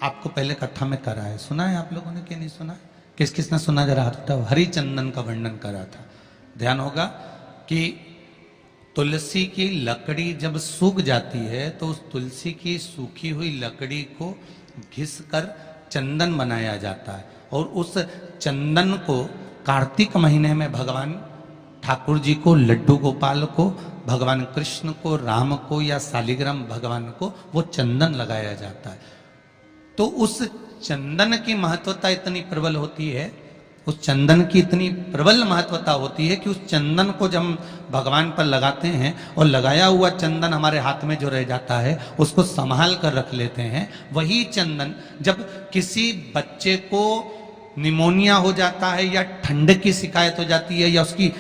आपको पहले कथा में करा है, सुना है आप लोगों ने कि नहीं सुना? किस किस ने सुना जरा हाथ उठाओ। हरिचंदन का वर्णन करा था। ध्यान होगा कि तुलसी की लकड़ी जब सूख जाती है तो उस तुलसी की सूखी हुई लकड़ी को घिस कर चंदन बनाया जाता है और उस चंदन को कार्तिक महीने में भगवान ठाकुर जी को, लड्डू गोपाल को, भगवान कृष्ण को, राम को या शालिग्राम भगवान को वो चंदन लगाया जाता है। तो उस चंदन की महत्वता इतनी प्रबल होती है, उस चंदन की इतनी प्रबल महत्वता होती है कि उस चंदन को जब हम भगवान पर लगाते हैं और लगाया हुआ चंदन हमारे हाथ में जो रह जाता है उसको संभाल कर रख लेते हैं। वही चंदन जब किसी बच्चे को निमोनिया हो जाता है या ठंड की शिकायत हो जाती है या उसकी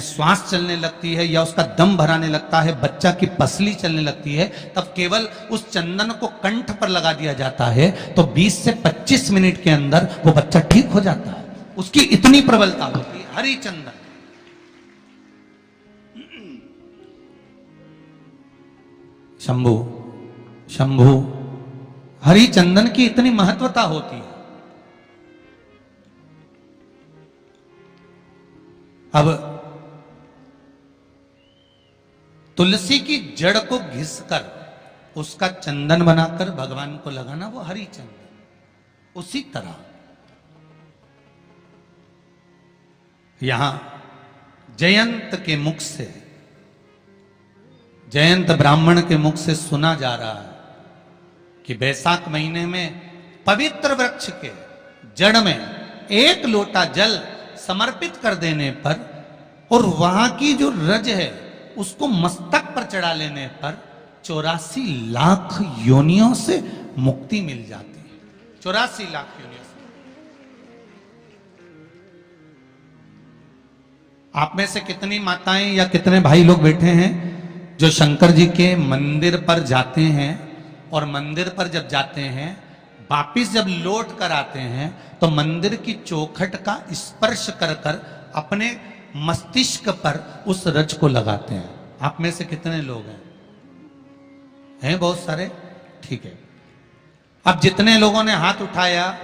श्वास चलने लगती है या उसका दम भराने लगता है, बच्चा की पसली चलने लगती है, तब केवल उस चंदन को कंठ पर लगा दिया जाता है तो 20 से 25 मिनट के अंदर वो बच्चा ठीक हो जाता है। उसकी इतनी प्रबलता होती है हरि चंदन। शंभु शंभु हरि चंदन की इतनी महत्वता होती है। अब तुलसी की जड़ को घिसकर उसका चंदन बनाकर भगवान को लगाना, वो हरि चंदन। उसी तरह यहां जयंत के मुख से, जयंत ब्राह्मण के मुख से सुना जा रहा है कि वैशाख महीने में पवित्र वृक्ष के जड़ में 1 लोटा जल समर्पित कर देने पर और वहां की जो रज है उसको मस्तक पर चढ़ा लेने पर 84 लाख योनियों से मुक्ति मिल जाती है। 84 लाख योनियों से। आप में से कितनी माताएं या कितने भाई लोग बैठे हैं जो शंकर जी के मंदिर पर जाते हैं और मंदिर पर जब जाते हैं वापिस जब लौट कर आते हैं तो मंदिर की चौखट का स्पर्श कर कर अपने मस्तिष्क पर उस रज को लगाते हैं? आप में से कितने लोग हैं बहुत सारे, ठीक है। अब जितने लोगों ने हाथ उठाया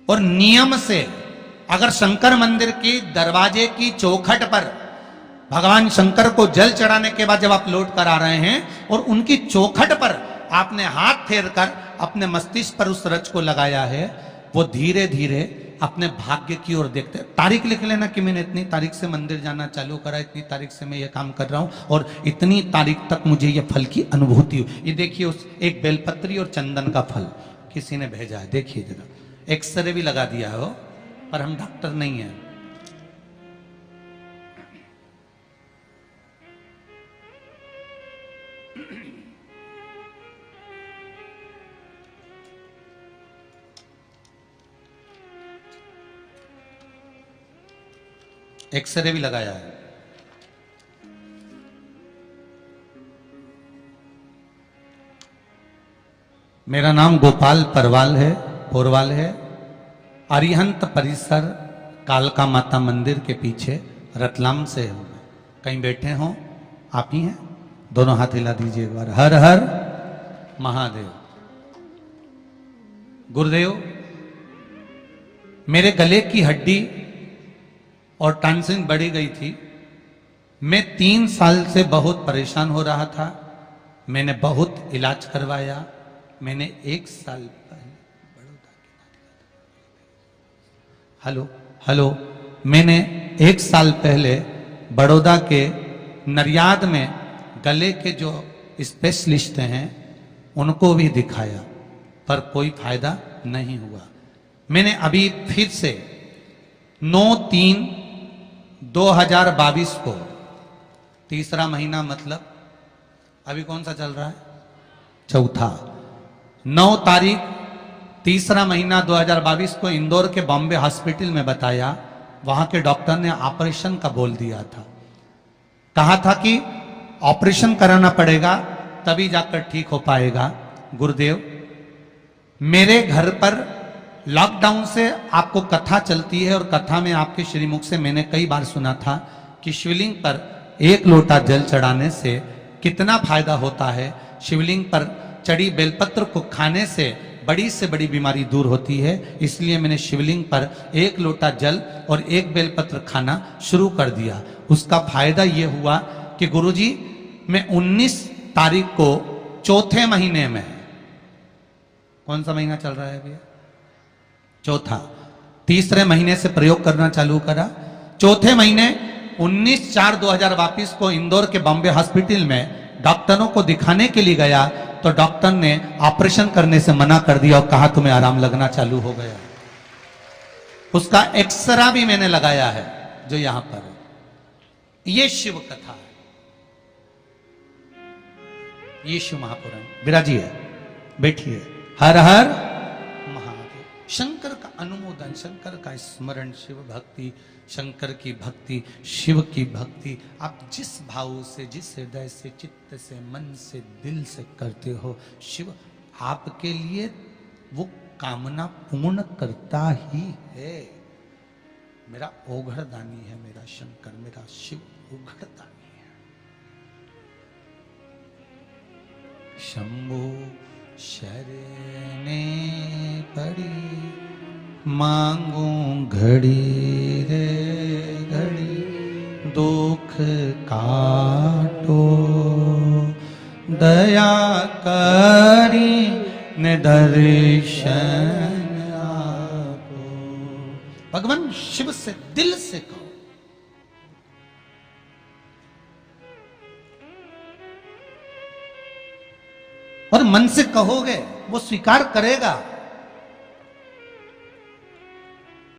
और नियम से अगर शंकर मंदिर की दरवाजे की चौखट पर भगवान शंकर को जल चढ़ाने के बाद जब आप लौट कर आ रहे हैं और उनकी चौखट पर आपने हाथ फेर कर अपने मस्तिष्क पर उस रज को लगाया है, वो धीरे धीरे अपने भाग्य की ओर देखते हैं। तारीख लिख लेना कि मैंने इतनी तारीख से मंदिर जाना चालू करा, इतनी तारीख से मैं ये काम कर रहा हूं और इतनी तारीख तक मुझे ये फल की अनुभूति हुई। ये देखिए उस एक बेलपत्री और चंदन का फल किसी ने भेजा है, देखिए जरा। एक्सरे भी लगा दिया हो, पर हम डॉक्टर नहीं हैं। एक्सरे भी लगाया है। मेरा नाम गोपाल परवाल है, पोरवाल है। अरिहंत परिसर कालका माता मंदिर के पीछे रतलाम से हूं। कहीं बैठे हो आप ही हैं? दोनों हाथ हिला दीजिए एक बार। हर हर महादेव। गुरुदेव, मेरे गले की हड्डी और टॉन्सिल बढ़ी गई थी। मैं 3 साल से बहुत परेशान हो रहा था। मैंने बहुत इलाज करवाया। मैंने 1 साल पहले मैंने 1 साल पहले बड़ौदा के नरियाद में गले के जो स्पेशलिस्ट हैं उनको भी दिखाया, पर कोई फायदा नहीं हुआ। मैंने अभी फिर से 9/3/2022 को, तीसरा महीना मतलब अभी कौन सा चल रहा है? चौथा। 9 तारीख तीसरा महीना 2022 को इंदौर के बॉम्बे हॉस्पिटल में बताया। वहां के डॉक्टर ने ऑपरेशन का बोल दिया था। कहा था कि ऑपरेशन कराना पड़ेगा तभी जाकर ठीक हो पाएगा। गुरुदेव, मेरे घर पर लॉकडाउन से आपको कथा चलती है और कथा में आपके श्रीमुख से मैंने कई बार सुना था कि शिवलिंग पर 1 लोटा जल चढ़ाने से कितना फायदा होता है। शिवलिंग पर चढ़ी बेलपत्र को खाने से बड़ी बीमारी दूर होती है। इसलिए मैंने शिवलिंग पर 1 लोटा जल और 1 बेलपत्र खाना शुरू कर दिया। उसका फायदा यह हुआ कि गुरुजी, मैं 19 तारीख को चौथे महीने में, कौन सा महीना चल रहा है भैया? चौथा। तीसरे महीने से प्रयोग करना चालू करा। चौथे महीने 19/4/2000 वापिस को इंदौर के बॉम्बे हॉस्पिटल में डॉक्टरों को दिखाने के लिए गया तो डॉक्टर ने ऑपरेशन करने से मना कर दिया और कहा तुम्हें आराम लगना चालू हो गया। उसका एक्सरा भी मैंने लगाया है जो यहां पर है। ये शिव कथा है, ये शिव महापुराण। विराजिए, बैठिए। हर हर महादेव। शंकर का अनुमोदन, शंकर का स्मरण, शिव भक्ति, शंकर की भक्ति, शिव की भक्ति आप जिस भाव से, जिस हृदय से, चित्त से, मन से, दिल से करते हो, शिव आपके लिए वो कामना पूर्ण करता ही है। मेरा ओघड़दानी है मेरा शंकर, मेरा शिव ओघड़दानी है। शंभो शरणे पड़ी मांगू घड़ी रे घड़ी, दुख काटो दया करी ने दर्शन आपो। भगवान शिव से दिल से कहो। और मन से कहोगे वो स्वीकार करेगा।